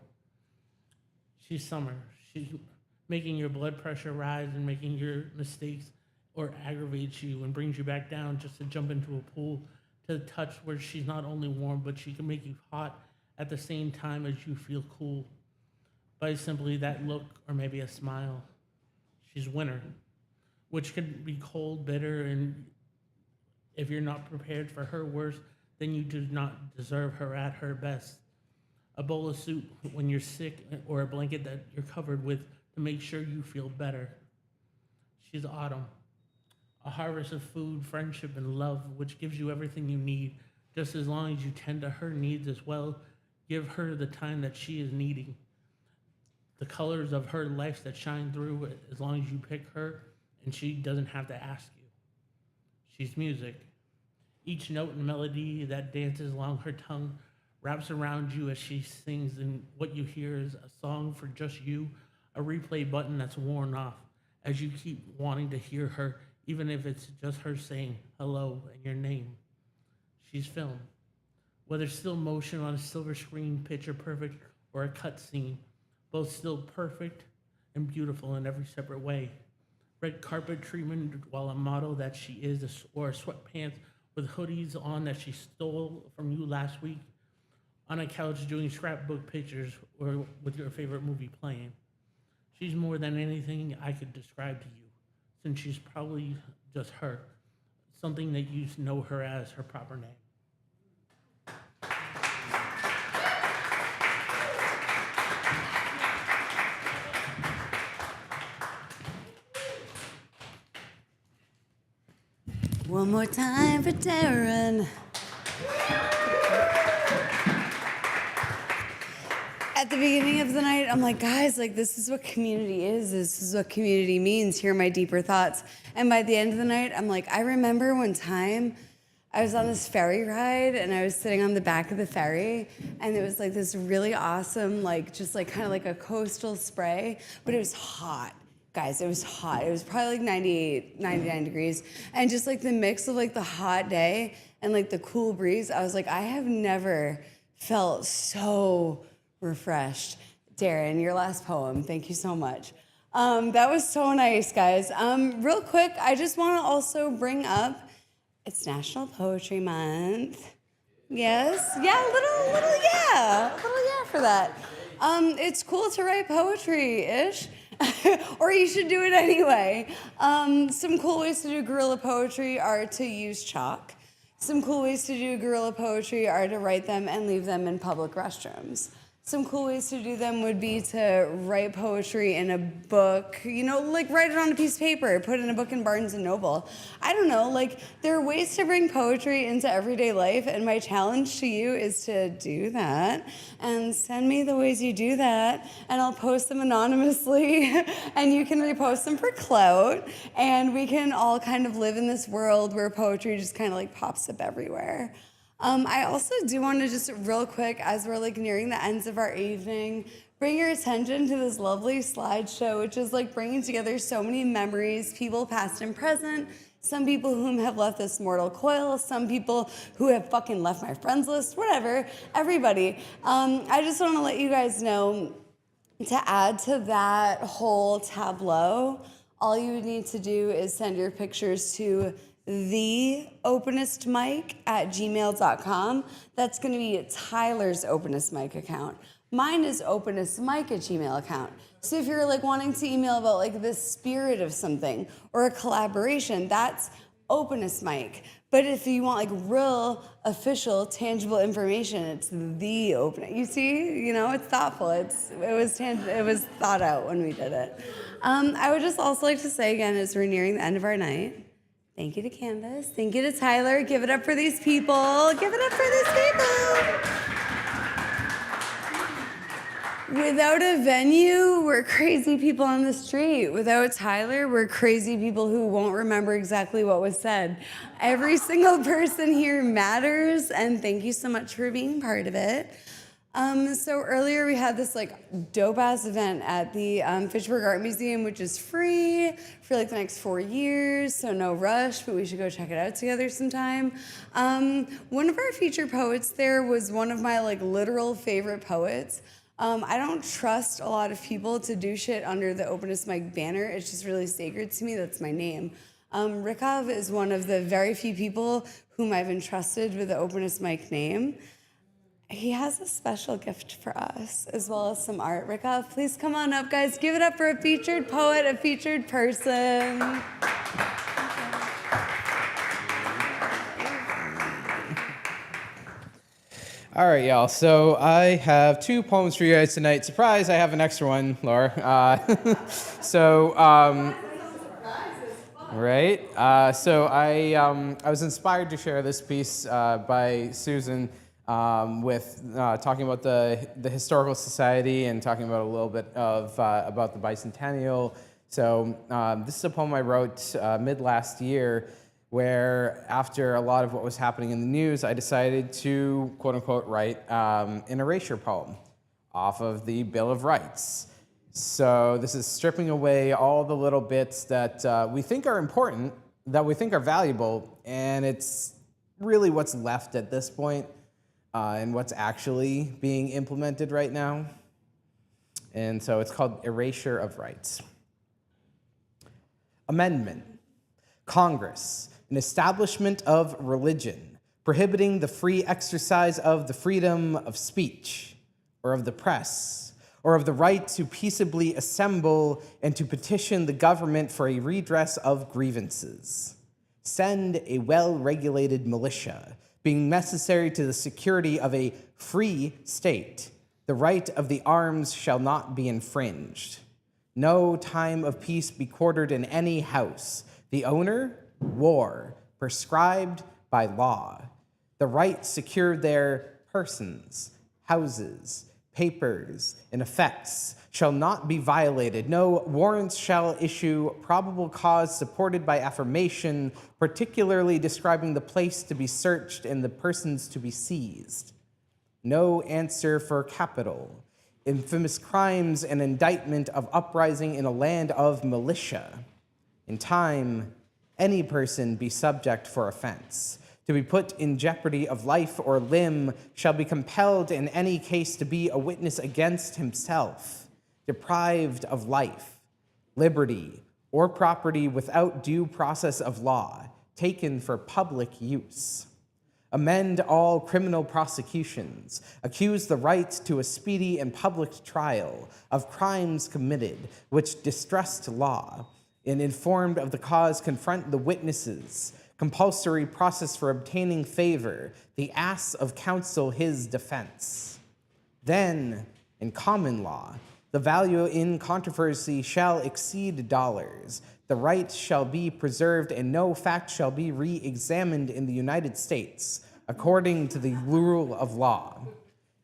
She's summer. She's making your blood pressure rise and making your mistakes or aggravates you and brings you back down just to jump into a pool to touch where she's not only warm, but she can make you hot at the same time as you feel cool by simply that look or maybe a smile. She's winter, which can be cold, bitter, and if you're not prepared for her worst, then you do not deserve her at her best. A bowl of soup when you're sick or a blanket that you're covered with to make sure you feel better. She's autumn, a harvest of food, friendship, and love, which gives you everything you need, just as long as you tend to her needs as well. Give her the time that she is needing. The colors of her life that shine through as long as you pick her and she doesn't have to ask you. She's music. Each note and melody that dances along her tongue wraps around you as she sings, and what you hear is a song for just you, a replay button that's worn off as you keep wanting to hear her, even if it's just her saying hello and your name. She's film. Whether still motion on a silver screen, picture perfect, or a cut scene, both still perfect and beautiful in every separate way. Red carpet treatment while a model that she is, or sweatpants with hoodies on that she stole from you last week, on a couch doing scrapbook pictures or with your favorite movie playing. She's more than anything I could describe to you, since she's probably just her, something that you know her as her proper name. One more time for Darren. At the beginning of the night, I'm like, guys, like, this is what community is. This is what community means. Here are my deeper thoughts. And by the end of the night, I'm like, I remember one time I was on this ferry ride and I was sitting on the back of the ferry and it was like this really awesome, like, just like kind of like a coastal spray, but it was hot. Guys, it was hot. It was probably like 98, 99 degrees. And just like the mix of like the hot day and like the cool breeze, I was like, I have never felt so refreshed. Darren, your last poem. Thank you so much. That was so nice, guys. Real quick, I just want to also bring up, it's National Poetry Month. Yes? Yeah, a little yeah for that. It's cool to write poetry-ish. Or you should do it anyway. Some cool ways to do guerrilla poetry are to use chalk. Some cool ways to do guerrilla poetry are to write them and leave them in public restrooms. Some cool ways to do them would be to write poetry in a book, you know, like write it on a piece of paper, put it in a book in Barnes & Noble. I don't know, like there are ways to bring poetry into everyday life, and my challenge to you is to do that and send me the ways you do that, and I'll post them anonymously and you can repost them for clout, and we can all kind of live in this world where poetry just kind of like pops up everywhere. I also do want to just real quick, as we're like nearing the ends of our evening, bring your attention to this lovely slideshow, which is like bringing together so many memories, people past and present, some people whom have left this mortal coil, some people who have fucking left my friends list, whatever, everybody. I just want to let you guys know, to add to that whole tableau, all you would need to do is send your pictures to the Openest Mic at gmail.com. That's going to be Tyler's Openest Mic account. Mine is Openest Mic at Gmail account. So if you're like wanting to email about like the spirit of something or a collaboration, that's Openest Mic. But if you want like real, official, tangible information, it's the Openest. You see, you know, it's thoughtful. It was thought out when we did it. I would just also like to say again, as we're nearing the end of our night, thank you to Canvas. Thank you to Tyler. Give it up for these people. Give it up for these people. Without a venue, we're crazy people on the street. Without Tyler, we're crazy people who won't remember exactly what was said. Every single person here matters, and thank you so much for being part of it. So earlier we had this like dope ass event at the Fitchburg Art Museum, which is free for like the next 4 years. So no rush, but we should go check it out together sometime. One of our featured poets there was one of my like literal favorite poets. I don't trust a lot of people to do shit under the Openest Mic banner. It's just really sacred to me. That's my name. Rikov is one of the very few people whom I've entrusted with the Openest Mic name. He has a special gift for us, as well as some art. Rikov, please come on up, guys. Give it up for a featured poet, a featured person. All right, y'all. So I have 2 poems for you guys tonight. Surprise, I have an extra one, Laura. Right? So I was inspired to share this piece by Susan with talking about the Historical Society and talking about a little bit of about the bicentennial. So this is a poem I wrote mid last year, where after a lot of what was happening in the news, I decided to quote unquote write an erasure poem off of the Bill of Rights. So this is stripping away all the little bits that we think are important, that we think are valuable, and it's really what's left at this point and what's actually being implemented right now. And so it's called Erasure of Rights. Amendment. Congress, an establishment of religion, prohibiting the free exercise of the freedom of speech, or of the press, or of the right to peaceably assemble and to petition the government for a redress of grievances. Send a well-regulated militia, being necessary to the security of a free state. The right of the arms shall not be infringed. No time of peace be quartered in any house. The owner, war, prescribed by law. The right secured their persons, houses, papers, and effects shall not be violated. No warrants shall issue probable cause supported by affirmation, particularly describing the place to be searched and the persons to be seized. No answer for capital, infamous crimes and indictment of uprising in a land of militia. In time, any person be subject for offense, to be put in jeopardy of life or limb, shall be compelled in any case to be a witness against himself, deprived of life, liberty, or property without due process of law, taken for public use. Amend all criminal prosecutions, accuse the right to a speedy and public trial of crimes committed which distrust law, and informed of the cause confront the witnesses, compulsory process for obtaining favor, the ass of counsel his defense. Then, in common law, the value in controversy shall exceed dollars. The right shall be preserved, and no fact shall be re-examined in the United States, according to the rule of law.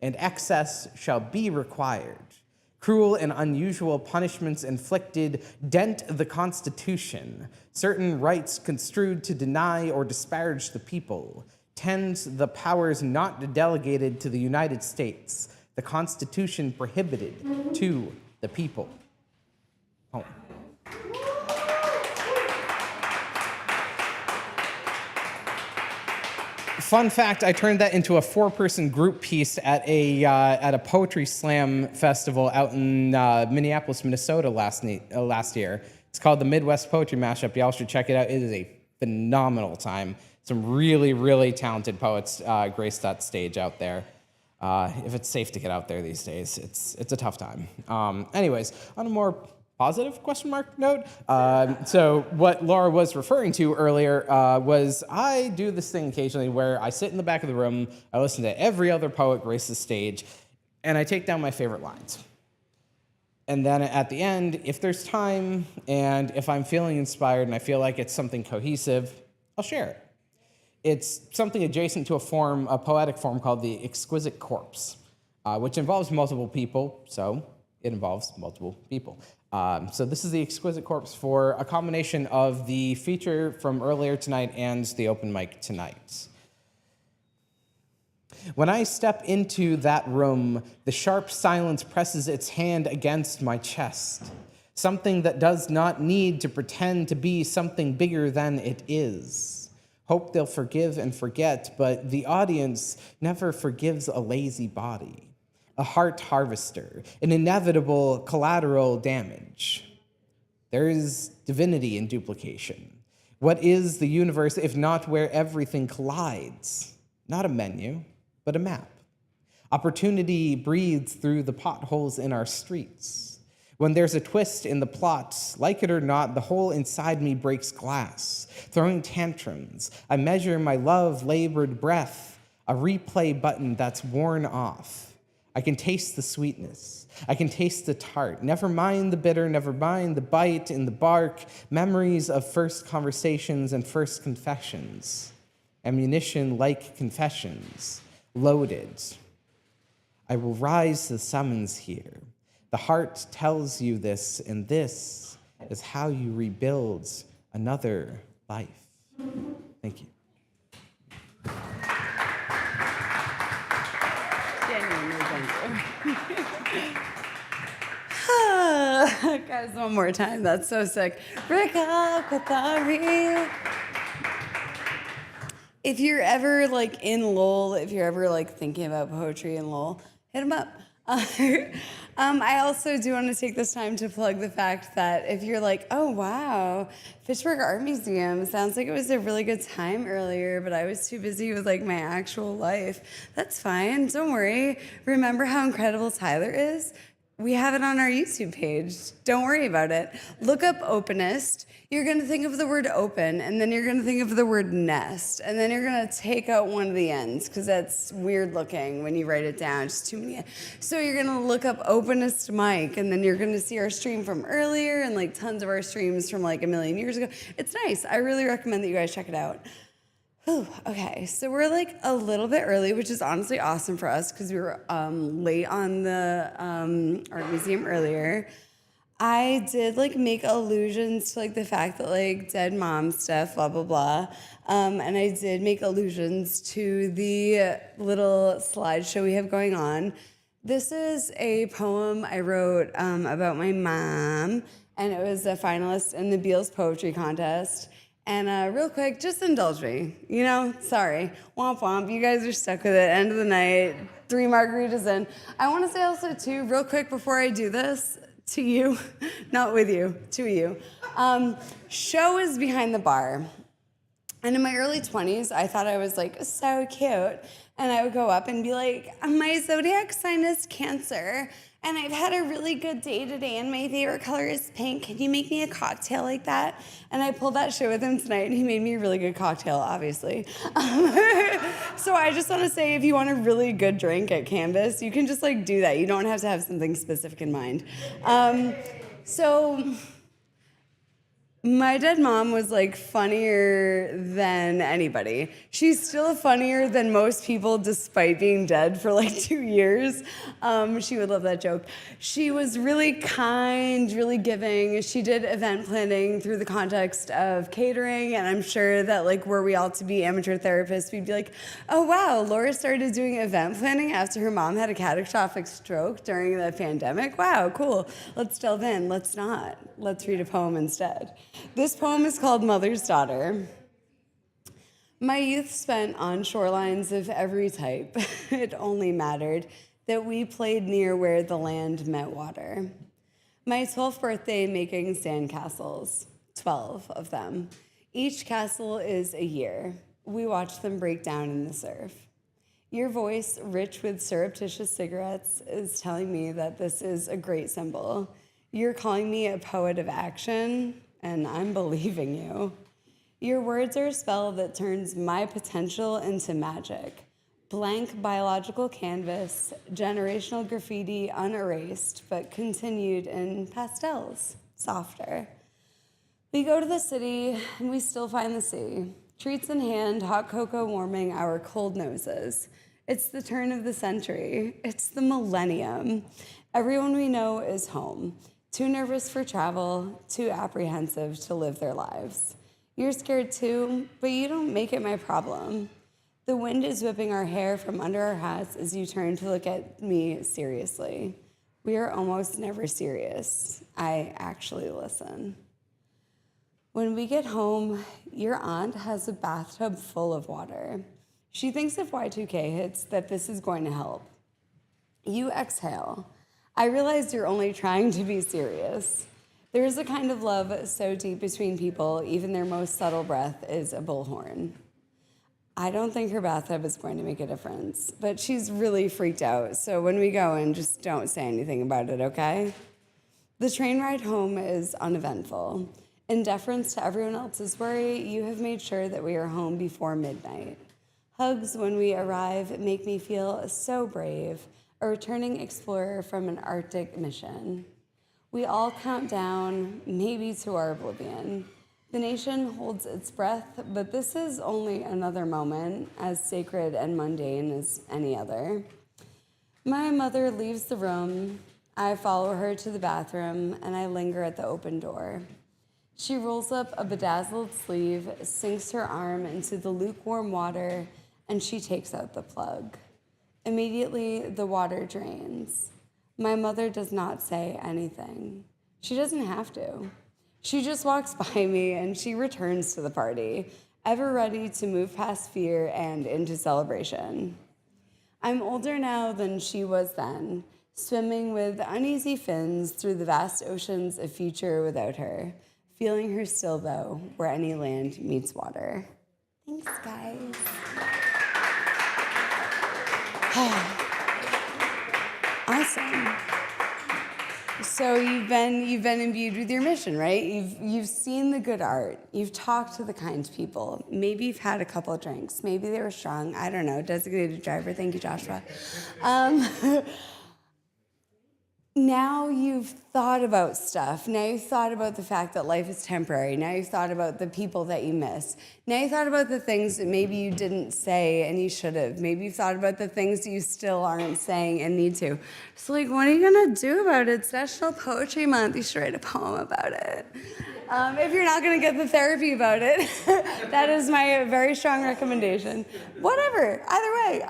And excess shall be required. Cruel and unusual punishments inflicted dent the Constitution. Certain rights construed to deny or disparage the people. Tends the powers not delegated to the United States. The Constitution prohibited to the people. Home. Fun fact, I turned that into a 4-person group piece at a poetry slam festival out in Minneapolis, Minnesota last year. It's called the Midwest Poetry Mashup. Y'all should check it out. It is a phenomenal time. Some really, really talented poets graced that stage out there. If it's safe to get out there these days, it's a tough time. Anyways, on a more positive question mark note. So what Laura was referring to earlier was I do this thing occasionally where I sit in the back of the room, I listen to every other poet grace the stage, and I take down my favorite lines. And then at the end, if there's time, and if I'm feeling inspired and I feel like it's something cohesive, I'll share it. It's something adjacent to a poetic form called the exquisite corpse, which involves multiple people, so it involves multiple people. So this is the exquisite corpse for a combination of the feature from earlier tonight and the open mic tonight. When I step into that room, the sharp silence presses its hand against my chest. Something that does not need to pretend to be something bigger than it is. Hope they'll forgive and forget, but the audience never forgives a lazy body, a heart harvester, an inevitable collateral damage. There is divinity in duplication. What is the universe if not where everything collides? Not a menu, but a map. Opportunity breathes through the potholes in our streets. When there's a twist in the plot, like it or not, the hole inside me breaks glass, throwing tantrums. I measure my love-labored breath, a replay button that's worn off. I can taste the sweetness. I can taste the tart. Never mind the bitter, never mind the bite in the bark, memories of first conversations and first confessions. Ammunition like confessions, loaded. I will rise to the summons here. The heart tells you this, and this is how you rebuild another life. Thank you. Guys, one more time. That's so sick. Break up with the real. If you're ever like in Lowell, if you're ever like thinking about poetry in Lowell, hit him up. I also do want to take this time to plug the fact that if you're like, oh wow, Fitchburg Art Museum, sounds like it was a really good time earlier, but I was too busy with like my actual life. That's fine, don't worry. Remember how incredible Tyler is? We have it on our YouTube page. Don't worry about it. Look up Openest. You're going to think of the word open, and then you're going to think of the word nest, and then you're going to take out one of the ends, because that's weird looking when you write it down. Just too many. So you're going to look up Openest Mic, and then you're going to see our stream from earlier and like tons of our streams from like a million years ago. It's nice. I really recommend that you guys check it out. Whew, okay, so we're like a little bit early, which is honestly awesome for us because we were late on the art museum earlier. I did like make allusions to like the fact that like dead mom stuff, blah, blah, blah. And I did make allusions to the little slideshow we have going on. This is a poem I wrote about my mom, and it was a finalist in the Beals Poetry Contest. And real quick, just indulge me, you know? Sorry. Womp womp, you guys are stuck with it. End of the night, 3 margaritas in. I want to say also, too, real quick before I do this, to you, not with you, to you. Show is behind the bar. And in my early 20s, I thought I was like so cute. And I would go up and be like, my zodiac sign is Cancer. And I've had a really good day today, and my favorite color is pink. Can you make me a cocktail like that? And I pulled that shit with him tonight, and he made me a really good cocktail, obviously. So I just want to say, if you want a really good drink at Canvas, you can just like do that. You don't have to have something specific in mind. So my dead mom was like funnier than anybody. She's still funnier than most people despite being dead for like 2 years. She would love that joke. She was really kind, really giving. She did event planning through the context of catering, and I'm sure that like were we all to be amateur therapists, we'd be like, oh wow, Laura started doing event planning after her mom had a catastrophic stroke during the pandemic. Wow, cool. Let's delve in. Let's not. Let's read a poem instead. This poem is called Mother's Daughter. My youth spent on shorelines of every type. It only mattered that we played near where the land met water. My 12th birthday making sandcastles, 12 of them. Each castle is a year. We watch them break down in the surf. Your voice, rich with surreptitious cigarettes, is telling me that this is a great symbol. You're calling me a poet of action, and I'm believing you. Your words are a spell that turns my potential into magic. Blank biological canvas, generational graffiti unerased, but continued in pastels, softer. We go to the city, and we still find the sea. Treats in hand, hot cocoa warming our cold noses. It's the turn of the century. It's the millennium. Everyone we know is home. Too nervous for travel, too apprehensive to live their lives. You're scared too, but you don't make it my problem. The wind is whipping our hair from under our hats as you turn to look at me seriously. We are almost never serious. I actually listen. When we get home, your aunt has a bathtub full of water. She thinks if Y2K hits that this is going to help. You exhale. I realize you're only trying to be serious. There is a kind of love so deep between people, even their most subtle breath is a bullhorn. I don't think her bathtub is going to make a difference, but she's really freaked out, so when we go in, just don't say anything about it, okay? The train ride home is uneventful. In deference to everyone else's worry, you have made sure that we are home before midnight. Hugs when we arrive make me feel so brave, a returning explorer from an Arctic mission. We all count down, maybe to our oblivion. The nation holds its breath, but this is only another moment, as sacred and mundane as any other. My mother leaves the room. I follow her to the bathroom, and I linger at the open door. She rolls up a bedazzled sleeve, sinks her arm into the lukewarm water, and she takes out the plug. Immediately, the water drains. My mother does not say anything. She doesn't have to. She just walks by me and she returns to the party, ever ready to move past fear and into celebration. I'm older now than she was then, swimming with uneasy fins through the vast oceans of future without her, feeling her still, though, where any land meets water. Thanks, guys. Awesome. So you've been imbued with your mission, right? You've seen the good art. You've talked to the kind people. Maybe you've had a couple of drinks. Maybe they were strong. I don't know. Designated driver. Thank you, Joshua. Now you've thought about stuff. Now you've thought about the fact that life is temporary. Now you've thought about the people that you miss. Now you've thought about the things that maybe you didn't say and you should have. Maybe you've thought about the things that you still aren't saying and need to. So like, what are you gonna do about it? It's National Poetry Month. You should write a poem about it. If you're not gonna get the therapy about it, that is my very strong recommendation. Whatever, either way,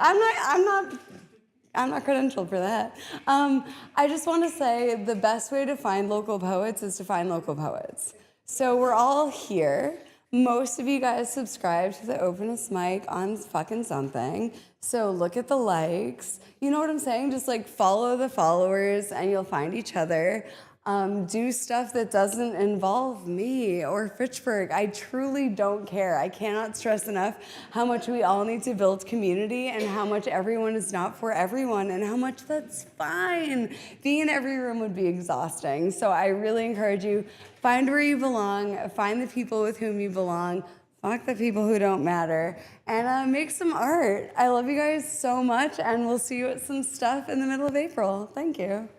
I'm not credentialed for that. I just want to say the best way to find local poets is to find local poets. So we're all here. Most of you guys subscribe to the Openest Mic on fucking something. So look at the likes. You know what I'm saying? Just like follow the followers and you'll find each other. Do stuff that doesn't involve me or Fitchburg. I truly don't care. I cannot stress enough how much we all need to build community and how much everyone is not for everyone and how much that's fine. Being in every room would be exhausting. So I really encourage you, find where you belong, find the people with whom you belong, fuck the people who don't matter, and make some art. I love you guys so much, and we'll see you at some stuff in the middle of April. Thank you.